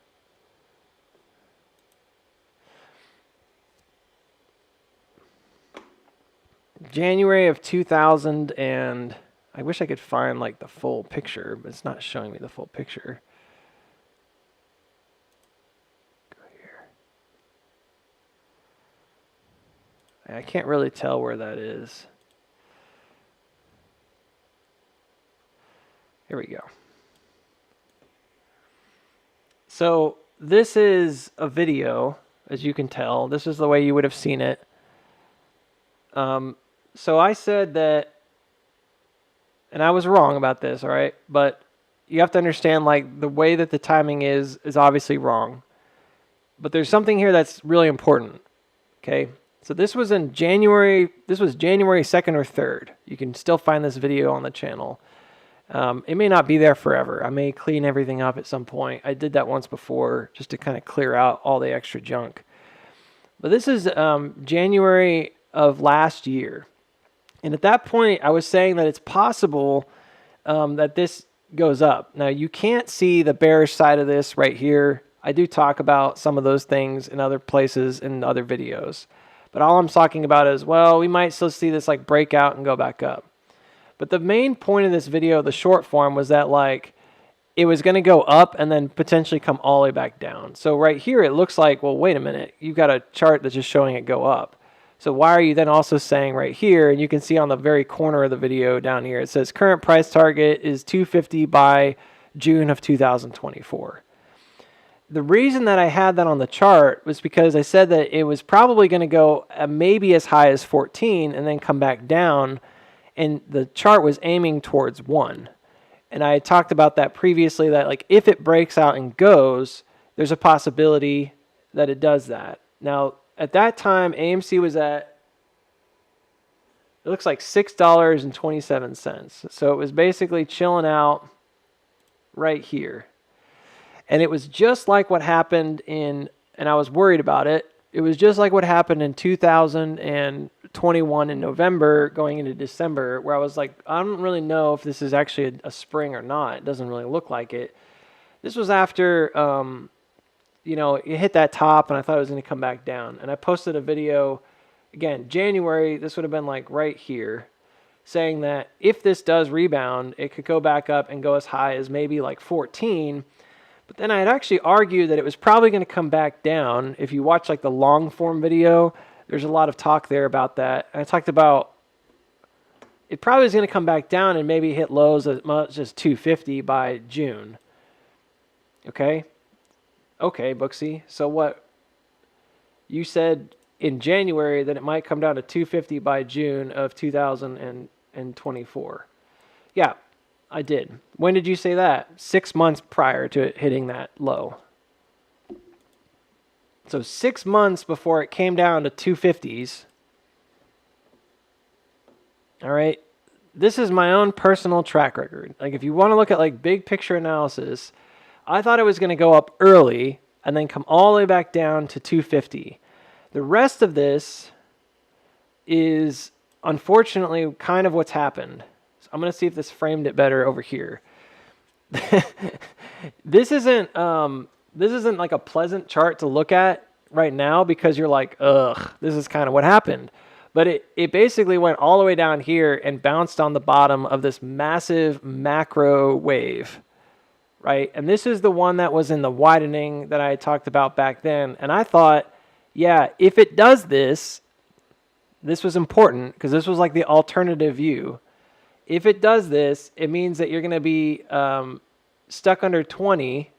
January of 2000 and I wish I could find like the full picture, but it's not showing me the full picture. Go here. I can't really tell where that is. Here we go. So this is a video, as you can tell. This is the way you would have seen it. So I said that, and I was wrong about this, all right? But you have to understand, like, the way that the timing is obviously wrong. But there's something here that's really important, okay? So this was in January. This was January 2nd or 3rd. You can still find this video on the channel. It may not be there forever. I may clean everything up at some point. I did that once before just to kind of clear out all the extra junk. But this is January of last year. And at that point, I was saying that it's possible that this goes up. Now, you can't see the bearish side of this right here. I do talk about some of those things in other places in other videos. But all I'm talking about is, well, we might still see this like breakout and go back up. But the main point of this video, the short form, was that like it was going to go up and then potentially come all the way back down. So right here, it looks like, well, wait a minute. You've got a chart that's just showing it go up. So why are you then also saying right here, and you can see on the very corner of the video down here, it says current price target is 250 by June of 2024. The reason that I had that on the chart was because I said that it was probably going to go maybe as high as 14 and then come back down, and the chart was aiming towards 1. And I had talked about that previously, that like if it breaks out and goes, there's a possibility that it does that. Now, at that time, AMC was at, it looks like $6.27. So it was basically chilling out right here. And it was just like what happened in, and I was worried about it, it was just like what happened in 2021 in November going into December, where I was like, I don't really know if this is actually a spring or not. It doesn't really look like it. This was after, it hit that top and I thought it was going to come back down. And I posted a video, again, January, this would have been like right here, saying that if this does rebound, it could go back up and go as high as maybe like 14. But then I had actually argued that it was probably going to come back down. If you watch like the long form video, there's a lot of talk there about that. And I talked about it probably is going to come back down and maybe hit lows as much as 250 by June. Okay? Okay, Booksy. So what? You said in January that it might come down to 250 by June of 2024. Yeah, I did. When did you say that? 6 months prior to it hitting that low. So 6 months before it came down to 250s. All right. This is my own personal track record. Like if you want to look at like big picture analysis, I thought it was going to go up early and then come all the way back down to 250. The rest of this is unfortunately kind of what's happened. So I'm going to see if this framed it better over here. This isn't like a pleasant chart to look at right now because you're like, ugh, this is kind of what happened. But it basically went all the way down here and bounced on the bottom of this massive macro wave, right? And this is the one that was in the widening that I had talked about back then. And I thought, yeah, if it does this, this was important because this was like the alternative view. If it does this, it means that you're going to be stuck under 20,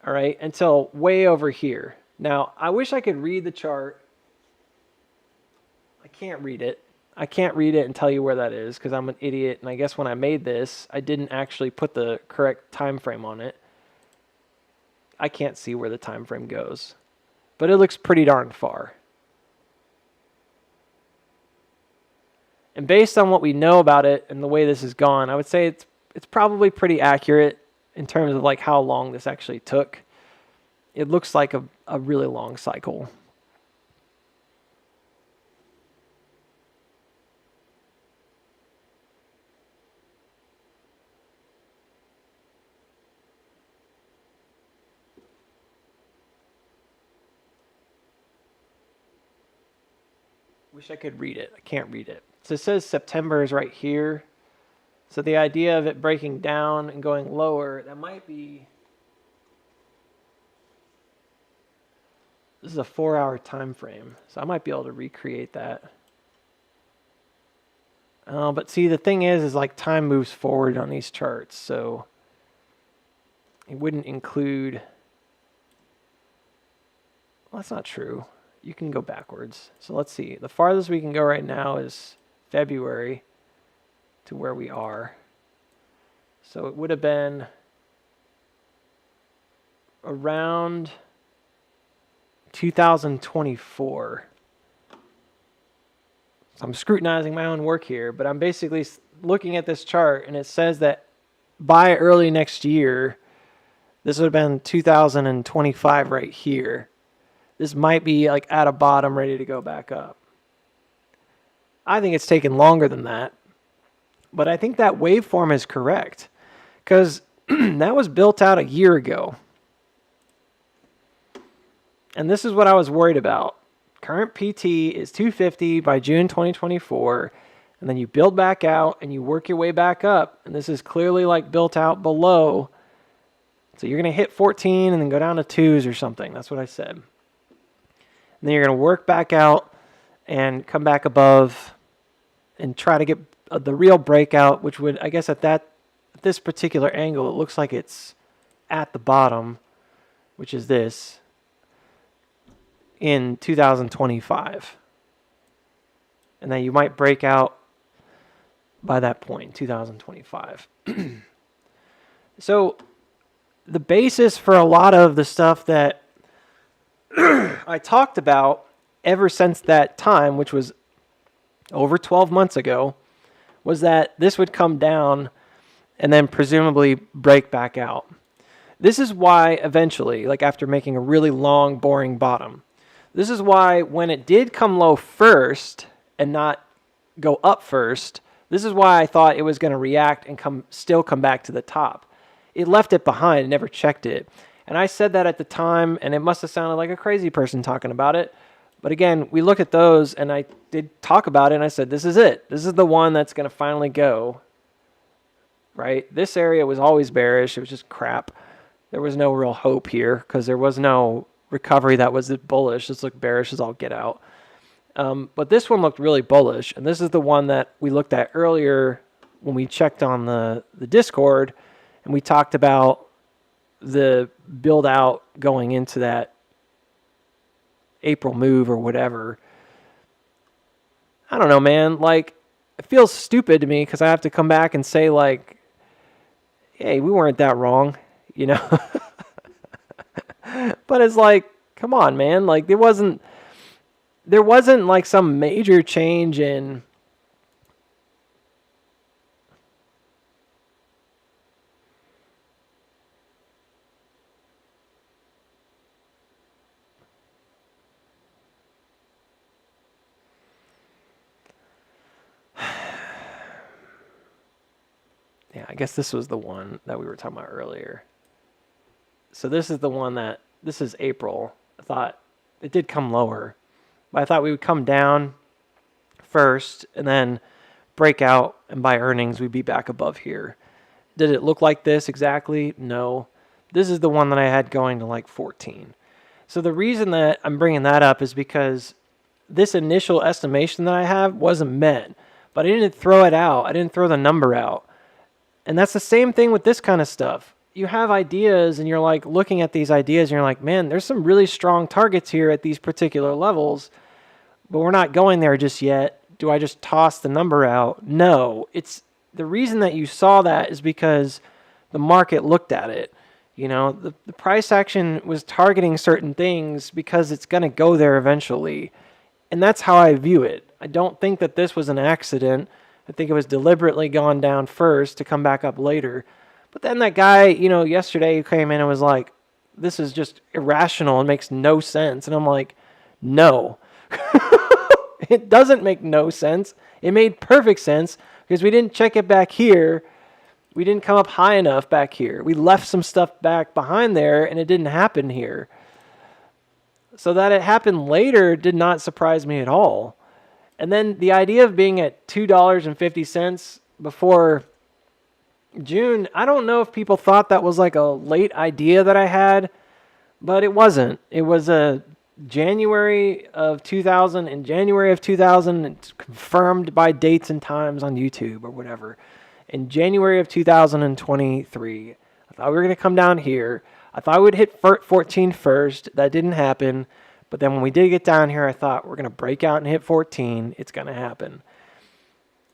all right, until way over here. Now, I wish I could read the chart. I can't read it. I can't read it and tell you where that is because I'm an idiot. And I guess when I made this, I didn't actually put the correct time frame on it. I can't see where the time frame goes, but it looks pretty darn far. And based on what we know about it and the way this has gone, I would say it's probably pretty accurate in terms of like how long this actually took. It looks like a really long cycle. Wish I could read it. I can't read it. So it says September is right here. So the idea of it breaking down and going lower, that might be... This is a 4-hour time frame, so I might be able to recreate that. But see, the thing is like time moves forward on these charts, so it wouldn't include... Well, that's not true. You can go backwards. So let's see. The farthest we can go right now is February to where we are. So it would have been around 2024. So I'm scrutinizing my own work here, but I'm basically looking at this chart and it says that by early next year, this would have been 2025 right here. This might be like at a bottom ready to go back up. I think it's taken longer than that, but I think that waveform is correct because that was built out a year ago. And this is what I was worried about. Current PT is 250 by June 2024, and then you build back out and you work your way back up, and this is clearly like built out below. So you're going to hit 14 and then go down to 2s or something. That's what I said. And then you're going to work back out and come back above and try to get the real breakout, which would, I guess at this particular angle, it looks like it's at the bottom, which is this, in 2025. And then you might break out by that point, 2025. So the basis for a lot of the stuff that I talked about ever since that time, which was over 12 months ago, was that this would come down and then presumably break back out. This is why eventually, like after making a really long, boring bottom, this is why when it did come low first and not go up first, this is why I thought it was going to react and still come back to the top. It left it behind and never checked it. And I said that at the time, and it must have sounded like a crazy person talking about it. But again, we look at those, and I did talk about it, and I said, this is it. This is the one that's going to finally go, right? This area was always bearish. It was just crap. There was no real hope here because there was no recovery that was bullish. This looked bearish as all get out. But this one looked really bullish, and this is the one that we looked at earlier when we checked on the Discord, and we talked about the build out going into that April move or whatever. I don't know, man. Like, it feels stupid to me because I have to come back and say, like, hey, we weren't that wrong, you know? But it's like, come on, man. Like, there wasn't like some major change in yeah, I guess this was the one that we were talking about earlier. So this is the one this is April. I thought it did come lower, but I thought we would come down first and then break out, and by earnings, we'd be back above here. Did it look like this exactly? No. This is the one that I had going to like 14. So the reason that I'm bringing that up is because this initial estimation that I have wasn't met, but I didn't throw it out. I didn't throw the number out. And that's the same thing with this kind of stuff. You have ideas and you're like looking at these ideas and you're like, man, there's some really strong targets here at these particular levels, but we're not going there just yet do I just toss the number out? No, it's the reason that you saw that is because the market looked at it. You know, the price action was targeting certain things because it's going to go there eventually. And that's how I view it. I don't think that this was an accident. I think it was deliberately gone down first to come back up later. But then that guy, you know, yesterday who came in and was like, this is just irrational and makes no sense. And I'm like, no. It doesn't make no sense. It made perfect sense because we didn't check it back here. We didn't come up high enough back here. We left some stuff back behind there and it didn't happen here. So that it happened later did not surprise me at all. And then the idea of being at $2.50 before June, I don't know if people thought that was like a late idea that I had, but it wasn't. It was a January of 2000 and January of 2000. It's confirmed by dates and times on YouTube or whatever. In January of 2023, I thought we were going to come down here. I thought we would hit 14 first. That didn't happen. But then when we did get down here, I thought we're going to break out and hit 14. It's going to happen.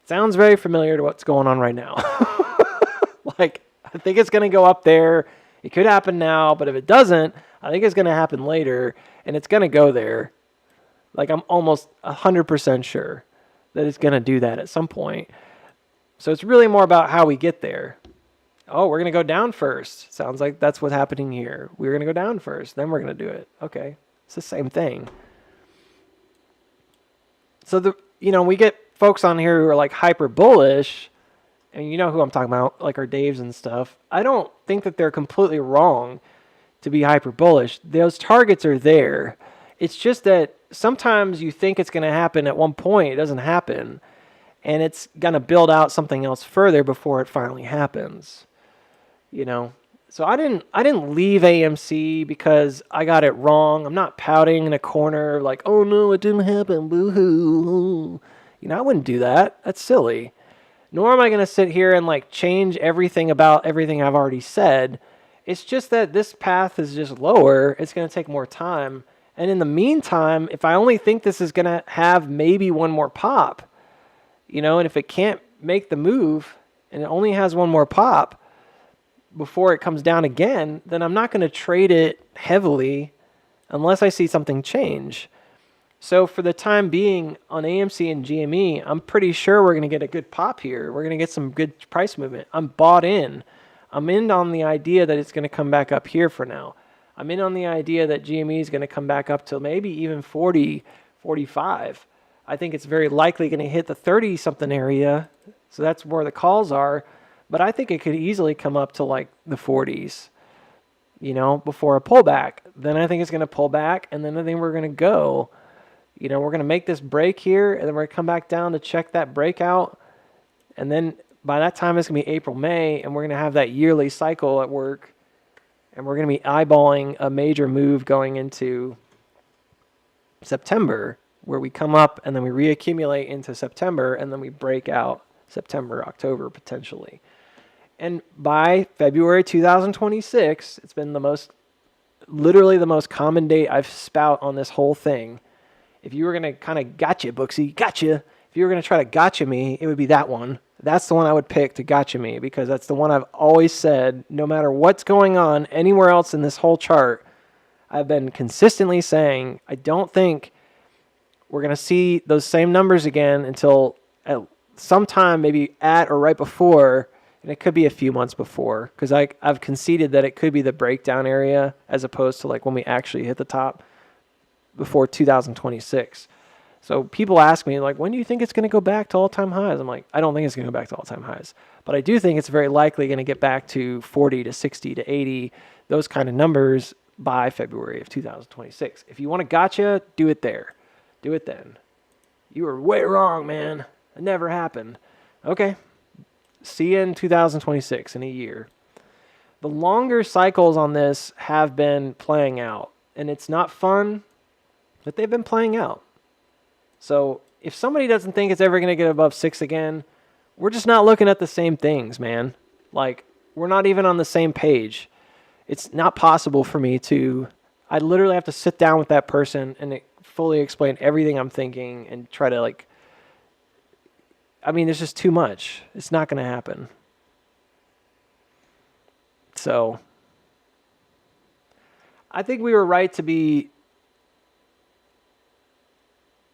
Sounds very familiar to what's going on right now. Like, I think it's going to go up there. It could happen now, but if it doesn't, I think it's going to happen later, and it's going to go there. Like, I'm almost 100% sure that it's going to do that at some point. So it's really more about how we get there. Oh, we're going to go down first. Sounds like that's what's happening here. We're going to go down first, then we're going to do it. Okay, it's the same thing. So, we get folks on here who are like hyper bullish, and you know who I'm talking about, like our Daves and stuff. I don't think that they're completely wrong to be hyper bullish. Those targets are there. It's just that sometimes you think it's going to happen at one point. It doesn't happen. And it's going to build out something else further before it finally happens. You know? So I didn't leave AMC because I got it wrong. I'm not pouting in a corner like, oh no, it didn't happen. Boo-hoo. I wouldn't do that. That's silly. Nor am I going to sit here and like change everything about everything I've already said. It's just that this path is just lower. It's going to take more time. And in the meantime, if I only think this is going to have maybe one more pop, and if it can't make the move and it only has one more pop before it comes down again, then I'm not going to trade it heavily unless I see something change. So for the time being on AMC and GME, I'm pretty sure we're going to get a good pop here. We're going to get some good price movement. I'm bought in. I'm in on the idea that it's going to come back up here for now. I'm in on the idea that GME is going to come back up to maybe even 40, 45. I think it's very likely going to hit the 30-something area. So that's where the calls are. But I think it could easily come up to like the 40s, before a pullback. Then I think it's going to pull back, and then I think we're going to go. We're going to make this break here, and then we're going to come back down to check that breakout. And then by that time, it's going to be April, May, and we're going to have that yearly cycle at work. And we're going to be eyeballing a major move going into September, where we come up and then we reaccumulate into September, and then we break out September, October, potentially. And by February 2026, it's been literally the most common date I've spout on this whole thing. If you were going to kind of gotcha, Booksy, gotcha. If you were going to try to gotcha me, it would be that one. That's the one I would pick to gotcha me, because that's the one I've always said, no matter what's going on anywhere else in this whole chart, I've been consistently saying, I don't think we're going to see those same numbers again until at sometime maybe at or right before, and it could be a few months before, because I've conceded that it could be the breakdown area as opposed to like when we actually hit the top before 2026. So people ask me, like, when do you think it's going to go back to all-time highs? I'm like, I don't think it's going to go back to all-time highs. But I do think it's very likely going to get back to 40 to 60 to 80, those kind of numbers by February of 2026. If you want to gotcha, do it there. Do it then. You were way wrong, man. It never happened. Okay. See you in 2026, in a year. The longer cycles on this have been playing out, and it's not fun, but they've been playing out. So if somebody doesn't think it's ever going to get above 6 again, we're just not looking at the same things, man. Like, we're not even on the same page. It's not possible for me I literally have to sit down with that person and fully explain everything I'm thinking and try to, like, I mean, there's just too much. It's not going to happen. So I think we're right to be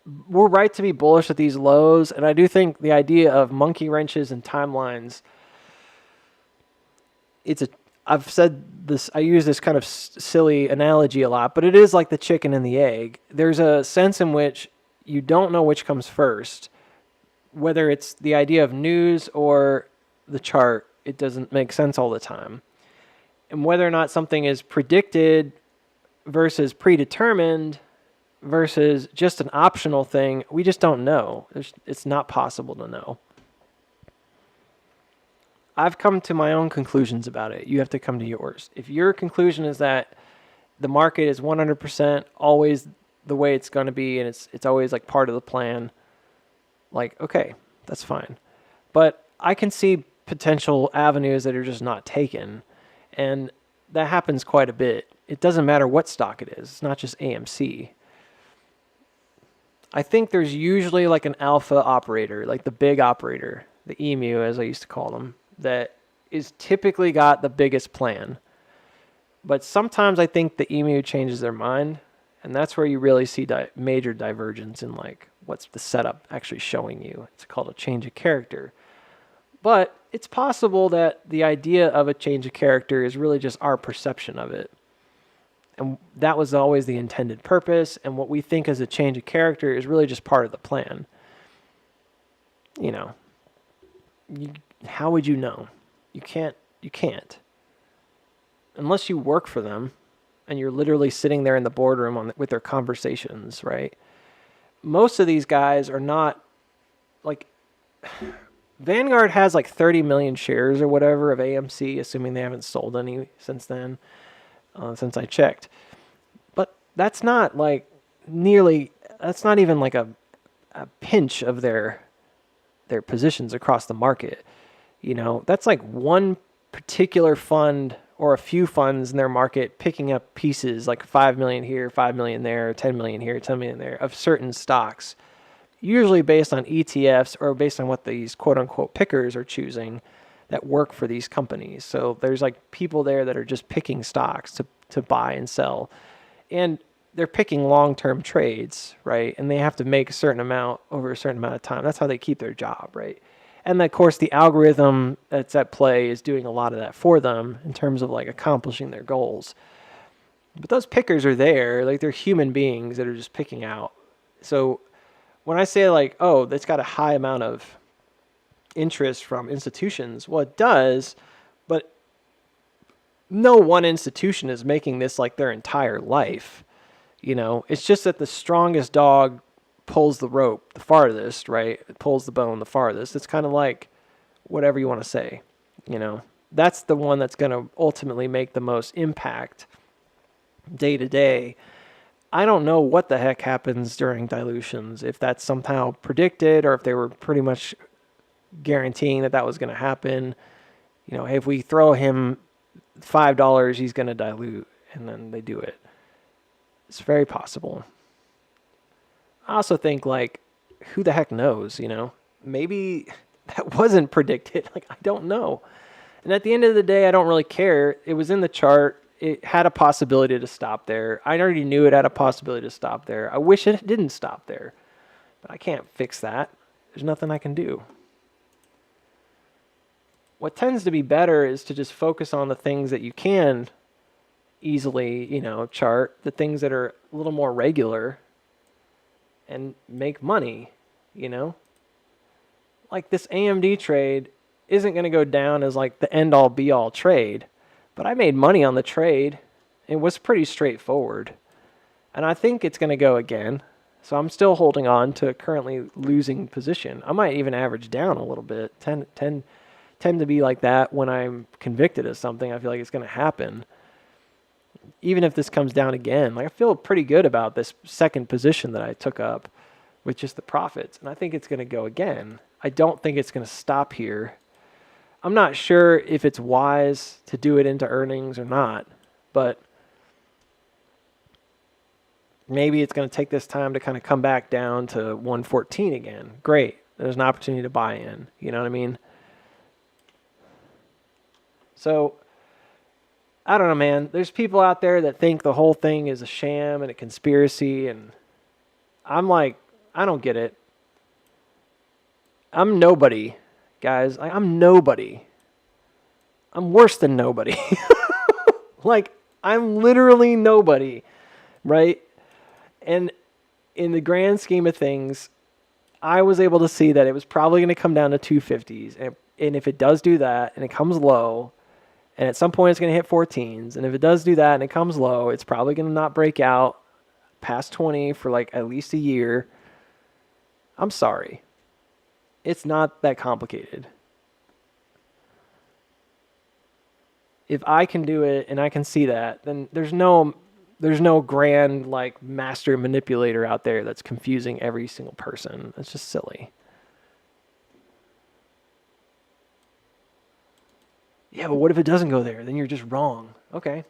bullish at these lows, and I do think the idea of monkey wrenches and timelines, I've said this, I use this kind of silly analogy a lot, but it is like the chicken and the egg. There's a sense in which you don't know which comes first, whether it's the idea of news or the chart. It doesn't make sense all the time. And whether or not something is predicted versus predetermined versus just an optional thing, we just don't know. It's not possible to know. I've come to my own conclusions about it. You have to come to yours. If your conclusion is that the market is 100% always the way it's going to be, and it's always like part of the plan, like, okay, that's fine. But I can see potential avenues that are just not taken, and that happens quite a bit. It doesn't matter what stock it is. It's not just AMC. I think there's usually like an alpha operator, like the big operator, the emu as I used to call them, that is typically got the biggest plan. But sometimes I think the emu changes their mind, and that's where you really see major divergence in like what's the setup actually showing you. It's called a change of character. But it's possible that the idea of a change of character is really just our perception of it. And that was always the intended purpose, and what we think as a change of character is really just part of the plan. You know, how would you know? You can't. Unless you work for them and you're literally sitting there in the boardroom with their conversations, right? Most of these guys are not like... Vanguard has like 30 million shares or whatever of AMC, assuming they haven't sold any since then, since I checked. But that's not like that's not even like a pinch of their positions across the market. You know, that's like one particular fund or a few funds in their market picking up pieces like 5 million here, 5 million there, 10 million here, 10 million there of certain stocks. Usually based on ETFs or based on what these quote-unquote pickers are choosing that work for these companies. So there's like people there that are just picking stocks to buy and sell. And they're picking long-term trades, right? And they have to make a certain amount over a certain amount of time. That's how they keep their job, right? And of course, the algorithm that's at play is doing a lot of that for them in terms of like accomplishing their goals. But those pickers are there, like they're human beings that are just picking out. So when I say like, oh, that's got a high amount of interest from institutions, well, it does, but no one institution is making this like their entire life. You know, it's just that the strongest dog pulls the rope the farthest, right? It pulls the bone the farthest. It's kind of like whatever you want to say, you know. That's the one that's going to ultimately make the most impact day to day. I don't know what the heck happens during dilutions, if that's somehow predicted or if they were pretty much guaranteeing that was going to happen. You know, hey, if we throw him $5, he's going to dilute, and then they do it. It's very possible. I also think, like, who the heck knows, you know? Maybe that wasn't predicted. Like, I don't know. And at the end of the day, I don't really care. It was in the chart. It had a possibility to stop there. I already knew it had a possibility to stop there. I wish it didn't stop there. But I can't fix that. There's nothing I can do. What tends to be better is to just focus on the things that you can easily, you know, chart. The things that are a little more regular. And make money, you know? Like this AMD trade isn't going to go down as like the end-all be-all trade. But I made money on the trade. It was pretty straightforward. And I think it's going to go again. So I'm still holding on to a currently losing position. I might even average down a little bit. Tend to be like that when I'm convicted of something. I feel like it's going to happen. Even if this comes down again. Like I feel pretty good about this second position that I took up with just the profits. And I think it's going to go again. I don't think it's going to stop here. I'm not sure if it's wise to do it into earnings or not, but maybe it's going to take this time to kind of come back down to 114 again. Great. there's an opportunity to buy in. You know what I mean? So, I don't know, man. There's people out there that think the whole thing is a sham and a conspiracy, and I'm like, I don't get it. I'm nobody, guys. I'm nobody. I'm worse than nobody. Like, I'm literally nobody, right? And in the grand scheme of things, I was able to see that it was probably going to come down to 250s. And if it does do that and it comes low, and at some point it's going to hit 14s, and if it does do that and it comes low, it's probably going to not break out past 20 for like at least a year. I'm sorry. It's not that complicated. If I can do it and I can see that, then there's no grand like master manipulator out there that's confusing every single person. It's just silly. Yeah, but what if it doesn't go there? Then you're just wrong. Okay.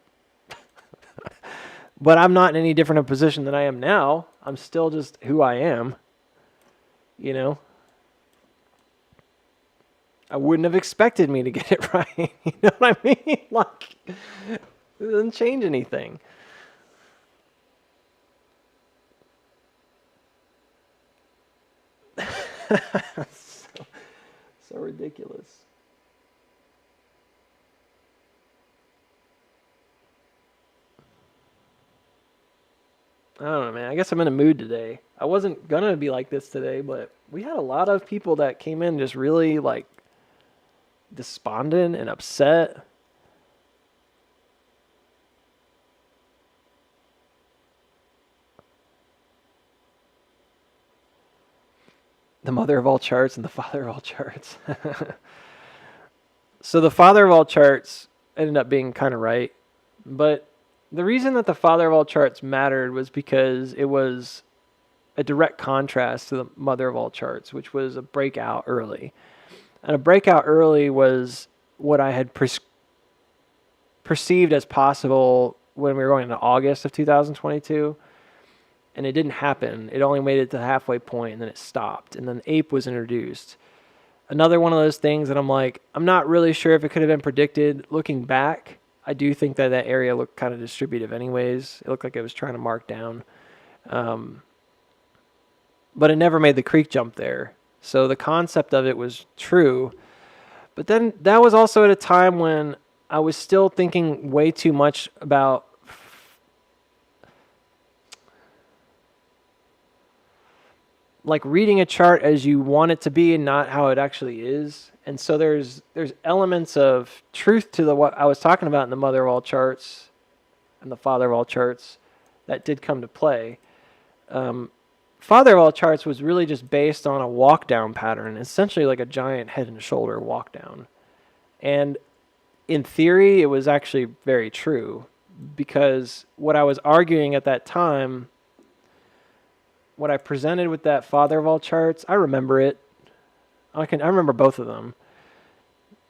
But I'm not in any different a position than I am now. I'm still just who I am. You know? I wouldn't have expected me to get it right. You know what I mean? Like, it doesn't change anything. so ridiculous. I don't know, man. I guess I'm in a mood today. I wasn't gonna be like this today, but we had a lot of people that came in just really like despondent and upset. The mother of all charts and the father of all charts. So the father of all charts ended up being kind of right, but the reason that the father of all charts mattered was because it was a direct contrast to the mother of all charts, which was a breakout early. And a breakout early was what I had perceived as possible when we were going into August of 2022. And it didn't happen. It only made it to the halfway point, and then it stopped. And then ape was introduced. Another one of those things that I'm like, I'm not really sure if it could have been predicted. Looking back, I do think that that area looked kind of distributive anyways. It looked like it was trying to mark down. But it never made the creek jump there. So the concept of it was true. But then that was also at a time when I was still thinking way too much about like reading a chart as you want it to be and not how it actually is. And so there's elements of truth to what I was talking about in the mother of all charts and the father of all charts that did come to play. Father of all charts was really just based on a walk down pattern, essentially like a giant head and shoulder walk down. And in theory, it was actually very true, because what I was arguing at that time, what I presented with that father of all charts, I remember it. I remember both of them.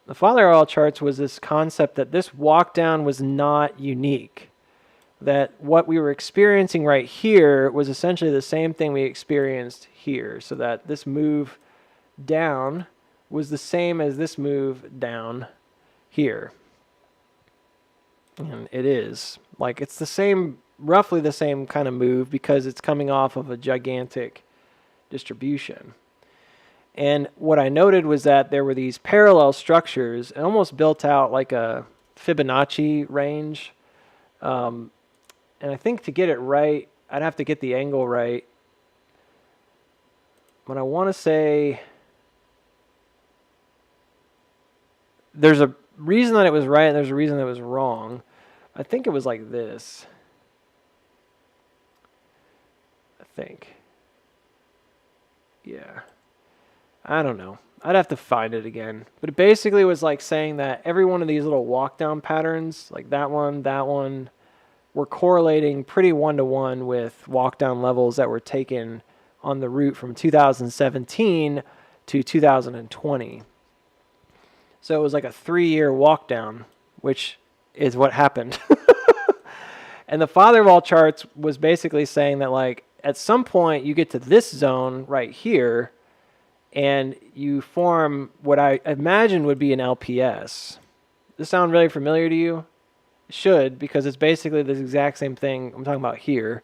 The father of all charts was this concept that this walk down was not unique. That what we were experiencing right here was essentially the same thing we experienced here. So that this move down was the same as this move down here. And it is. Like, it's the same, roughly the same kind of move, because it's coming off of a gigantic distribution. And what I noted was that there were these parallel structures, and almost built out like a Fibonacci range. And I think to get it right, I'd have to get the angle right. But I want to say there's a reason that it was right and there's a reason that it was wrong. I think it was like this. I think. Yeah. I don't know. I'd have to find it again. But it basically was like saying that every one of these little walk down patterns, like that one, were correlating pretty one-to-one with walk down levels that were taken on the route from 2017 to 2020. So it was like a 3-year walk down, which is what happened. And the father of all charts was basically saying that, like, at some point you get to this zone right here, and you form what I imagine would be an LPS. Does this sound really familiar to you? It should, because it's basically the exact same thing I'm talking about here.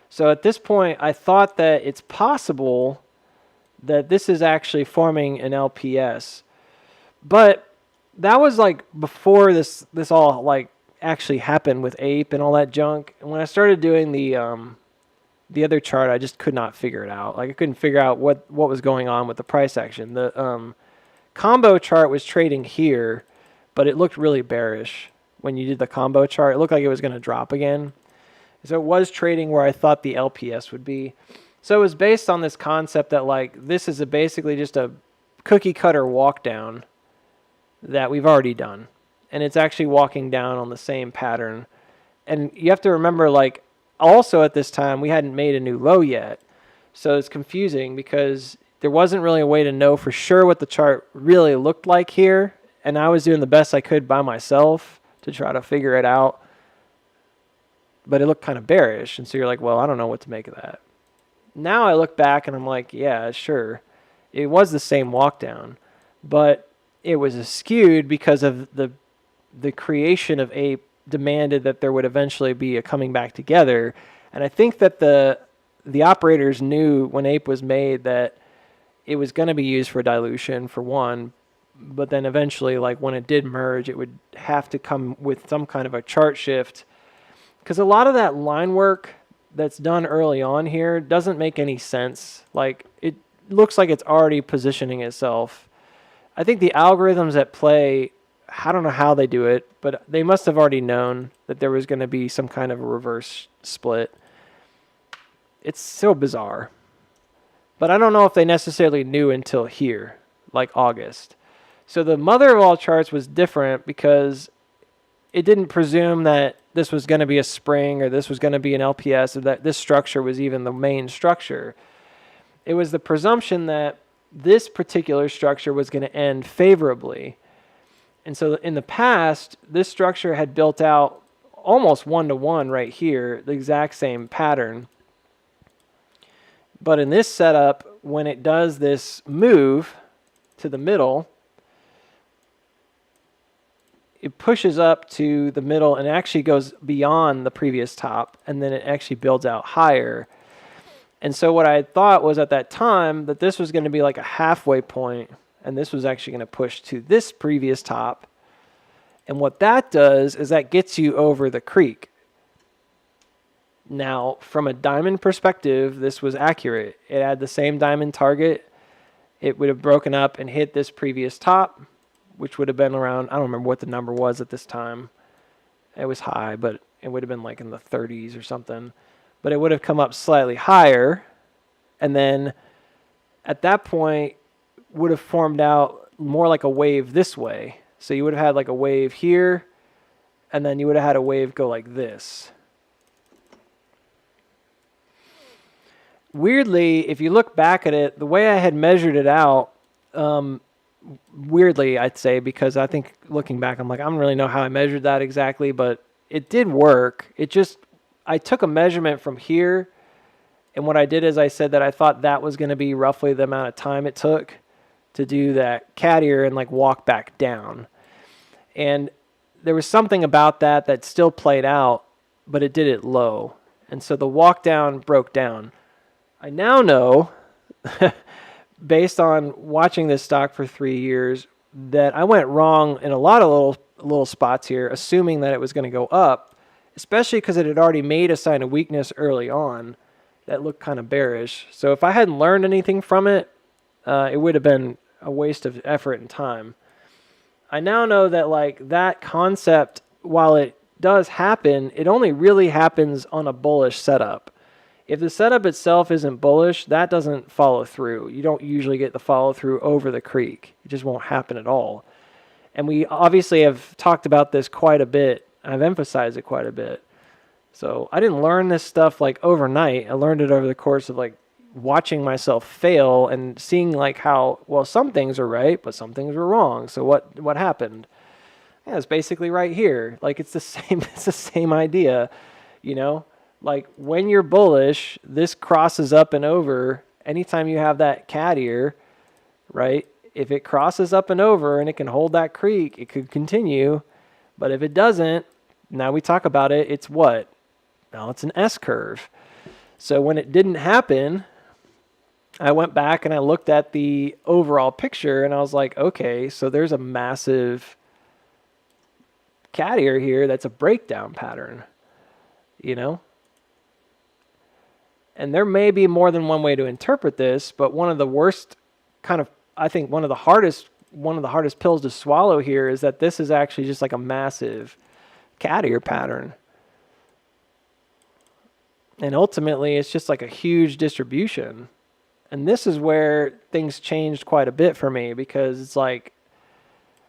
So at this point, I thought that it's possible that this is actually forming an LPS. But that was like before this all like actually happened with Ape and all that junk. And when I started doing the other chart, I just could not figure it out. Like I couldn't figure out what was going on with the price action. The combo chart was trading here, but it looked really bearish when you did the combo chart. It looked like it was going to drop again. So it was trading where I thought the LPS would be. So it was based on this concept that like this is basically just a cookie cutter walk down that we've already done. And it's actually walking down on the same pattern. And you have to remember, like, also at this time, we hadn't made a new low yet. So it's confusing because there wasn't really a way to know for sure what the chart really looked like here. And I was doing the best I could by myself to try to figure it out. But it looked kind of bearish. And so you're like, well, I don't know what to make of that. Now I look back and I'm like, yeah, sure. It was the same walk down. But it was skewed because of the creation of Ape demanded that there would eventually be a coming back together. And I think that the operators knew when Ape was made that it was going to be used for dilution, for one, but then eventually, like when it did merge, it would have to come with some kind of a chart shift. Because a lot of that line work that's done early on here doesn't make any sense. Like it looks like it's already positioning itself. I think the algorithms at play, I don't know how they do it, but they must have already known that there was going to be some kind of a reverse split. It's so bizarre. But I don't know if they necessarily knew until here, like August. So the mother of all charts was different because it didn't presume that this was going to be a spring or this was going to be an LPS or that this structure was even the main structure. It was the presumption that this particular structure was going to end favorably. And so in the past, this structure had built out almost one-to-one right here, the exact same pattern. But in this setup, when it does this move to the middle, it pushes up to the middle and actually goes beyond the previous top, and then it actually builds out higher. And so what I thought was at that time that this was going to be like a halfway point, and this was actually going to push to this previous top. And what that does is that gets you over the creek. Now, from a diamond perspective, this was accurate. It had the same diamond target. It would have broken up and hit this previous top, which would have been around, I don't remember what the number was at this time. It was high, but it would have been like in the 30s or something. But it would have come up slightly higher, and then at that point would have formed out more like a wave this way. So you would have had like a wave here, and then you would have had a wave go like this. Weirdly, if you look back at it, the way I had measured it out, weirdly I'd say, because I think looking back, I'm like, I don't really know how I measured that exactly, but it did work. It just, I took a measurement from here, and what I did is I said that I thought that was going to be roughly the amount of time it took to do that cat ear and like walk back down. And there was something about that that still played out, but it did it low. And so the walk down broke down. I now know, based on watching this stock for 3 years, that I went wrong in a lot of little spots here, assuming that it was going to go up, especially because it had already made a sign of weakness early on that looked kind of bearish. So if I hadn't learned anything from it, it would have been a waste of effort and time. I now know that like that concept, while it does happen, it only really happens on a bullish setup. If the setup itself isn't bullish, that doesn't follow through. You don't usually get the follow through over the creek. It just won't happen at all. And we obviously have talked about this quite a bit. I've emphasized it quite a bit. So I didn't learn this stuff like overnight. I learned it over the course of like watching myself fail and seeing like how, well, some things are right, but some things were wrong. So what happened? Yeah, it's basically right here. Like it's the same idea, you know? Like when you're bullish, this crosses up and over. Anytime you have that cat ear, right? If it crosses up and over and it can hold that creek, it could continue. But if it doesn't, now we talk about it, it's what? Now it's an S-curve. So when it didn't happen, I went back and I looked at the overall picture and I was like, okay, so there's a massive cat ear here that's a breakdown pattern, you know? And there may be more than one way to interpret this, but one of the worst kind of, I think one of the hardest pills to swallow here is that this is actually just like a massive cat ear pattern. And ultimately, it's just like a huge distribution. And this is where things changed quite a bit for me, because it's like,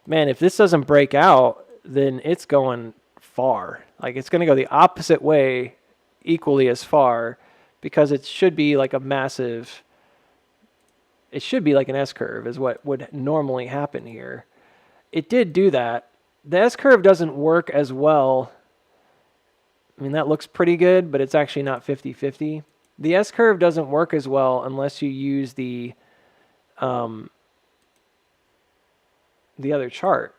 man, if this doesn't break out, then it's going far. Like, it's going to go the opposite way equally as far, because it should be like a massive, it should be like an S-curve is what would normally happen here. It did do that. The S-curve doesn't work as well. I mean, that looks pretty good, but it's actually not 50-50. The S-curve doesn't work as well unless you use the other chart.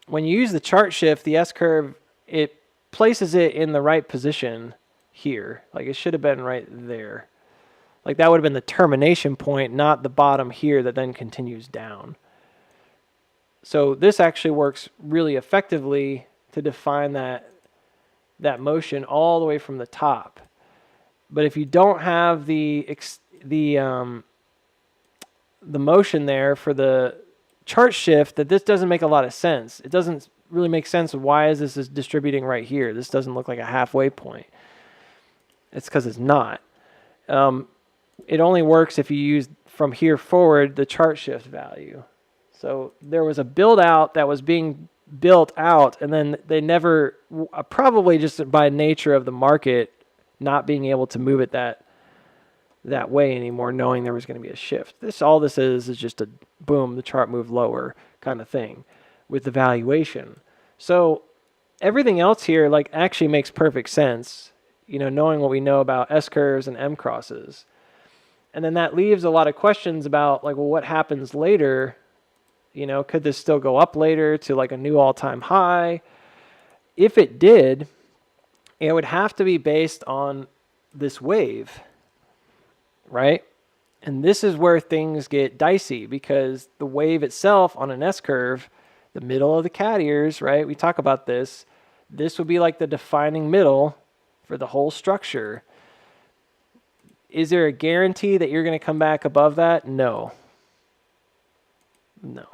When you use the chart shift, the S-curve, it places it in the right position here. Like, it should have been right there. Like, that would have been the termination point, not the bottom here that then continues down. So this actually works really effectively to define that motion all the way from the top. But if you don't have the motion there for the chart shift, that this doesn't make a lot of sense. It doesn't really make sense. Why is this distributing right here? This doesn't look like a halfway point. It's because it's not. It only works if you use from here forward the chart shift value. So there was a build out that was being built out, and then they never, probably just by nature of the market not being able to move it that way anymore, knowing there was going to be a shift. All this is just a boom, the chart moved lower kind of thing with the valuation. So everything else here like actually makes perfect sense, you know, knowing what we know about S curves and M crosses. And then that leaves a lot of questions about like, well, what happens later? You know, could this still go up later to like a new all-time high? If it did, it would have to be based on this wave, right? And this is where things get dicey, because the wave itself on an S-curve, the middle of the cat ears, right? We talk about this. This would be like the defining middle for the whole structure. Is there a guarantee that you're going to come back above that? No. No.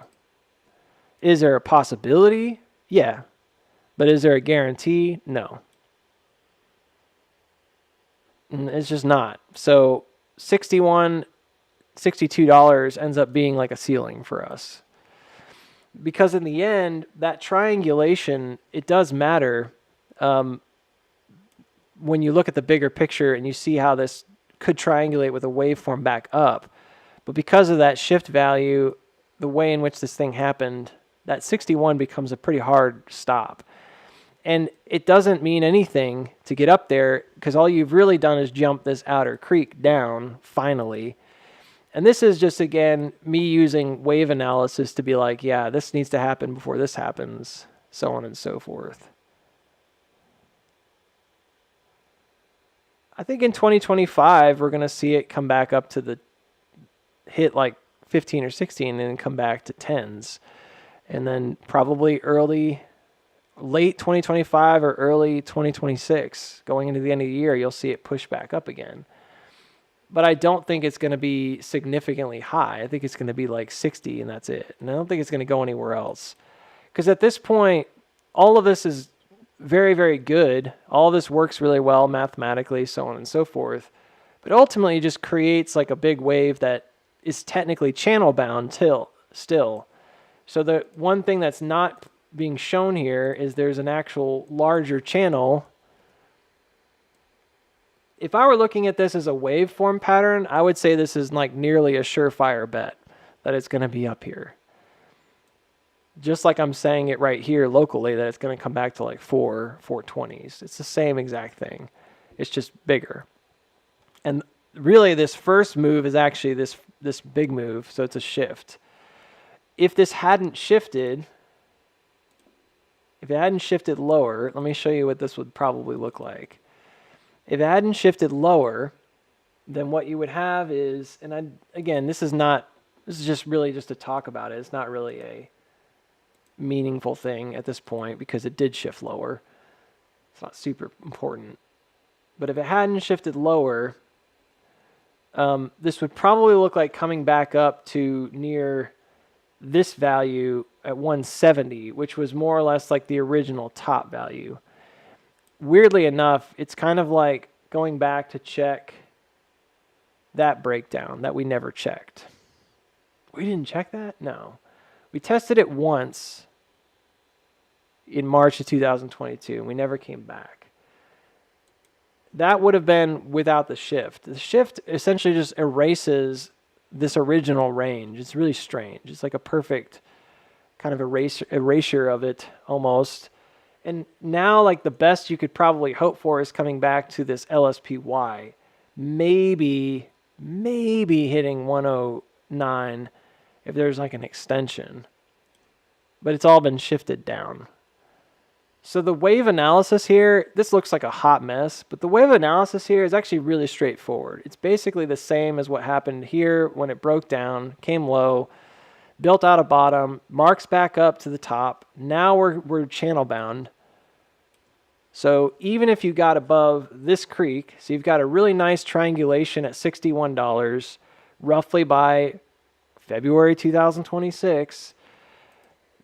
Is there a possibility? Yeah. But is there a guarantee? No. It's just not. So $61, $62 ends up being like a ceiling for us. Because in the end, that triangulation, it does matter when you look at the bigger picture and you see how this could triangulate with a waveform back up. But because of that shift value, the way in which this thing happened, that 61 becomes a pretty hard stop. And it doesn't mean anything to get up there, because all you've really done is jump this outer creek down, finally. And this is just, again, me using wave analysis to be like, yeah, this needs to happen before this happens, so on and so forth. I think in 2025, we're going to see it come back up to the hit like 15 or 16 and then come back to 10s. And then probably late 2025 or early 2026, going into the end of the year, you'll see it push back up again. But I don't think it's going to be significantly high. I think it's going to be like 60 and that's it. And I don't think it's going to go anywhere else. Because at this point, all of this is very, very good. All of this works really well mathematically, so on and so forth. But ultimately, it just creates like a big wave that is technically channel bound still. So the one thing that's not being shown here is there's an actual larger channel. If I were looking at this as a waveform pattern, I would say this is like nearly a surefire bet that it's going to be up here. Just like I'm saying it right here locally, that it's going to come back to like 420s. It's the same exact thing. It's just bigger. And really this first move is actually this big move, so it's a shift. If this hadn't shifted, if it hadn't shifted lower, let me show you what this would probably look like. If it hadn't shifted lower, then what you would have is, and again, this is just really just to talk about it. It's not really a meaningful thing at this point because it did shift lower. It's not super important. But if it hadn't shifted lower, this would probably look like coming back up to near this value at 170, which was more or less like the original top value. Weirdly enough, it's kind of like going back to check that breakdown that we never checked. We didn't check that? No. We tested it once in March of 2022, and we never came back. That would have been without the shift. The shift essentially just erases this original range. It's really strange. It's like a perfect kind of erasure of it almost. And now like the best you could probably hope for is coming back to this LSPY. Maybe hitting 109 if there's like an extension. But it's all been shifted down. So the wave analysis here, this looks like a hot mess, but the wave analysis here is actually really straightforward. It's basically the same as what happened here when it broke down, came low, built out a bottom, marks back up to the top. Now we're channel bound. So even if you got above this creek, so you've got a really nice triangulation at $61, roughly by February 2026,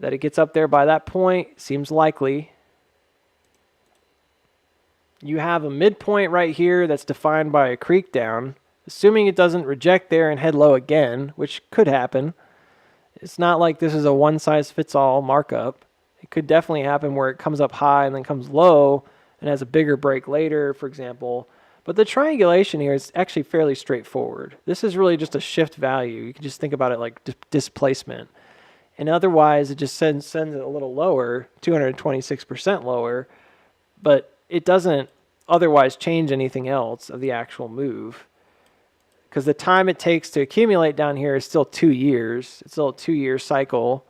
that it gets up there by that point, seems likely. You have a midpoint right here that's defined by a creek down, assuming it doesn't reject there and head low again, which could happen. It's not like this is a one-size-fits-all markup. It could definitely happen where it comes up high and then comes low and has a bigger break later, for example. But the triangulation here is actually fairly straightforward. This is really just a shift value. You can just think about it like displacement. And otherwise, it just sends it a little lower, 226% lower, but it doesn't otherwise change anything else of the actual move. Because the time it takes to accumulate down here is still 2 years. It's still a 2-year cycle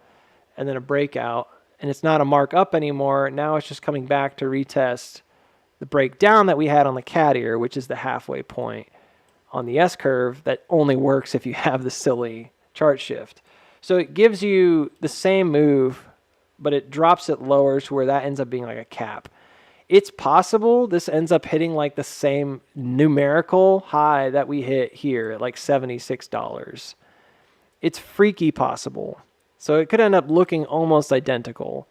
and then a breakout. And it's not a mark up anymore. Now it's just coming back to retest the breakdown that we had on the cat ear, which is the halfway point on the S-curve that only works if you have the silly chart shift. So it gives you the same move, but it drops it lower to where that ends up being like a cap. It's possible this ends up hitting like the same numerical high that we hit here at like $76. It's freaky possible. So it could end up looking almost identical.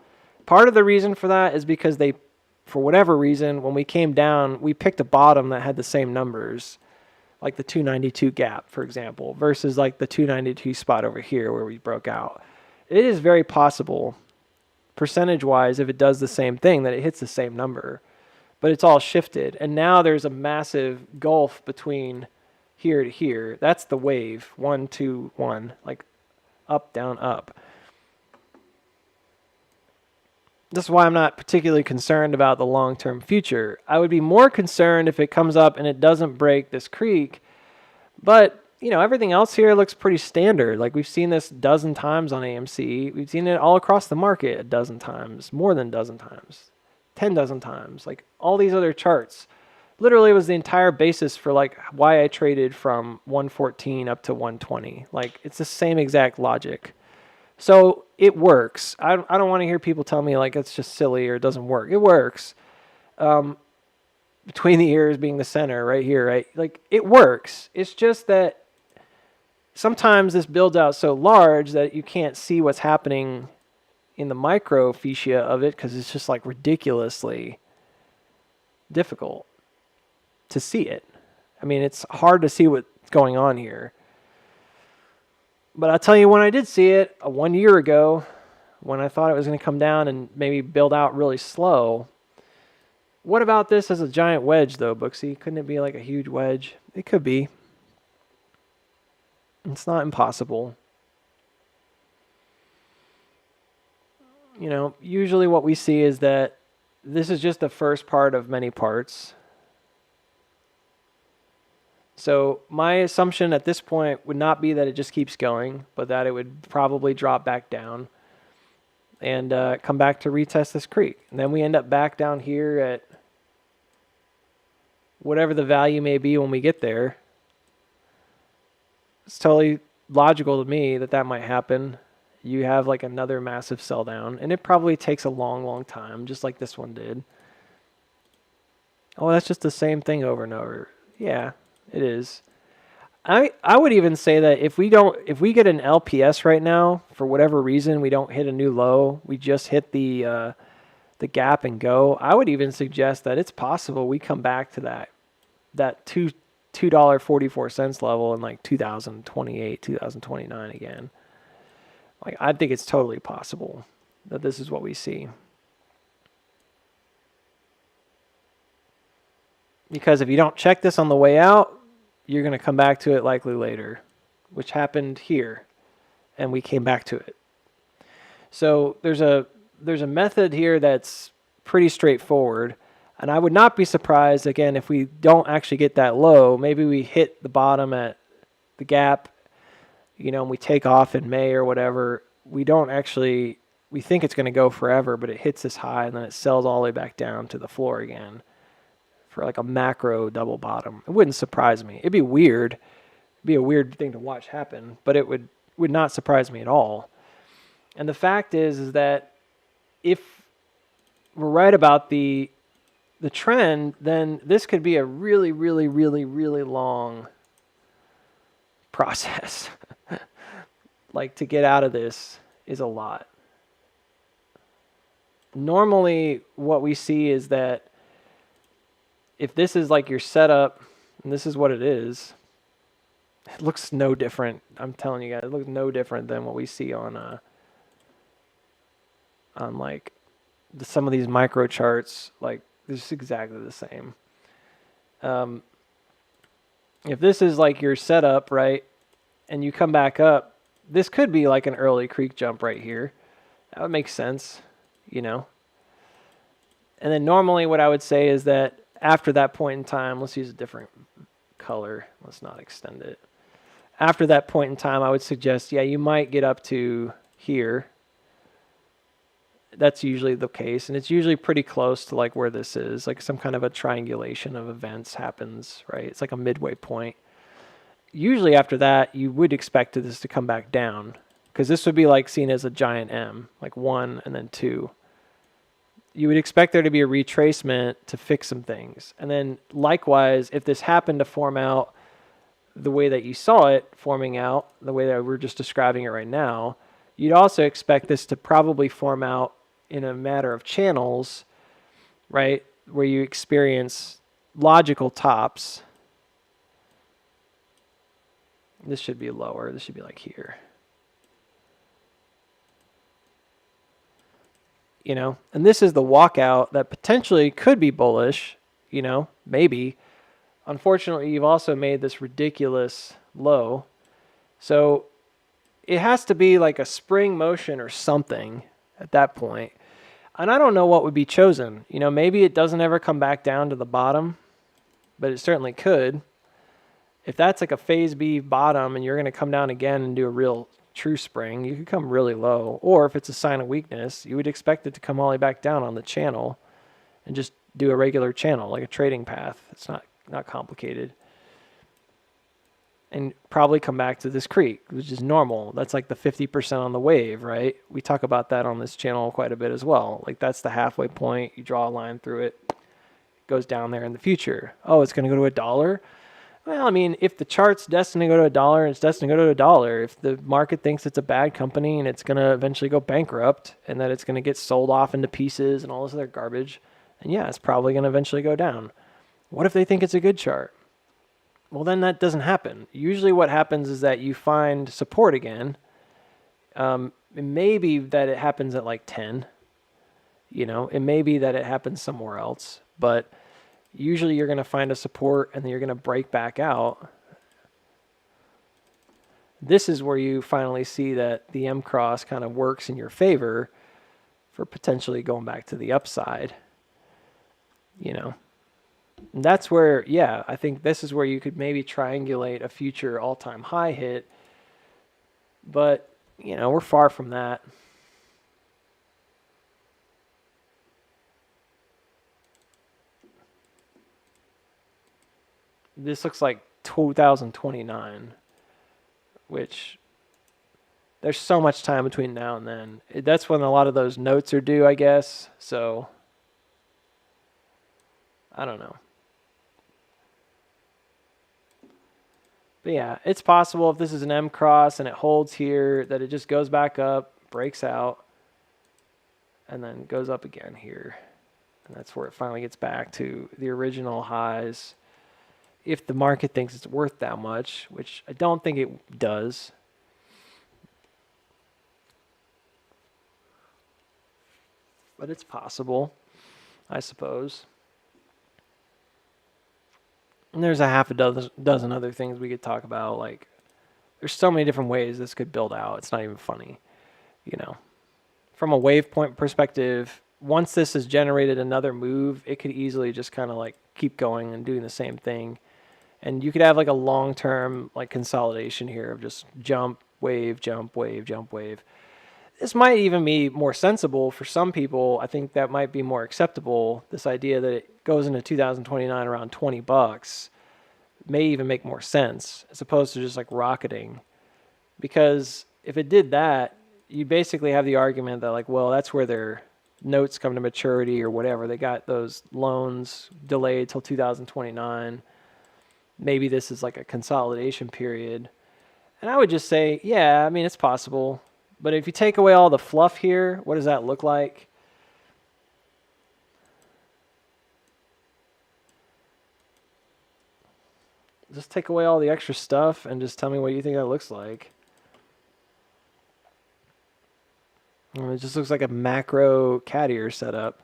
Part of the reason for that is because they, for whatever reason, when we came down, we picked a bottom that had the same numbers, like the 292 gap, for example, versus like the 292 spot over here where we broke out. It is very possible, percentage-wise, if it does the same thing, that it hits the same number. But it's all shifted. And now there's a massive gulf between here to here. That's the wave, 1, 2, 1, like up, down, up. This is why I'm not particularly concerned about the long-term future. I would be more concerned if it comes up and it doesn't break this creek. But, you know, everything else here looks pretty standard. Like we've seen this a dozen times on AMC. We've seen it all across the market a dozen times, more than a dozen times, 10 dozen times. Like all these other charts. Literally was the entire basis for like why I traded from 114 up to 120. Like it's the same exact logic. So it works. I don't want to hear people tell me like it's just silly or it doesn't work. It works. Between the ears being the center right here, right? Like it works. It's just that sometimes this builds out so large that you can't see what's happening in the micro fascia of it because it's just like ridiculously difficult to see it. I mean, it's hard to see what's going on here. But I'll tell you when I did see it 1 year ago, when I thought it was going to come down and maybe build out really slow. What about this as a giant wedge though, Booksy? Couldn't it be like a huge wedge? It could be. It's not impossible. You know, usually what we see is that this is just the first part of many parts. So my assumption at this point would not be that it just keeps going, but that it would probably drop back down and come back to retest this creek. And then we end up back down here at whatever the value may be when we get there. It's totally logical to me that that might happen. You have like another massive sell down, and it probably takes a long, long time, just like this one did. Oh, that's just the same thing over and over. Yeah, it is. I would even say that if we get an LPS right now, for whatever reason, we don't hit a new low, we just hit the gap and go, I would even suggest that it's possible we come back to that $2.44 level in like 2028, 2029 again. Like, I think it's totally possible that this is what we see. Because if you don't check this on the way out, you're going to come back to it likely later, which happened here, and we came back to it. So there's a method here that's pretty straightforward, and I would not be surprised, again, if we don't actually get that low. Maybe we hit the bottom at the gap, and we take off in May or whatever. We think it's going to go forever, but it hits this high, and then it sells all the way back down to the floor again for like a macro double bottom. It wouldn't surprise me. It'd be weird. It'd be a weird thing to watch happen, but it would not surprise me at all. And the fact is that if we're right about the trend, then this could be a really, really, really, really long process. Like, to get out of this is a lot. Normally, what we see is that if this is like your setup, and this is what it is, it looks no different. I'm telling you guys, it looks no different than what we see on like some of these micro charts. Like, this is exactly the same. If this is like your setup, right, and you come back up, this could be like an early creek jump right here. That would make sense, And then normally what I would say is that after that point in time, let's use a different color. Let's not extend it. After that point in time, I would suggest, you might get up to here. That's usually the case, and it's usually pretty close to like where this is. Like some kind of a triangulation of events happens, right? It's like a midway point. Usually after that, you would expect this to come back down, because this would be like seen as a giant M, like 1 and then 2. You would expect there to be a retracement to fix some things. And then likewise, if this happened to form out the way that you saw it forming out, the way that we're just describing it right now, you'd also expect this to probably form out in a matter of channels, right, where you experience logical tops. This should be lower. This should be like here. And this is the walkout that potentially could be bullish, maybe. Unfortunately, you've also made this ridiculous low. So it has to be like a spring motion or something at that point. And I don't know what would be chosen. Maybe it doesn't ever come back down to the bottom, but it certainly could. If that's like a phase B bottom and you're going to come down again and do a real true spring, you could come really low. Or if it's a sign of weakness, you would expect it to come all the way back down on the channel and just do a regular channel, like a trading path. It's not complicated. And probably come back to this creek, which is normal. That's like the 50% on the wave, right? We talk about that on this channel quite a bit as well. Like, that's the halfway point. You draw a line through it. It goes down there in the future. Oh, it's going to go to $1? Well, I mean, if the chart's destined to go to $1, it's destined to go to $1. If the market thinks it's a bad company and it's going to eventually go bankrupt and that it's going to get sold off into pieces and all this other garbage, then yeah, it's probably going to eventually go down. What if they think it's a good chart? Well, then that doesn't happen. Usually what happens is that you find support again. It may be that it happens at like 10. It may be that it happens somewhere else, but usually you're going to find a support and then you're going to break back out. This is where you finally see that the M cross kind of works in your favor for potentially going back to the upside. And that's where, yeah, I think this is where you could maybe triangulate a future all-time high hit. But, we're far from that. This looks like 2029, which there's so much time between now and then. That's when a lot of those notes are due, I guess. So, I don't know. But yeah, it's possible if this is an M cross and it holds here that it just goes back up, breaks out, and then goes up again here. And that's where it finally gets back to the original highs. If the market thinks it's worth that much, which I don't think it does. But it's possible, I suppose. And there's a half a dozen other things we could talk about. Like, there's so many different ways this could build out. It's not even funny, From a wave point perspective, once this has generated another move, it could easily just kind of like keep going and doing the same thing. And you could have like a long-term like consolidation here of just jump, wave, jump, wave, jump, wave. This might even be more sensible for some people. I think that might be more acceptable. This idea that it goes into 2029 around $20 may even make more sense as opposed to just like rocketing. Because if it did that, you basically have the argument that like, well, that's where their notes come to maturity or whatever. They got those loans delayed till 2029. Maybe this is like a consolidation period. And I would just say, yeah, I mean, it's possible. But if you take away all the fluff here, what does that look like? Just take away all the extra stuff and just tell me what you think that looks like. It just looks like a macro cat ear setup.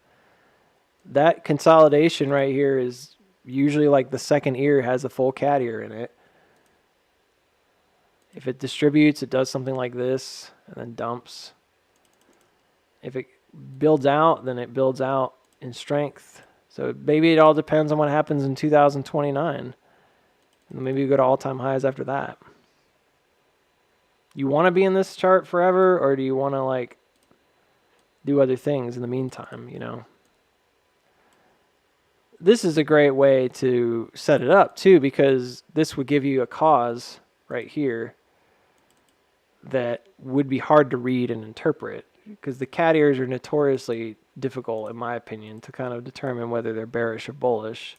That consolidation right here is usually like the second ear has a full cat ear in it. If it distributes, it does something like this and then dumps. If it builds out, then it builds out in strength. So maybe it all depends on what happens in 2029. And maybe you go to all-time highs after that. You want to be in this chart forever, or do you want to like do other things in the meantime, This is a great way to set it up too, because this would give you a cause right here that would be hard to read and interpret, because the cat ears are notoriously difficult, in my opinion, to kind of determine whether they're bearish or bullish.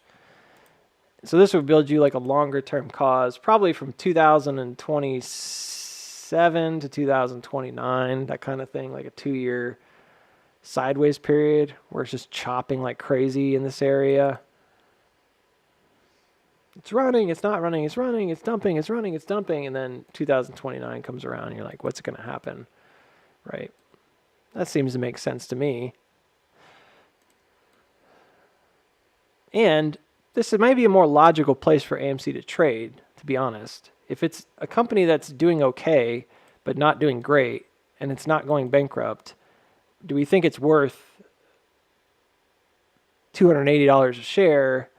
So this would build you like a longer term cause, probably from 2027 to 2029, that kind of thing, like a 2-year sideways period where it's just chopping like crazy in this area. It's running, it's not running, it's running, it's dumping, it's running, it's dumping, and then 2029 comes around and you're like, what's going to happen, right? That seems to make sense to me. And this might be a more logical place for AMC to trade, to be honest. If it's a company that's doing okay, but not doing great, and it's not going bankrupt, do we think it's worth $280 a share,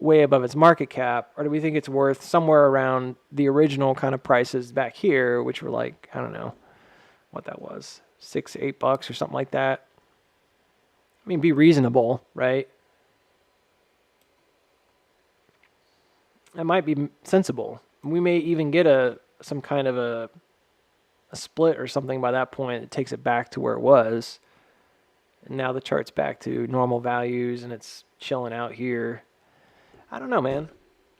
way above its market cap, or do we think it's worth somewhere around the original kind of prices back here, which were like, I don't know what that was, $6-8 or something like that? I mean, be reasonable, right? That might be sensible. We may even get some kind of a split or something by that point that takes it back to where it was. And now the chart's back to normal values and it's chilling out here. I don't know, man.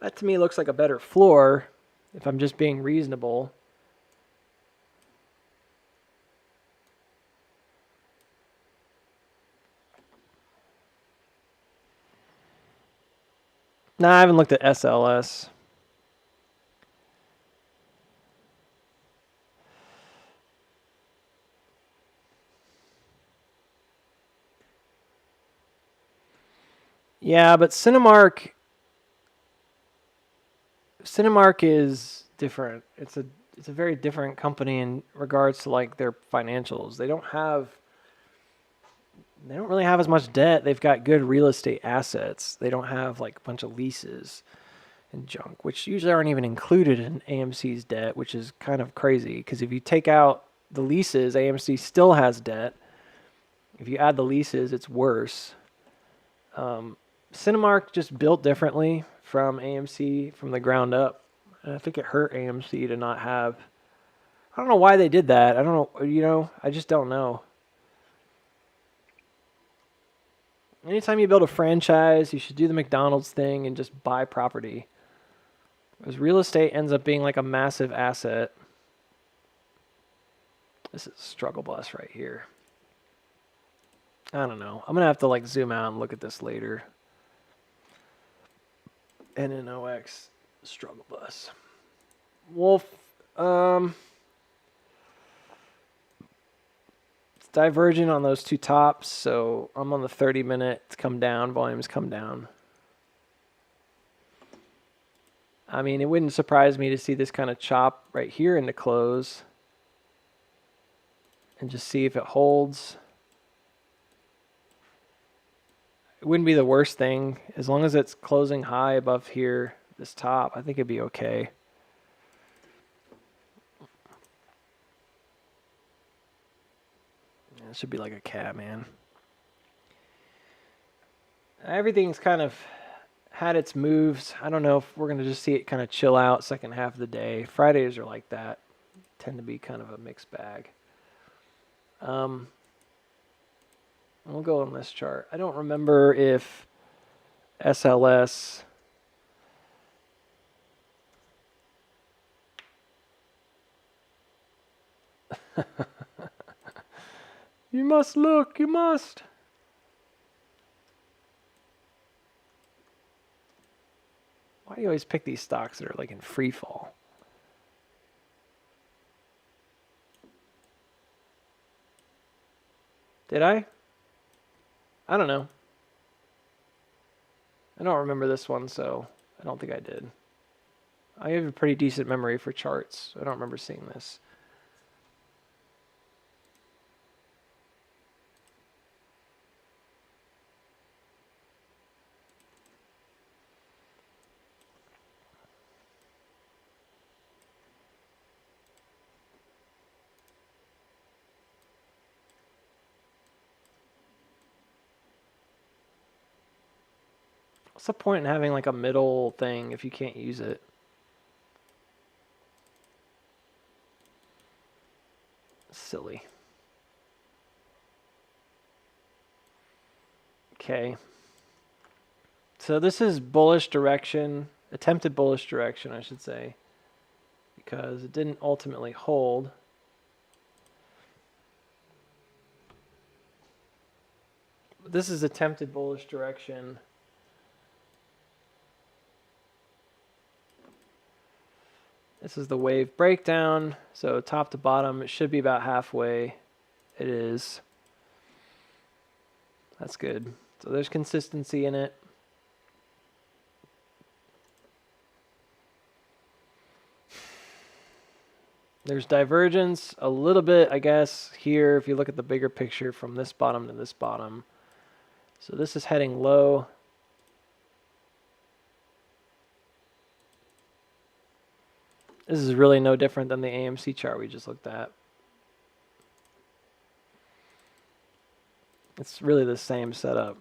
That to me looks like a better floor if I'm just being reasonable. Nah, I haven't looked at SLS. Yeah, but Cinemark is different. It's a very different company in regards to like their financials. They don't have They don't really have as much debt. They've got good real estate assets. They don't have like a bunch of leases and junk, which usually aren't even included in AMC's debt, which is kind of crazy because if you take out the leases, AMC still has debt. If you add the leases, it's worse. Cinemark just built differently from AMC from the ground up. And I think it hurt AMC to not have. I don't know why they did that. I don't know. I just don't know. Anytime you build a franchise, you should do the McDonald's thing and just buy property. Because real estate ends up being like a massive asset. This is a struggle bus right here. I don't know. I'm going to have to like zoom out and look at this later. NNOX struggle bus. Wolf, it's diverging on those two tops, so I'm on the 30-minute. It's come down, volume's come down. I mean, it wouldn't surprise me to see this kind of chop right here into close and just see if it holds. It wouldn't be the worst thing. As long as it's closing high above here, this top, I think it'd be okay. It should be like a cat, man. Everything's kind of had its moves. I don't know if we're going to just see it kind of chill out second half of the day. Fridays are like that. Tend to be kind of a mixed bag. We'll go on this chart. I don't remember if SLS You must look, you must. Why do you always pick these stocks that are like in free fall? Did I? I don't know. I don't remember this one, so I don't think I did. I have a pretty decent memory for charts. I don't remember seeing this. What's the point in having like a middle thing if you can't use it? Silly. Okay. So this is bullish direction, attempted bullish direction, I should say, because it didn't ultimately hold. This is attempted bullish direction. This is the wave breakdown. So top to bottom, it should be about halfway. It is. That's good. So there's consistency in it. There's divergence a little bit, I guess, here if you look at the bigger picture from this bottom to this bottom. So this is heading low. This is really no different than the AMC chart we just looked at. It's really the same setup.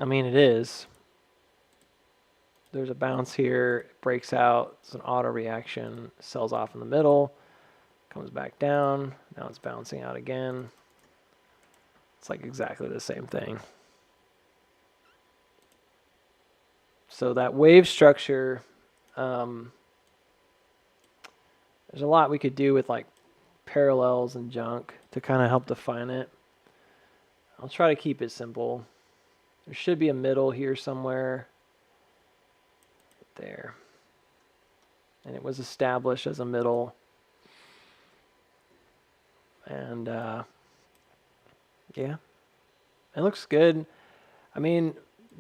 I mean, it is. There's a bounce here, it breaks out, it's an auto reaction, sells off in the middle, comes back down, now it's bouncing out again. It's like exactly the same thing. So that wave structure, there's a lot we could do with like parallels and junk to kind of help define it. I'll try to keep it simple. There should be a middle here somewhere. There. And it was established as a middle. And yeah, it looks good. I mean,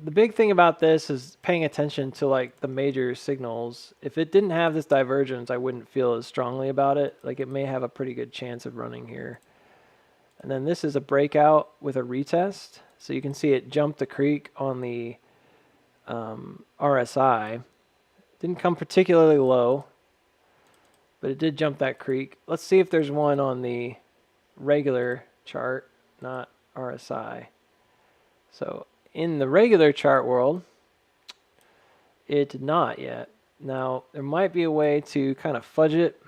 the big thing about this is paying attention to like the major signals. If it didn't have this divergence, I wouldn't feel as strongly about it. Like it may have a pretty good chance of running here. And then this is a breakout with a retest. So you can see it jumped the creek on the RSI. Didn't come particularly low, but it did jump that creek. Let's see if there's one on the regular chart, not RSI. So in the regular chart world, it did not yet. Now, there might be a way to kind of fudge it,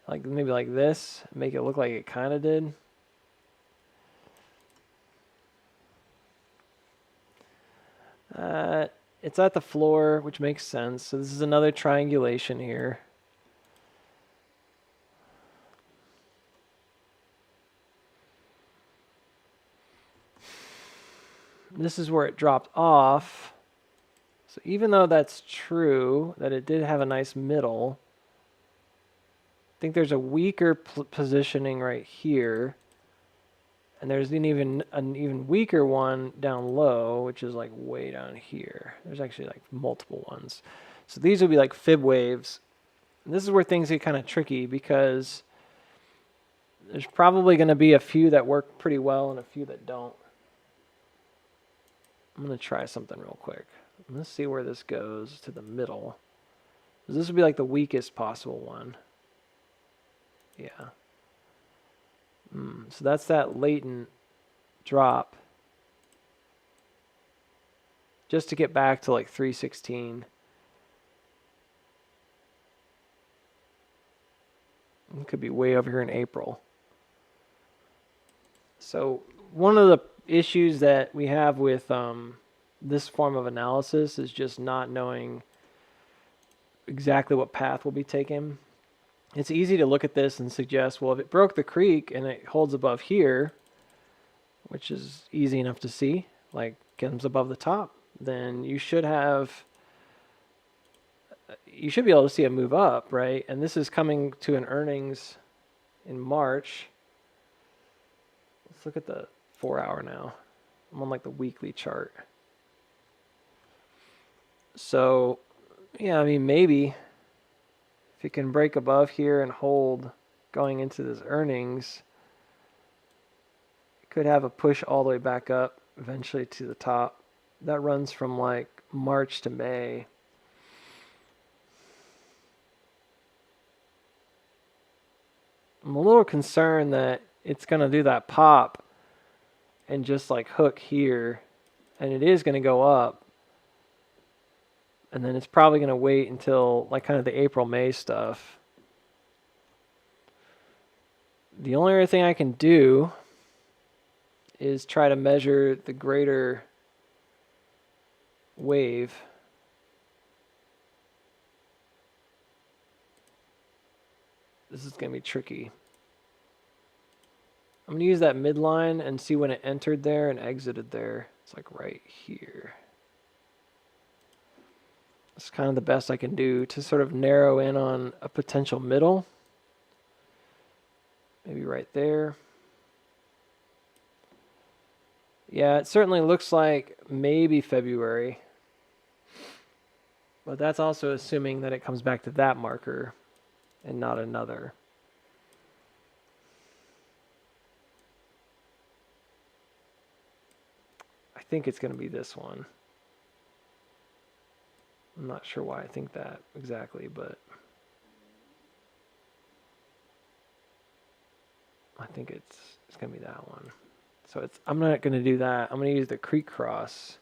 like maybe like this, make it look like it kind of did. It's at the floor, which makes sense. So this is another triangulation here. This is where it dropped off. So even though that's true, that it did have a nice middle, I think there's a weaker positioning right here. And there's an even weaker one down low, which is like way down here. There's actually like multiple ones. So these would be like fib waves. And this is where things get kind of tricky because there's probably going to be a few that work pretty well and a few that don't. I'm going to try something real quick. Let's see where this goes to the middle. This would be like the weakest possible one. Yeah. So that's that latent drop. Just to get back to like 316. It could be way over here in April. So one of the issues that we have with this form of analysis is just not knowing exactly what path will be taken. It's easy to look at this and suggest, well, if it broke the creek and it holds above here, which is easy enough to see, like comes above the top, then you should be able to see a move up, right? And this is coming to an earnings in March. Let's look at the 4 hour now. I'm on like the weekly chart. So, yeah, I mean, maybe if it can break above here and hold going into this earnings, it could have a push all the way back up eventually to the top. That runs from like March to May. I'm a little concerned that it's going to do that pop and just like hook here, and it is going to go up. And then it's probably going to wait until like kind of the April-May stuff. The only other thing I can do is try to measure the greater wave. This is going to be tricky. I'm going to use that midline and see when it entered there and exited there. It's like right here. It's kind of the best I can do to sort of narrow in on a potential middle. Maybe right there. Yeah, it certainly looks like maybe February. But that's also assuming that it comes back to that marker and not another. I think it's going to be this one. I'm not sure why I think that exactly, but I think it's going to be that one. So I'm not going to do that. I'm going to use the creek cross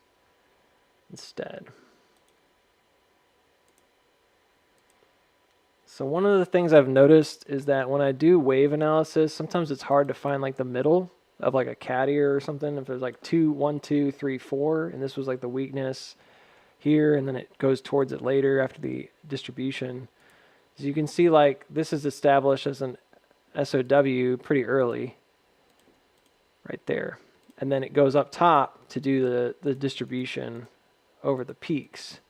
instead. So one of the things I've noticed is that when I do wave analysis, sometimes it's hard to find like the middle of like a cat ear or something. If there's like 1, 2, 3, 4, and this was like the weakness here, and then it goes towards it later after the distribution. As you can see, like this is established as an SOW pretty early, right there, and then it goes up top to do the distribution over the peaks,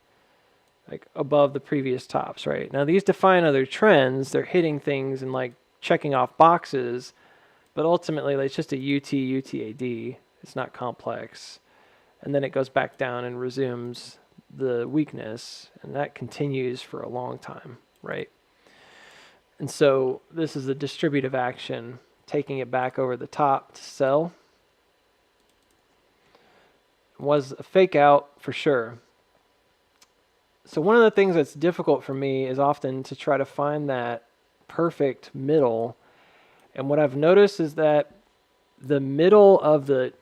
like above the previous tops, right? Now these define other trends. They're hitting things in like checking off boxes, but ultimately it's just a UTAD. It's not complex. And then it goes back down and resumes the weakness, and that continues for a long time, right? And so this is a distributive action, taking it back over the top to sell. Was a fake out for sure. So one of the things that's difficult for me is often to try to find that perfect middle. And what I've noticed is that the middle of the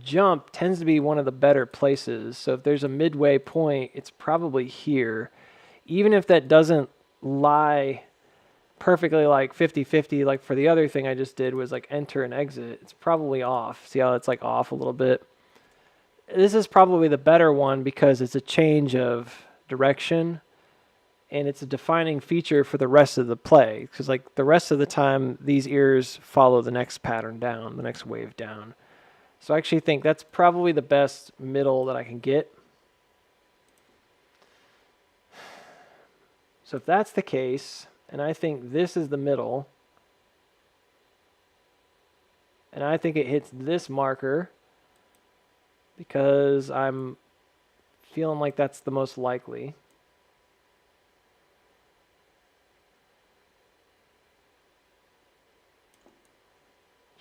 jump tends to be one of the better places. So if there's a midway point, it's probably here. Even if that doesn't lie perfectly like 50-50, like for the other thing I just did was like enter and exit, it's probably off. See how it's like off a little bit? This is probably the better one because it's a change of direction and it's a defining feature for the rest of the play. Because like the rest of the time, these ears follow the next pattern down, the next wave down. So I actually think that's probably the best middle that I can get. So if that's the case, and I think this is the middle, and I think it hits this marker because I'm feeling like that's the most likely.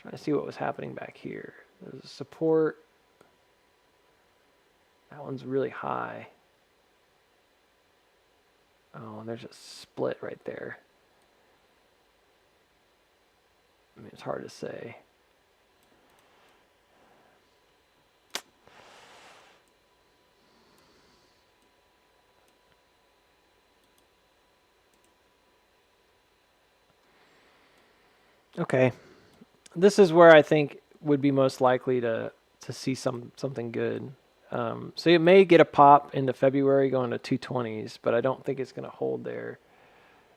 Trying to see what was happening back here. There's a support. That one's really high. Oh, and there's a split right there. I mean, it's hard to say. Okay. This is where I think would be most likely to see something good. So it may get a pop into February going to 220s, but I don't think it's going to hold there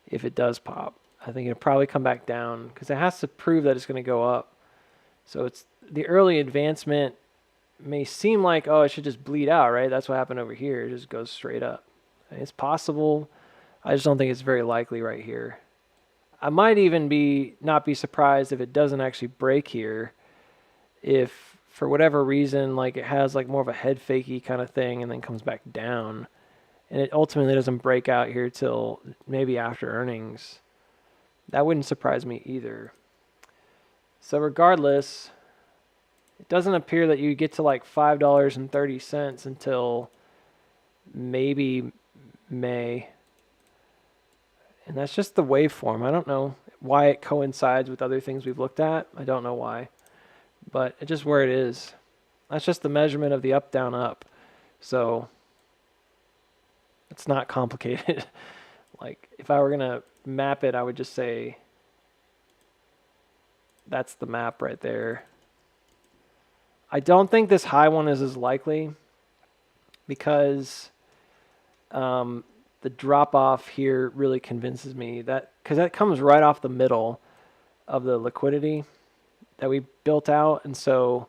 if it does pop. I think it'll probably come back down because it has to prove that it's going to go up. So it's the early advancement may seem like, oh, it should just bleed out, right? That's what happened over here. It just goes straight up. It's possible. I just don't think it's very likely right here. I might even not be surprised if it doesn't actually break here. If for whatever reason, like it has like more of a head fakey kind of thing and then comes back down. And it ultimately doesn't break out here till maybe after earnings. That wouldn't surprise me either. So regardless, it doesn't appear that you get to like $5.30 until maybe May. And that's just the waveform. I don't know why it coincides with other things we've looked at. I don't know why. But it's just where it is. That's just the measurement of the up, down, up. So it's not complicated. Like if I were going to map it, I would just say that's the map right there. I don't think this high one is as likely because the drop off here really convinces me that because that comes right off the middle of the liquidity that we built out. And so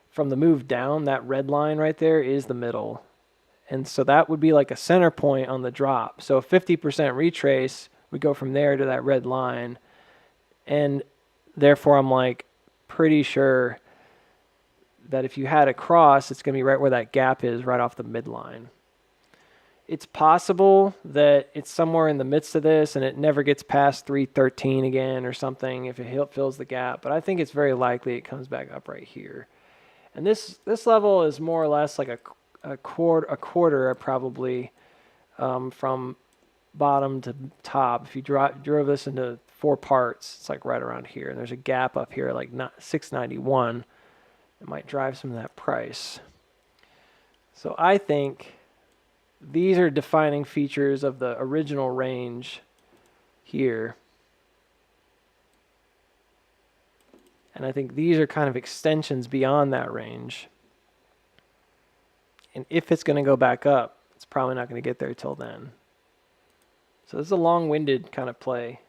from the move down, that red line right there is the middle. And so that would be like a center point on the drop. So a 50% retrace would go from there to that red line. And therefore I'm like pretty sure that if you had a cross, it's going to be right where that gap is, right off the midline. It's possible that it's somewhere in the midst of this and it never gets past 313 again or something if it fills the gap. But I think it's very likely it comes back up right here. And this level is more or less like a quarter probably from bottom to top. If you drove this into 4 parts, it's like right around here. And there's a gap up here like 691. It might drive some of that price. So I think these are defining features of the original range here. And I think these are kind of extensions beyond that range. And if it's going to go back up, it's probably not going to get there till then. So this is a long-winded kind of play.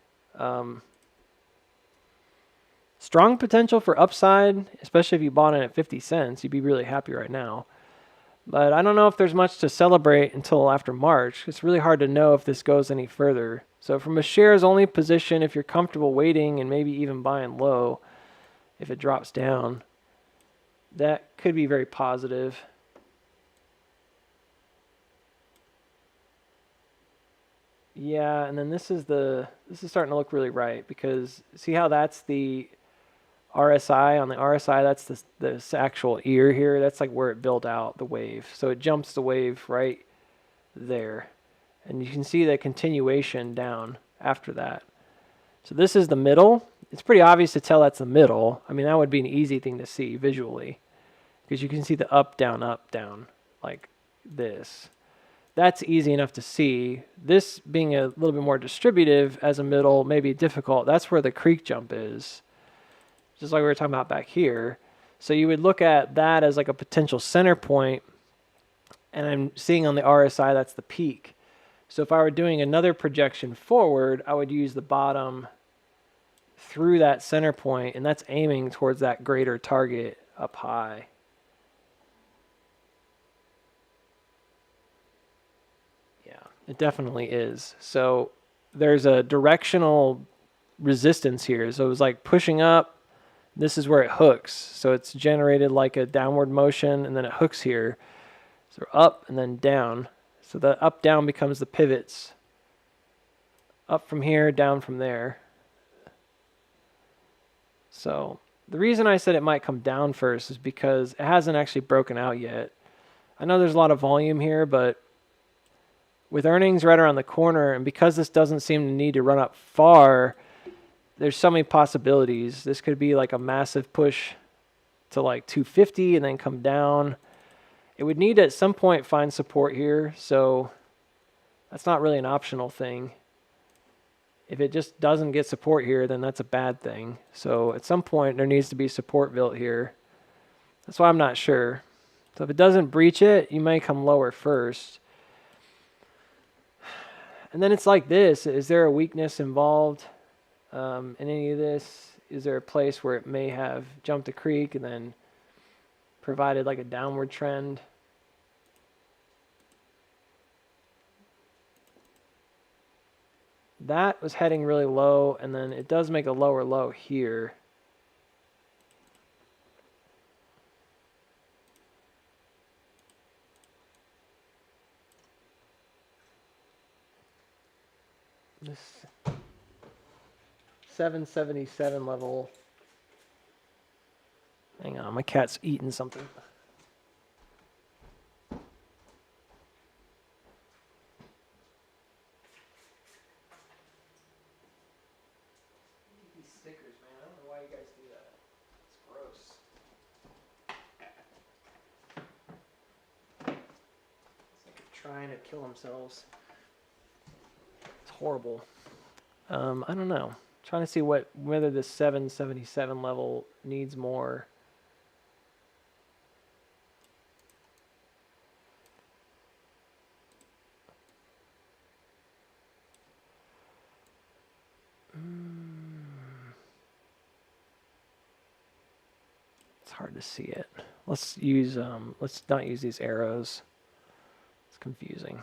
Strong potential for upside, especially if you bought in at 50 cents. You'd be really happy right now. But I don't know if there's much to celebrate until after March. It's really hard to know if this goes any further. So from a shares only position, if you're comfortable waiting and maybe even buying low, if it drops down, that could be very positive. Yeah, and then this is starting to look really right, because see how that's the RSI. On the RSI, that's this actual ear here. That's like where it built out the wave. So it jumps the wave right there. And you can see the continuation down after that. So this is the middle. It's pretty obvious to tell that's the middle. I mean, that would be an easy thing to see visually, because you can see the up, down, like this. That's easy enough to see. This being a little bit more distributive as a middle may be difficult. That's where the creek jump is, just like we were talking about back here. So you would look at that as like a potential center point, and I'm seeing on the RSI that's the peak. So if I were doing another projection forward, I would use the bottom through that center point, and that's aiming towards that greater target up high. It definitely is. So there's a directional resistance here. So it was like pushing up. This is where it hooks. So it's generated like a downward motion, and then it hooks here. So up and then down. So the up down becomes the pivots. Up from here, down from there. So the reason I said it might come down first is because it hasn't actually broken out yet. I know there's a lot of volume here, but with earnings right around the corner, and because this doesn't seem to need to run up far, there's so many possibilities. This could be like a massive push to like 250 and then come down. It would need to at some point find support here, so that's not really an optional thing. If it just doesn't get support here, then that's a bad thing. So at some point there needs to be support built here. That's why I'm not sure. So if it doesn't breach it, you may come lower first. And then it's like this. Is there a weakness involved in any of this? Is there a place where it may have jumped a creek and then provided like a downward trend? That was heading really low, and then it does make a lower low here. This 777 level. Hang on, my cat's eating something. These stickers, man. I don't know why you guys do that. It's gross. It's like they're trying to kill themselves. Horrible. I don't know. Trying to see whether this 777 level needs more. It's hard to see it. Let's not use these arrows. It's confusing.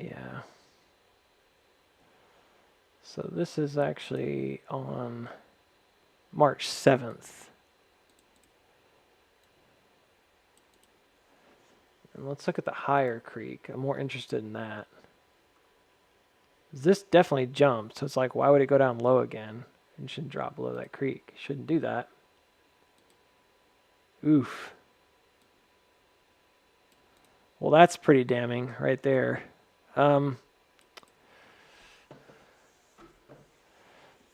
Yeah. So this is actually on March 7th. And let's look at the higher creek. I'm more interested in that. This definitely jumped, so it's like, why would it go down low again? It shouldn't drop below that creek. Shouldn't do that. Oof. Well, that's pretty damning right there.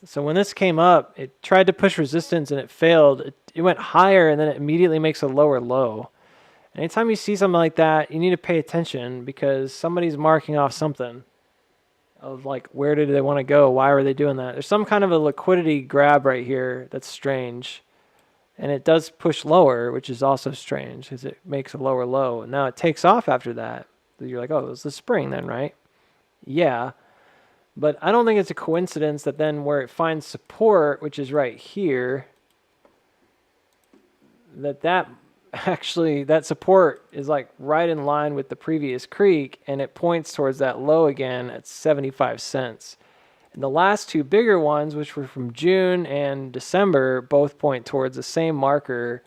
So when this came up, it tried to push resistance and it failed. It went higher and then it immediately makes a lower low. Anytime you see something like that, you need to pay attention, because somebody's marking off something of like, where did they want to go? Why were they doing that? There's some kind of a liquidity grab right here that's strange. And it does push lower, which is also strange because it makes a lower low. And now it takes off after that. So you're like, oh, it was the spring then, right? Yeah. But I don't think it's a coincidence that then where it finds support, which is right here, that support is like right in line with the previous creek, and it points towards that low again at 75 cents. And the last two bigger ones, which were from June and December, both point towards the same marker.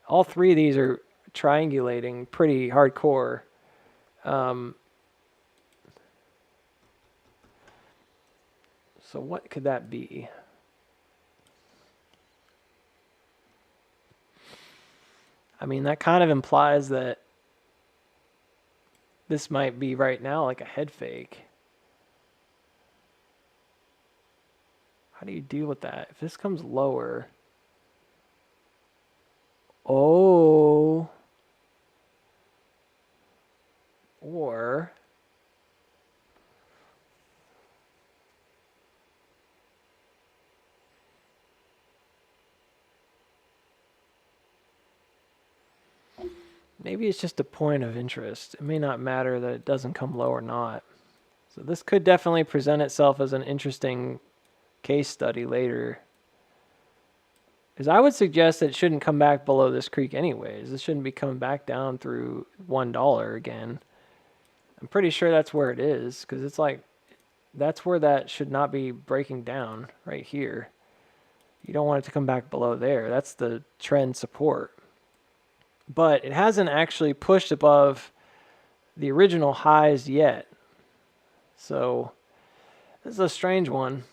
All three of these are triangulating pretty hardcore. So what could that be? I mean, that kind of implies that this might be right now like a head fake. How do you deal with that? If this comes lower. Oh. Or maybe it's just a point of interest. It may not matter that it doesn't come low or not. So this could definitely present itself as an interesting case study later. Because I would suggest that it shouldn't come back below this creek anyways. This shouldn't be coming back down through $1 again. I'm pretty sure that's where it is, because it's like, that's where that should not be breaking down, right here. You don't want it to come back below there. That's the trend support. But it hasn't actually pushed above the original highs yet. So this is a strange one.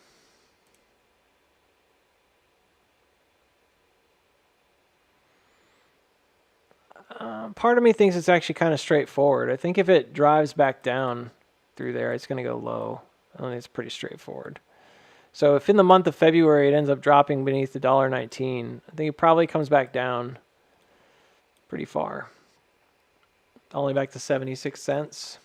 Part of me thinks it's actually kind of straightforward. I think if it drives back down through there, it's going to go low. I think it's pretty straightforward. So if in the month of February it ends up dropping beneath the $1.19, I think it probably comes back down pretty far. Only back to 76 cents.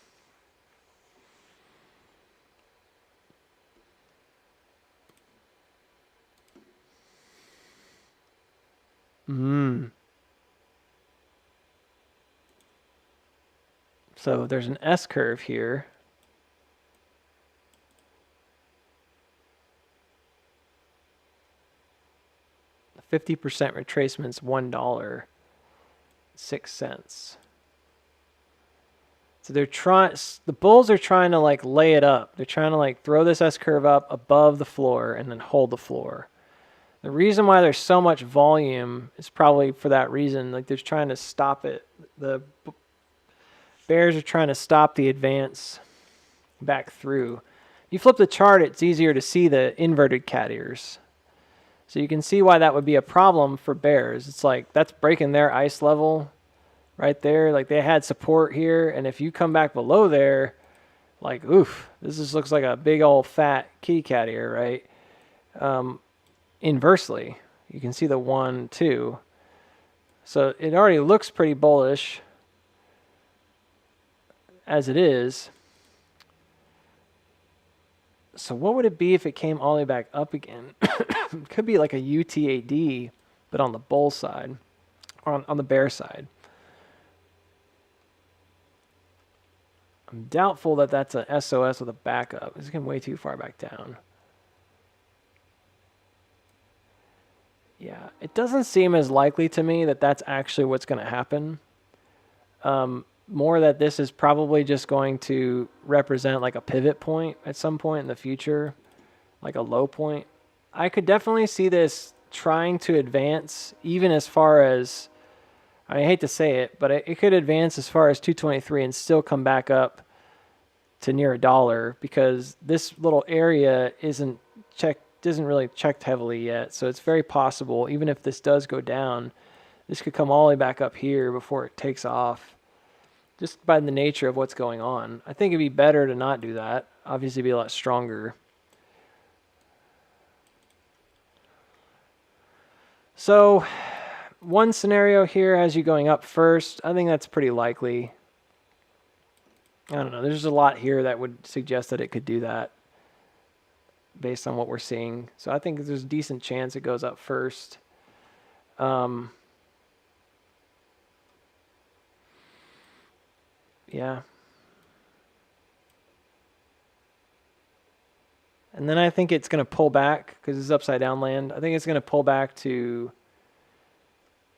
So there's an S curve here. The 50% retracement's $1.06. So they're trying, the bulls are trying to like lay it up. They're trying to like throw this S curve up above the floor and then hold the floor. The reason why there's so much volume is probably for that reason. Like they're trying to stop it. The bears are trying to stop the advance back through. You flip the chart, it's easier to see the inverted cat ears. So you can see why that would be a problem for bears. It's like that's breaking their ice level right there. Like they had support here, and if you come back below there, like oof, this just looks like a big old fat kitty cat ear, right? Inversely, you can see the 1, 2. So it already looks pretty bullish as it is. So what would it be if it came all the way back up again? It could be like a UTAD, but on the bull side, or on the bear side. I'm doubtful that that's a SOS with a backup. It's getting way too far back down. Yeah, it doesn't seem as likely to me that that's actually what's going to happen. More that this is probably just going to represent like a pivot point at some point in the future, like a low point. I could definitely see this trying to advance even as far as, I hate to say it, but it could advance as far as 223 and still come back up to near $1 because this little area isn't really checked heavily yet. So it's very possible, even if this does go down, this could come all the way back up here before it takes off. Just by the nature of what's going on. I think it'd be better to not do that. Obviously, be a lot stronger. So, one scenario here has you going up first. I think that's pretty likely. I don't know. There's a lot here that would suggest that it could do that based on what we're seeing. So I think there's a decent chance it goes up first. Yeah. And then I think it's going to pull back because it's upside down land. I think it's going to pull back to,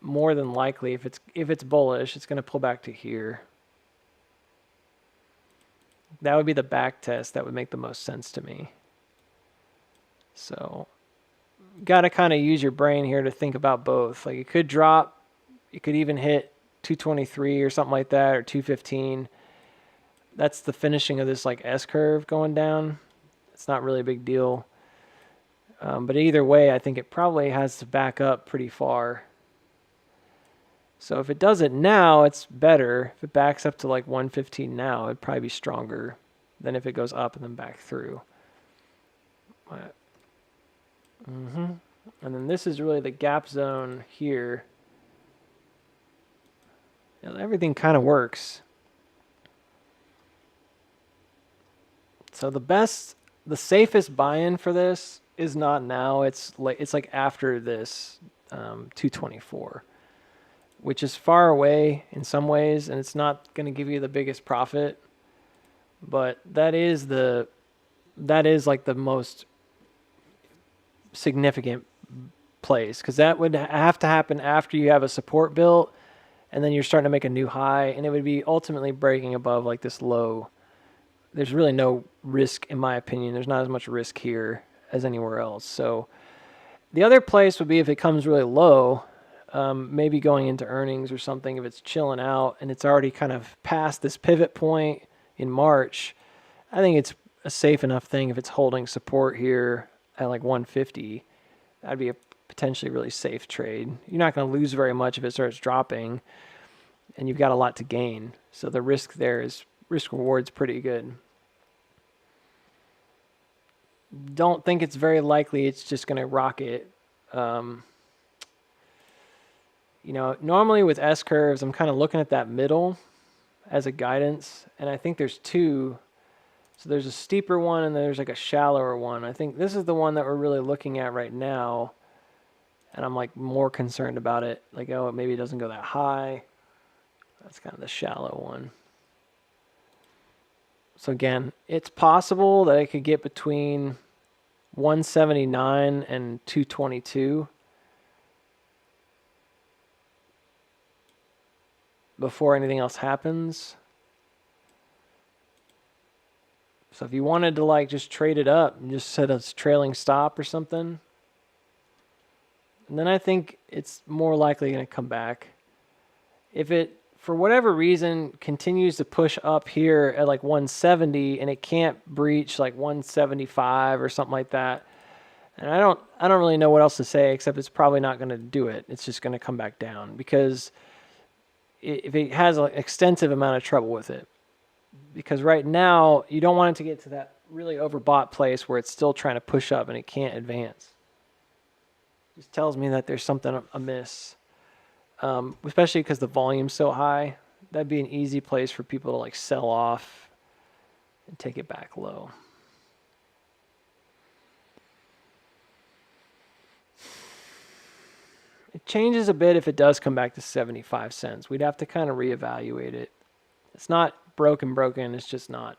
more than likely, if it's bullish, it's going to pull back to here. That would be the back test that would make the most sense to me. So, got to kind of use your brain here to think about both. Like, it could drop, it could even hit 223 or something like that, or 215. That's the finishing of this like S curve going down. It's not really a big deal. But either way, I think it probably has to back up pretty far. So if it does it now, it's better. If it backs up to like 115 now, it'd probably be stronger than if it goes up and then back through. And then this is really the gap zone here. You know, everything kind of works. So the safest buy-in for this is not now. It's like after this 224, which is far away in some ways, and it's not going to give you the biggest profit. But that is like the most significant place, because that would have to happen after you have a support built, and then you're starting to make a new high, and it would be ultimately breaking above like this low. There's really no risk, in my opinion. There's not as much risk here as anywhere else. So the other place would be if it comes really low, maybe going into earnings or something, if it's chilling out and it's already kind of past this pivot point in March. I think it's a safe enough thing if it's holding support here at like 150. That'd be a potentially really safe trade. You're not going to lose very much if it starts dropping, and you've got a lot to gain. So the risk there is, risk reward's pretty good. Don't think it's very likely it's just going to rocket. You know, normally with S curves, I'm kind of looking at that middle as a guidance, and I think there's two. So there's a steeper one and there's like a shallower one. I think this is the one that we're really looking at right now, and I'm like more concerned about it. Like, oh, maybe it doesn't go that high. That's kind of the shallow one. So again, it's possible that it could get between 179 and 222 before anything else happens. So if you wanted to like just trade it up and just set a trailing stop or something, and then I think it's more likely going to come back. If it, for whatever reason, continues to push up here at like 170 and it can't breach like 175 or something like that, and I don't really know what else to say except it's probably not going to do it. It's just going to come back down, because if it has an extensive amount of trouble with it, because right now you don't want it to get to that really overbought place where it's still trying to push up and it can't advance. It just tells me that there's something amiss. Especially because the volume's so high. That'd be an easy place for people to like sell off and take it back low. It changes a bit if it does come back to 75 cents. We'd have to kind of reevaluate it. It's not broken, it's just not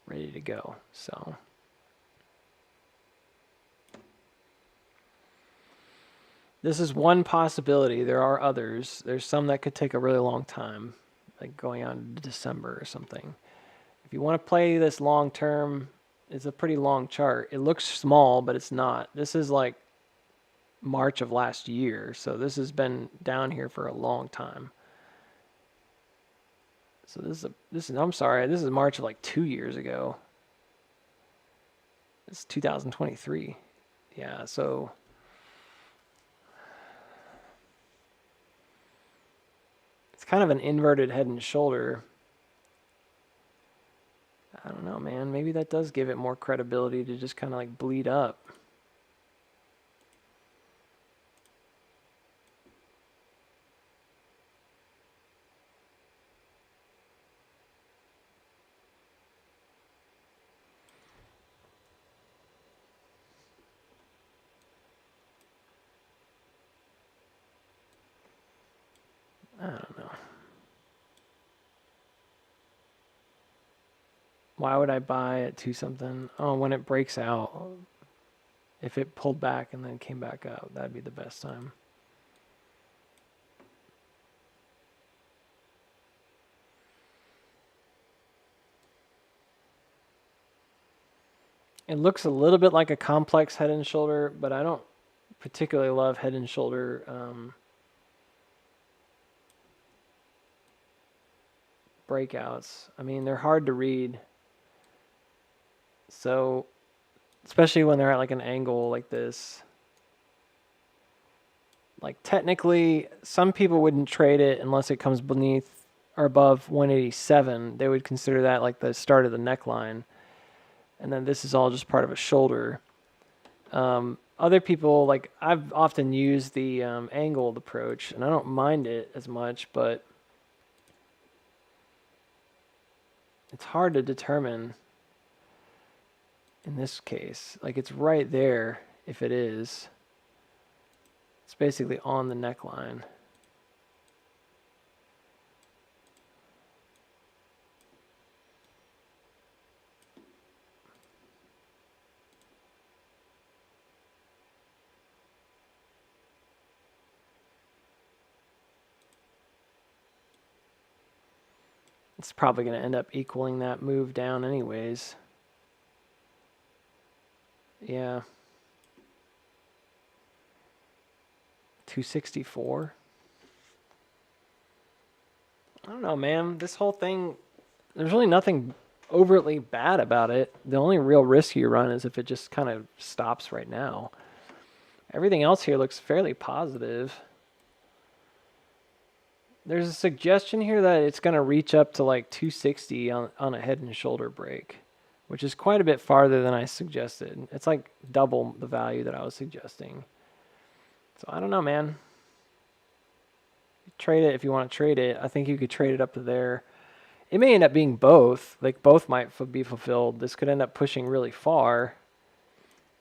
ready to go. So this is one possibility. There are others. There's some that could take a really long time, like going on to December or something. If you want to play this long term, it's a pretty long chart. It looks small, but it's not. This is like March of last year, so this has been down here for a long time. So this is March of like 2 years ago. It's 2023. Yeah, so it's kind of an inverted head and shoulder. I don't know, man. Maybe that does give it more credibility to just kind of like bleed up. I don't know. Why would I buy at 2 something? Oh, when it breaks out. If it pulled back and then came back up, that'd be the best time. It looks a little bit like a complex head and shoulder, but I don't particularly love head and shoulder breakouts. I mean, they're hard to read. So, especially when they're at like an angle like this. Like technically, some people wouldn't trade it unless it comes beneath or above 187. They would consider that like the start of the neckline. And then this is all just part of a shoulder. Other people, like I've often used the angled approach, and I don't mind it as much, but it's hard to determine in this case. Like it's right there if it is. It's basically on the neckline. It's probably going to end up equaling that move down anyways. Yeah. 264. I don't know, man. This whole thing, there's really nothing overtly bad about it. The only real risk you run is if it just kind of stops right now. Everything else here looks fairly positive. There's a suggestion here that it's going to reach up to like 260 on a head and shoulder break, which is quite a bit farther than I suggested. It's like double the value that I was suggesting. So I don't know, man. Trade it if you want to trade it. I think you could trade it up to there. It may end up being both. Like both might be fulfilled. This could end up pushing really far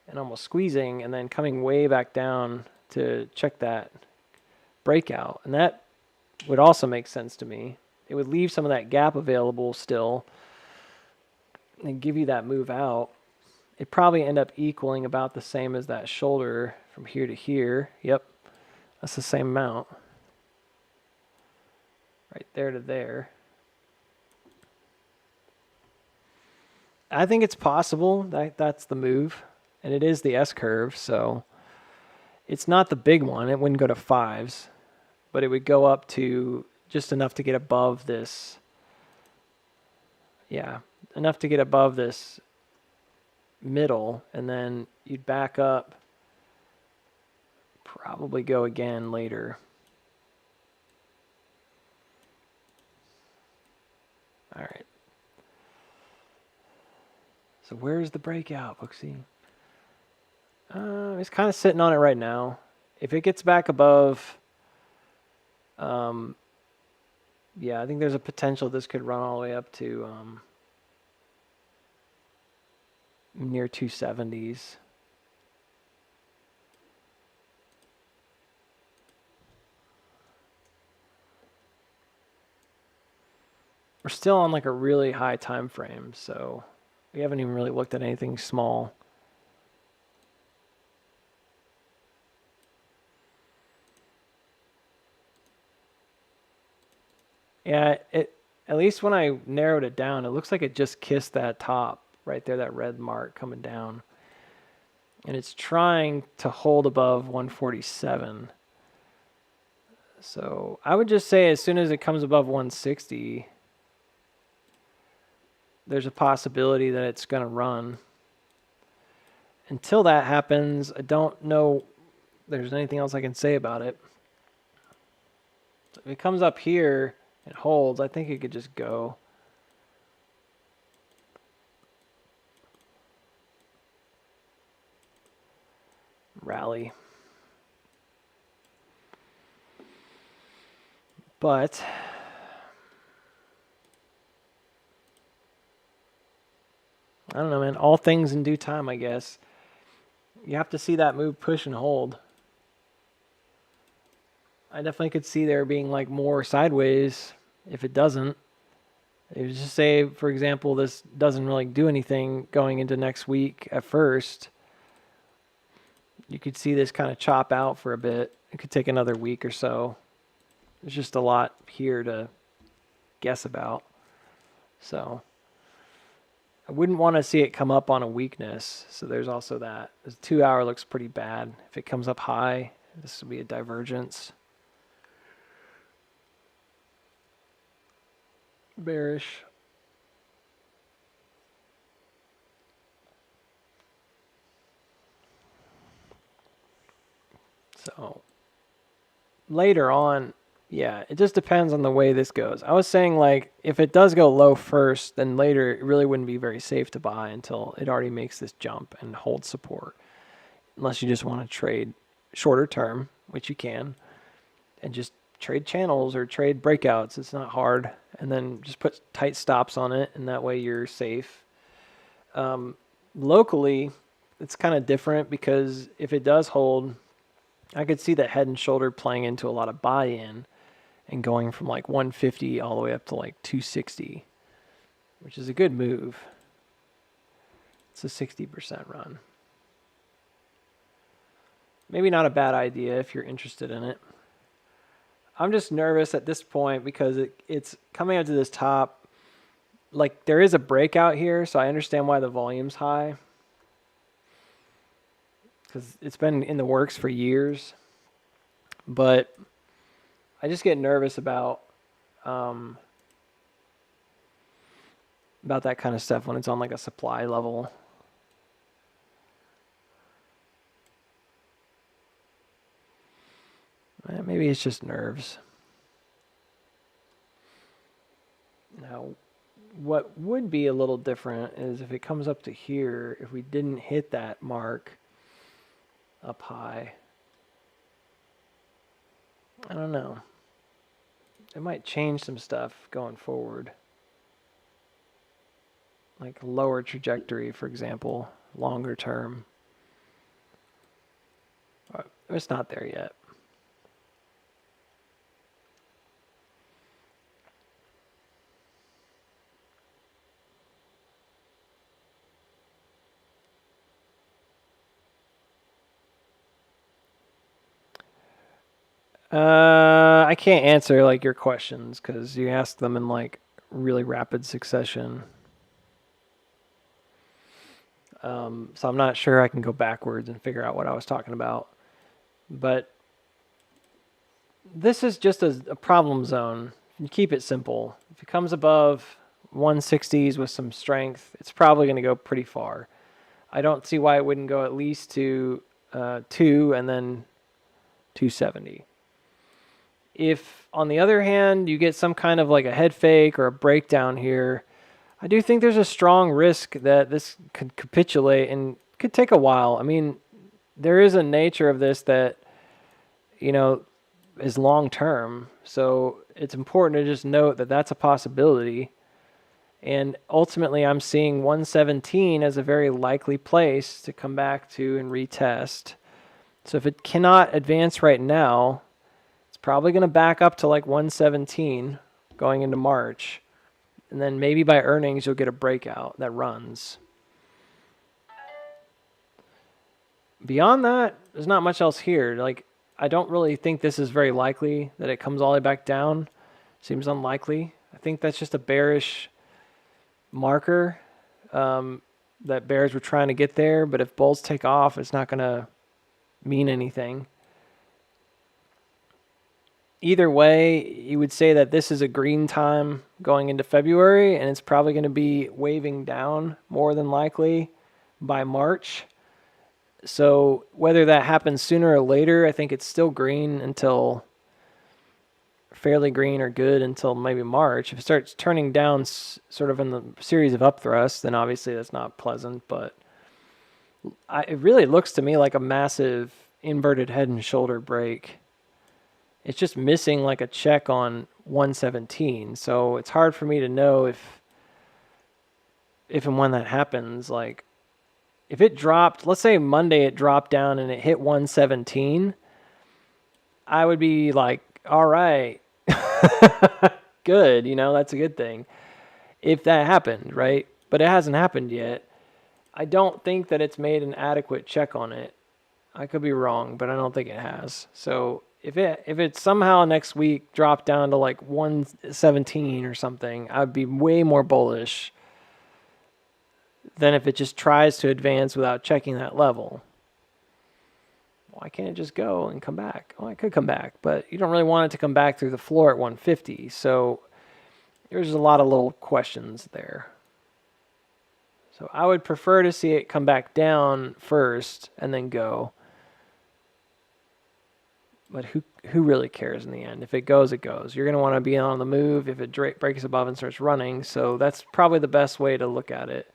and almost squeezing and then coming way back down to check that breakout. And that would also make sense to me. It would leave some of that gap available still and give you that move out. It'd probably end up equaling about the same as that shoulder from here to here. Yep, that's the same amount. Right there to there. I think it's possible that that's the move. And it is the S-curve, so it's not the big one. It wouldn't go to 5s. But it would go up to just enough to get above this. Yeah, enough to get above this middle, and then you'd back up, probably go again later. All right. So where's the breakout, Booksy? It's kind of sitting on it right now. If it gets back above... yeah, I think there's a potential this could run all the way up to near 270s. We're still on like a really high time frame, so we haven't even really looked at anything small. Yeah, at least when I narrowed it down, it looks like it just kissed that top right there, that red mark coming down. And it's trying to hold above 147. So I would just say as soon as it comes above 160, there's a possibility that it's going to run. Until that happens, I don't know there's anything else I can say about it. So if it comes up here and holds, I think it could just go. Rally. But I don't know, man. All things in due time, I guess. You have to see that move push and hold. I definitely could see there being like more sideways if it doesn't. It was just say, for example, this doesn't really do anything going into next week at first. You could see this kind of chop out for a bit. It could take another week or so. There's just a lot here to guess about. So I wouldn't want to see it come up on a weakness. So there's also that. The 2 hour looks pretty bad. If it comes up high, this will be a divergence. Bearish. So later on, yeah, it just depends on the way this goes. I was saying like if it does go low first, then later it really wouldn't be very safe to buy until it already makes this jump and holds support. Unless you just want to trade shorter term, which you can, and just trade channels or trade breakouts. It's not hard. And then just put tight stops on it, and that way you're safe. Locally, it's kind of different because if it does hold, I could see that head and shoulder playing into a lot of buy-in and going from like 150 all the way up to like 260, which is a good move. It's a 60% run. Maybe not a bad idea if you're interested in it. I'm just nervous at this point because it's coming up to this top. Like there is a breakout here, so I understand why the volume's high. Because it's been in the works for years. But I just get nervous about that kind of stuff when it's on like a supply level. Maybe it's just nerves. Now, what would be a little different is if it comes up to here, if we didn't hit that mark up high. I don't know. It might change some stuff going forward. Like lower trajectory, for example, longer term. It's not there yet. I can't answer like your questions because you ask them in like really rapid succession. So I'm not sure I can go backwards and figure out what I was talking about. But this is just a problem zone. You keep it simple. If it comes above 160s with some strength, it's probably going to go pretty far. I don't see why it wouldn't go at least to 2 and then 270. If, on the other hand, you get some kind of like a head fake or a breakdown here, I do think there's a strong risk that this could capitulate and could take a while. I mean, there is a nature of this that, you know, is long term. So it's important to just note that that's a possibility. And ultimately, I'm seeing 117 as a very likely place to come back to and retest. So if it cannot advance right now, probably going to back up to like 117 going into March. And then maybe by earnings, you'll get a breakout that runs. Beyond that, there's not much else here. Like, I don't really think this is very likely that it comes all the way back down. Seems unlikely. I think that's just a bearish marker that bears were trying to get there. But if bulls take off, it's not going to mean anything. Either way, you would say that this is a green time going into February, and it's probably going to be waving down more than likely by March. So whether that happens sooner or later, I think it's still green until fairly green or good until maybe March. If it starts turning down sort of in the series of upthrusts, then obviously that's not pleasant, but it really looks to me like a massive inverted head and shoulder break. It's just missing like a check on 117. So it's hard for me to know if and when that happens. Like if it dropped, let's say Monday it dropped down and it hit 117, I would be like, all right, good, that's a good thing. If that happened, right? But it hasn't happened yet. I don't think that it's made an adequate check on it. I could be wrong, but I don't think it has. So if it somehow next week dropped down to like 117 or something, I'd be way more bullish than if it just tries to advance without checking that level. Why can't it just go and come back? Well, it could come back, but you don't really want it to come back through the floor at 150. So there's a lot of little questions there. So I would prefer to see it come back down first and then go. But who really cares in the end? If it goes, it goes. You're going to want to be on the move if it breaks above and starts running. So that's probably the best way to look at it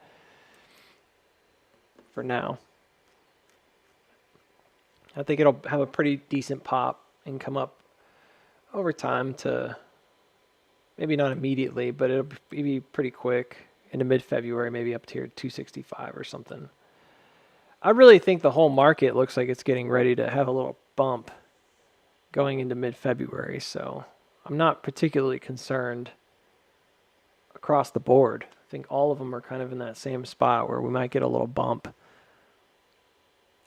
for now. I think it'll have a pretty decent pop and come up over time to maybe not immediately, but it'll be pretty quick into mid-February, maybe up to here 265 or something. I really think the whole market looks like it's getting ready to have a little bump going into mid-February, so I'm not particularly concerned across the board. I think all of them are kind of in that same spot where we might get a little bump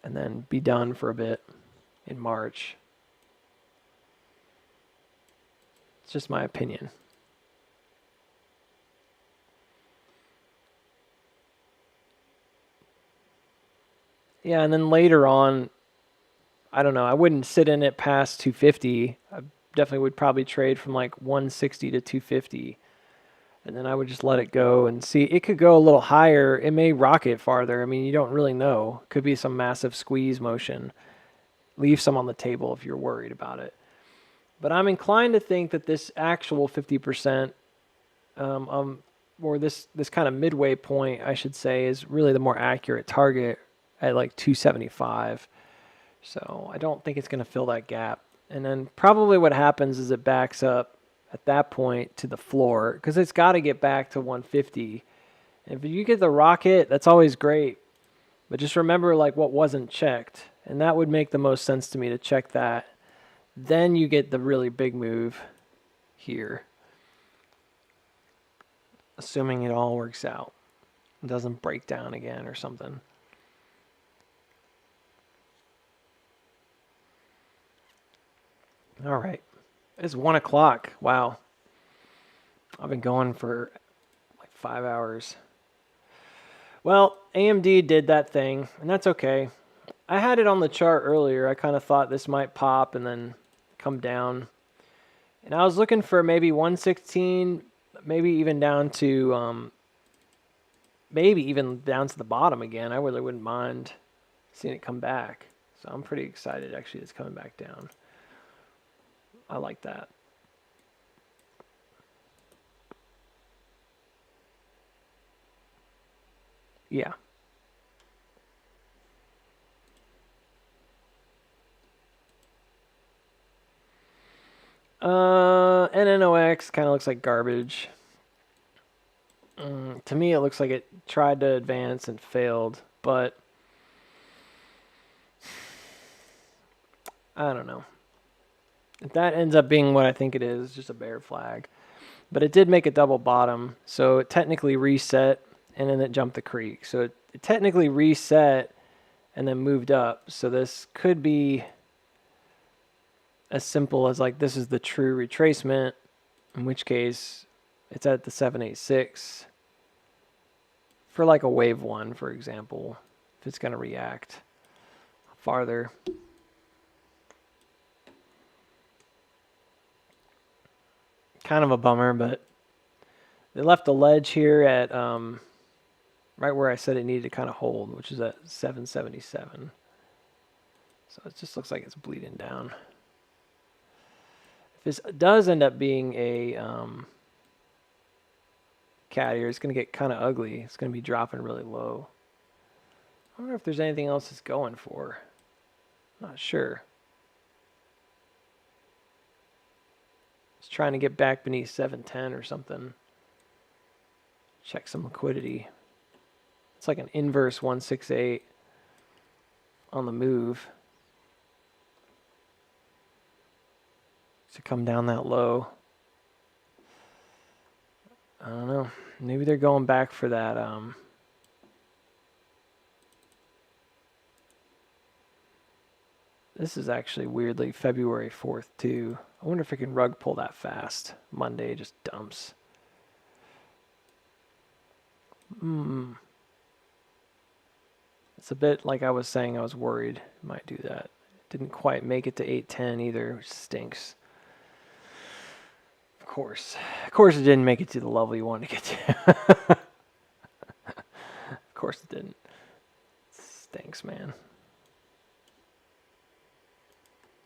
and then be done for a bit in March. It's just my opinion. Yeah, and then later on, I don't know, I wouldn't sit in it past 250. I definitely would probably trade from like 160 to 250. And then I would just let it go and see. It could go a little higher. It may rocket farther. I mean, you don't really know. Could be some massive squeeze motion. Leave some on the table if you're worried about it. But I'm inclined to think that this actual 50%, or this kind of midway point, I should say, is really the more accurate target at like 275. So I don't think it's going to fill that gap. And then probably what happens is it backs up at that point to the floor because it's got to get back to 150. And if you get the rocket, that's always great. But just remember like what wasn't checked. And that would make the most sense to me to check that. Then you get the really big move here. Assuming it all works out. It doesn't break down again or something. All right. It's 1 o'clock. Wow. I've been going for like 5 hours. Well, AMD did that thing, and that's okay. I had it on the chart earlier. I kind of thought this might pop and then come down. And I was looking for maybe 116, maybe even down to the bottom again. I really wouldn't mind seeing it come back. So I'm pretty excited actually it's coming back down. I like that. Yeah. NNOX kind of looks like garbage. To me, it looks like it tried to advance and failed, but I don't know. If that ends up being what I think it is, just a bear flag. But it did make a double bottom, so it technically reset, and then it jumped the creek. So it technically reset and then moved up. So this could be as simple as like this is the true retracement, in which case it's at the 786 for like a wave one, for example, if it's going to react farther. Kind of a bummer, but they left a ledge here at right where I said it needed to kind of hold, which is at 777. So it just looks like it's bleeding down. If this does end up being a cat ear, it's going to get kind of ugly. It's going to be dropping really low. I wonder if there's anything else it's going for. Not sure. It's trying to get back beneath 710 or something. Check some liquidity. It's like an inverse 168 on the move. to come down that low. I don't know. Maybe they're going back for that. This is actually weirdly February 4th too. I wonder if it can rug pull that fast. Monday just dumps. It's a bit like I was saying. I was worried it might do that. Didn't quite make it to 810 either, which stinks. Of course it didn't make it to the level you wanted to get to. Of course it didn't. Stinks, man.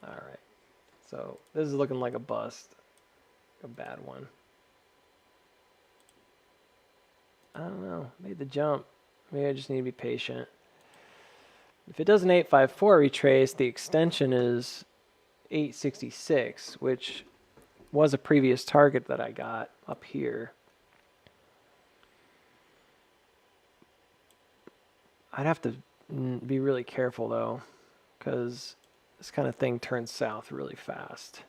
All right, so this is looking like a bust, a bad one. I don't know, made the jump. Maybe I just need to be patient. If it does an 854 retrace, the extension is 866, which was a previous target that I got up here. I'd have to be really careful though, because this kind of thing turns south really fast.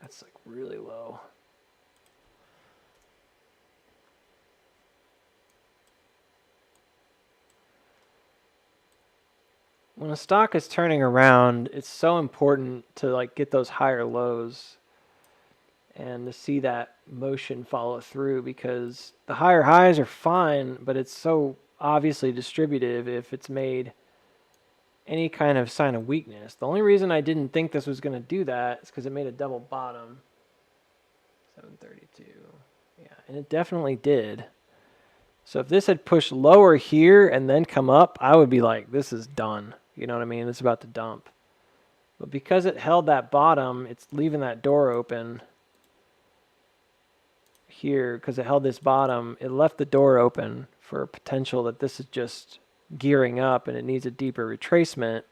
That's like really low. When a stock is turning around, it's so important to like get those higher lows and to see that motion follow through, because the higher highs are fine, but it's so obviously distributive if it's made any kind of sign of weakness. The only reason I didn't think this was going to do that is because it made a double bottom. 732. Yeah, and it definitely did. So if this had pushed lower here and then come up, I would be like, this is done. You know what I mean? It's about to dump. But because it held that bottom, it's leaving that door open here. Because it held this bottom, it left the door open for a potential that this is just gearing up and it needs a deeper retracement.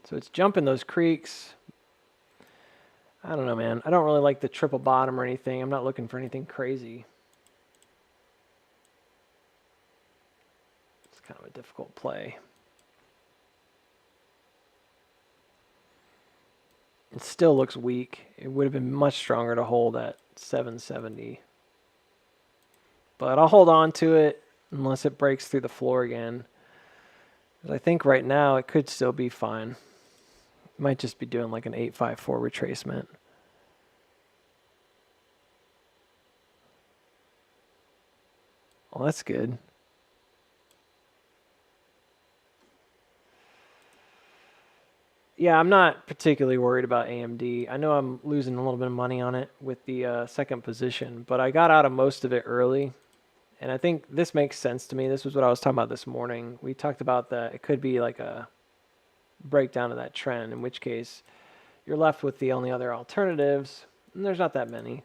So it's jumping those creeks. I don't know, man. I don't really like the triple bottom or anything. I'm not looking for anything crazy. It's kind of a difficult play. It still looks weak. It would have been much stronger to hold at 770. But I'll hold on to it unless it breaks through the floor again. Because I think right now it could still be fine. It might just be doing like an 854 retracement. Well, that's good. Yeah, I'm not particularly worried about AMD. I know I'm losing a little bit of money on it with the second position, but I got out of most of it early. And I think this makes sense to me. This was what I was talking about this morning. We talked about that it could be like a breakdown of that trend, in which case you're left with the only other alternatives, and there's not that many.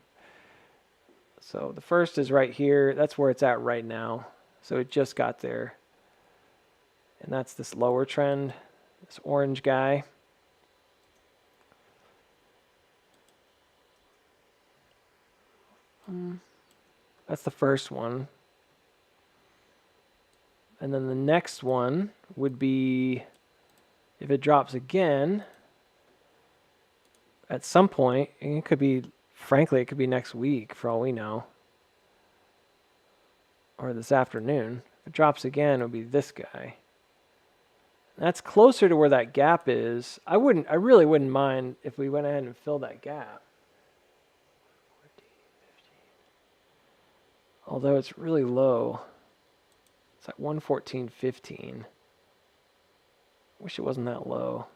So the first is right here. That's where it's at right now. So it just got there. And that's this lower trend, this orange guy. That's the first one. And then the next one would be, if it drops again, at some point, and it could be, frankly, it could be next week for all we know. Or this afternoon. If it drops again, it'll be this guy. That's closer to where that gap is. I really wouldn't mind if we went ahead and filled that gap. 14, 15. Although it's really low. It's at 114.15. Wish it wasn't that low.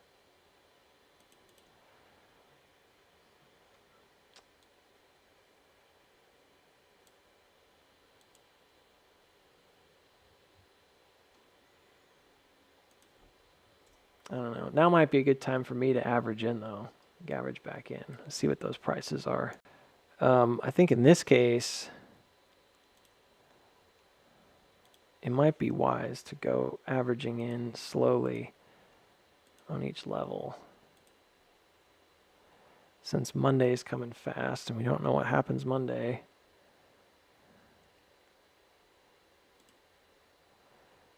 I don't know. Now might be a good time for me to average in, though. Average back in. Let's see what those prices are. I think in this case, it might be wise to go averaging in slowly on each level. Since Monday's coming fast and we don't know what happens Monday.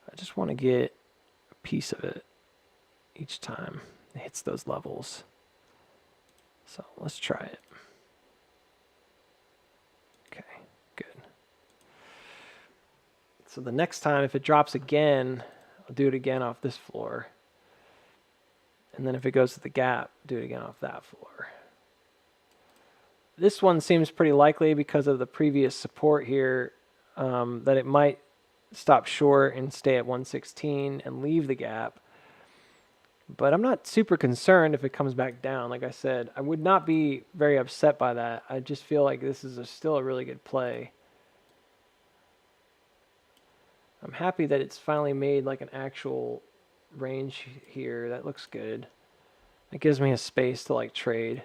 I just want to get a piece of it. each time it hits those levels. So let's try it. Okay, good. So the next time, if it drops again, I'll do it again off this floor. And then if it goes to the gap, do it again off that floor. This one seems pretty likely because of the previous support here, that it might stop short and stay at 116 and leave the gap. But I'm not super concerned if it comes back down. Like I said, I would not be very upset by that. I just feel like this is still a really good play. I'm happy that it's finally made like an actual range here. That looks good. It gives me a space to like trade.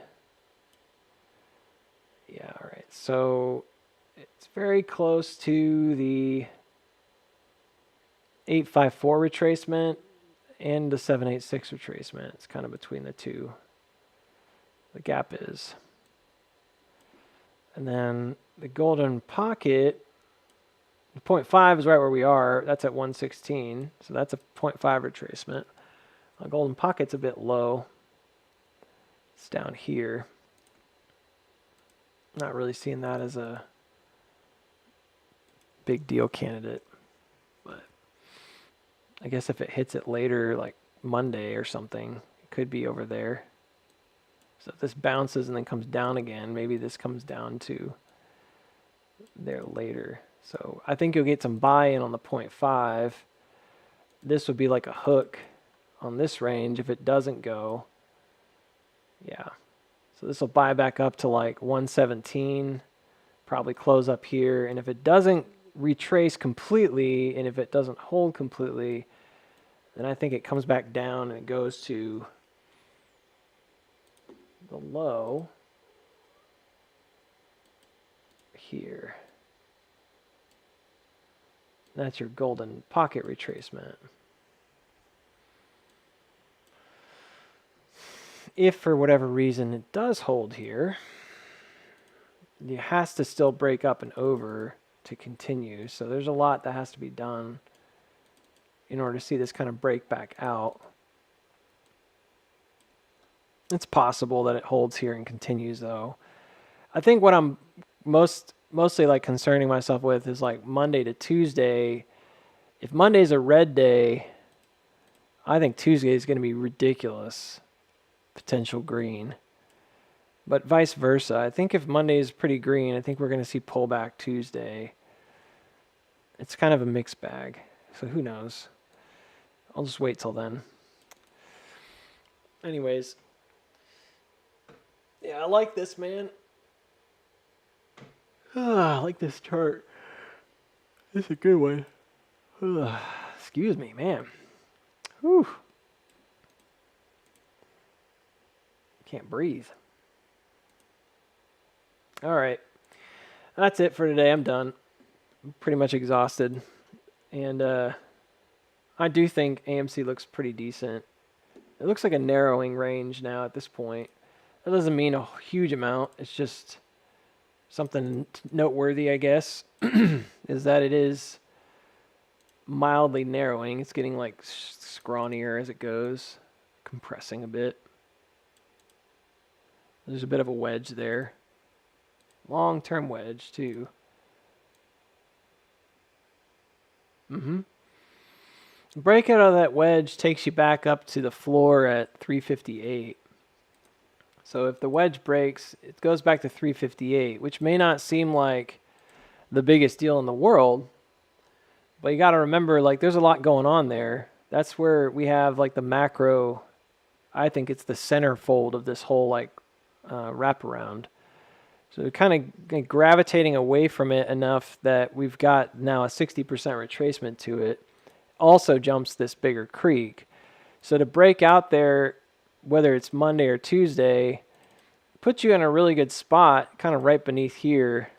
Yeah, all right. So it's very close to the 854 retracement and the 786 retracement. It's kind of between the two. The gap is. And then the golden pocket, the 0.5 is right where we are. That's at 116. So that's a 0.5 retracement. The golden pocket's a bit low. It's down here. Not really seeing that as a big deal candidate. But I guess if it hits it later, like Monday or something, it could be over there. So if this bounces and then comes down again, maybe this comes down to there later. So I think you'll get some buy-in on the 0.5. This would be like a hook on this range if it doesn't go. Yeah. So this will buy back up to like 117, probably close up here. And if it doesn't retrace completely, and if it doesn't hold completely, then I think it comes back down and it goes to the low here. That's your golden pocket retracement. If for whatever reason it does hold here, it has to still break up and over to continue. So there's a lot that has to be done in order to see this kind of break back out. It's possible that it holds here and continues though. I think what I'm mostly like concerning myself with is like Monday to Tuesday. If Monday's a red day, I think Tuesday is going to be ridiculous. Potential green. But vice versa. I think if Monday is pretty green, I think we're going to see pullback Tuesday. It's kind of a mixed bag. So who knows? I'll just wait till then. Anyways. Yeah, I like this, man. I like this chart. It's a good one. Excuse me, man. Whew. Can't breathe. All right. That's it for today. I'm done. I'm pretty much exhausted. And I do think AMC looks pretty decent. It looks like a narrowing range now at this point. That doesn't mean a huge amount. It's just something noteworthy, I guess, is that it is mildly narrowing. It's getting like scrawnier as it goes, compressing a bit. There's a bit of a wedge there. Long-term wedge, too. Breakout of that wedge takes you back up to the floor at 358. So if the wedge breaks, it goes back to 358, which may not seem like the biggest deal in the world, but you got to remember, like, there's a lot going on there. That's where we have, like, the macro. I think it's the centerfold of this whole, like, wraparound. So kind of gravitating away from it enough that we've got now a 60% retracement to it. Also jumps this bigger creek. So to break out there, whether it's Monday or Tuesday, puts you in a really good spot, kind of right beneath here,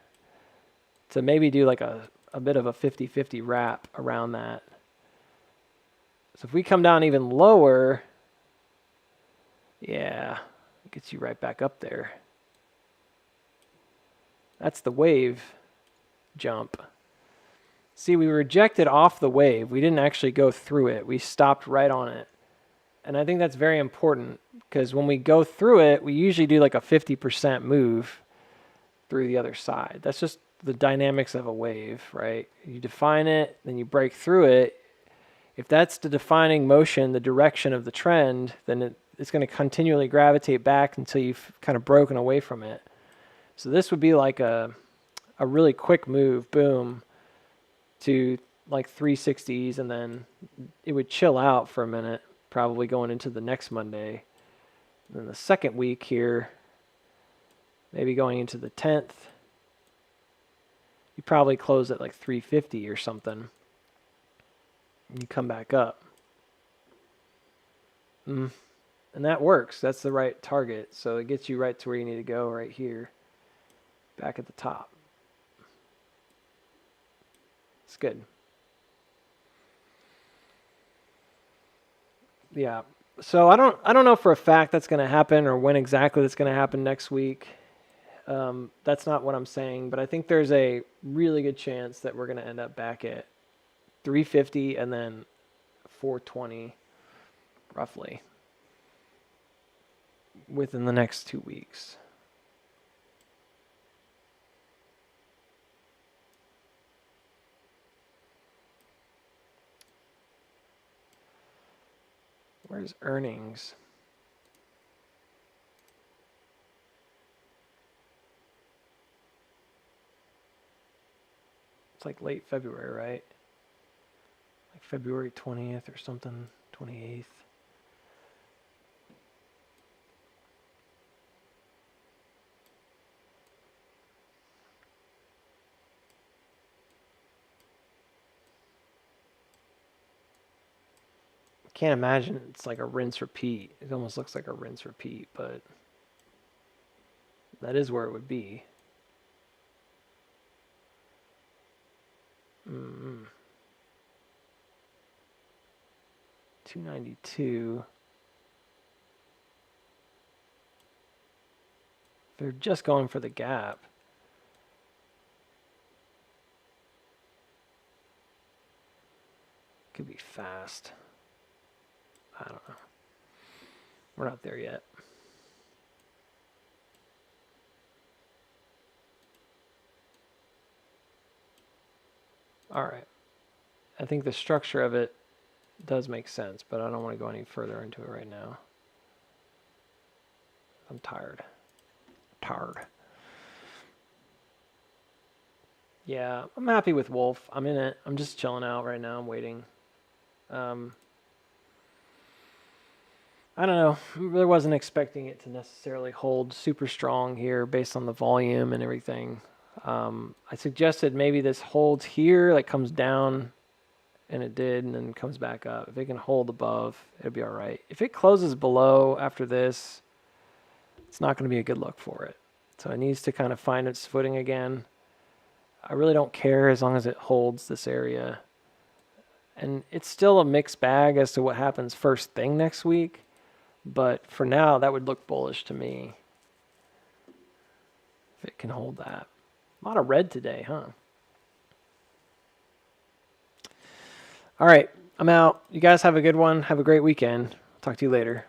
to maybe do like a bit of a 50-50 wrap around that. So if we come down even lower, yeah, it gets you right back up there. That's the wave jump. See, we rejected off the wave. We didn't actually go through it. We stopped right on it. And I think that's very important because when we go through it, we usually do like a 50% move through the other side. That's just the dynamics of a wave, right? You define it, then you break through it. If that's the defining motion, the direction of the trend, then it's going to continually gravitate back until you've kind of broken away from it. So this would be like a really quick move, boom, to like 360s, and then it would chill out for a minute, probably going into the next Monday. And then the second week here, maybe going into the 10th, you probably close at like 350 or something. And you come back up. And that works. That's the right target. So it gets you right to where you need to go right here. Back at the top. It's good. Yeah. So I don't know for a fact that's going to happen or when exactly that's going to happen next week. That's not what I'm saying, but I think there's a really good chance that we're going to end up back at 350 and then 420 roughly within the next 2 weeks. Where's earnings? It's like late February, right? Like February 20th or something, 28th. Can't imagine it's like a rinse repeat. It almost looks like a rinse repeat, but that is where it would be. 292. They're just going for the gap. Could be fast. I don't know. We're not there yet. All right. I think the structure of it does make sense, but I don't want to go any further into it right now. I'm tired. Yeah, I'm happy with Wolf. I'm in it. I'm just chilling out right now. I'm waiting. I don't know. I really wasn't expecting it to necessarily hold super strong here based on the volume and everything. I suggested maybe this holds here, like comes down, and it did, and then comes back up. If it can hold above, it'll be all right. If it closes below after this, it's not going to be a good look for it. So it needs to kind of find its footing again. I really don't care as long as it holds this area. And it's still a mixed bag as to what happens first thing next week. But for now, that would look bullish to me. If it can hold that. A lot of red today, huh? All right, I'm out. You guys have a good one. Have a great weekend. Talk to you later.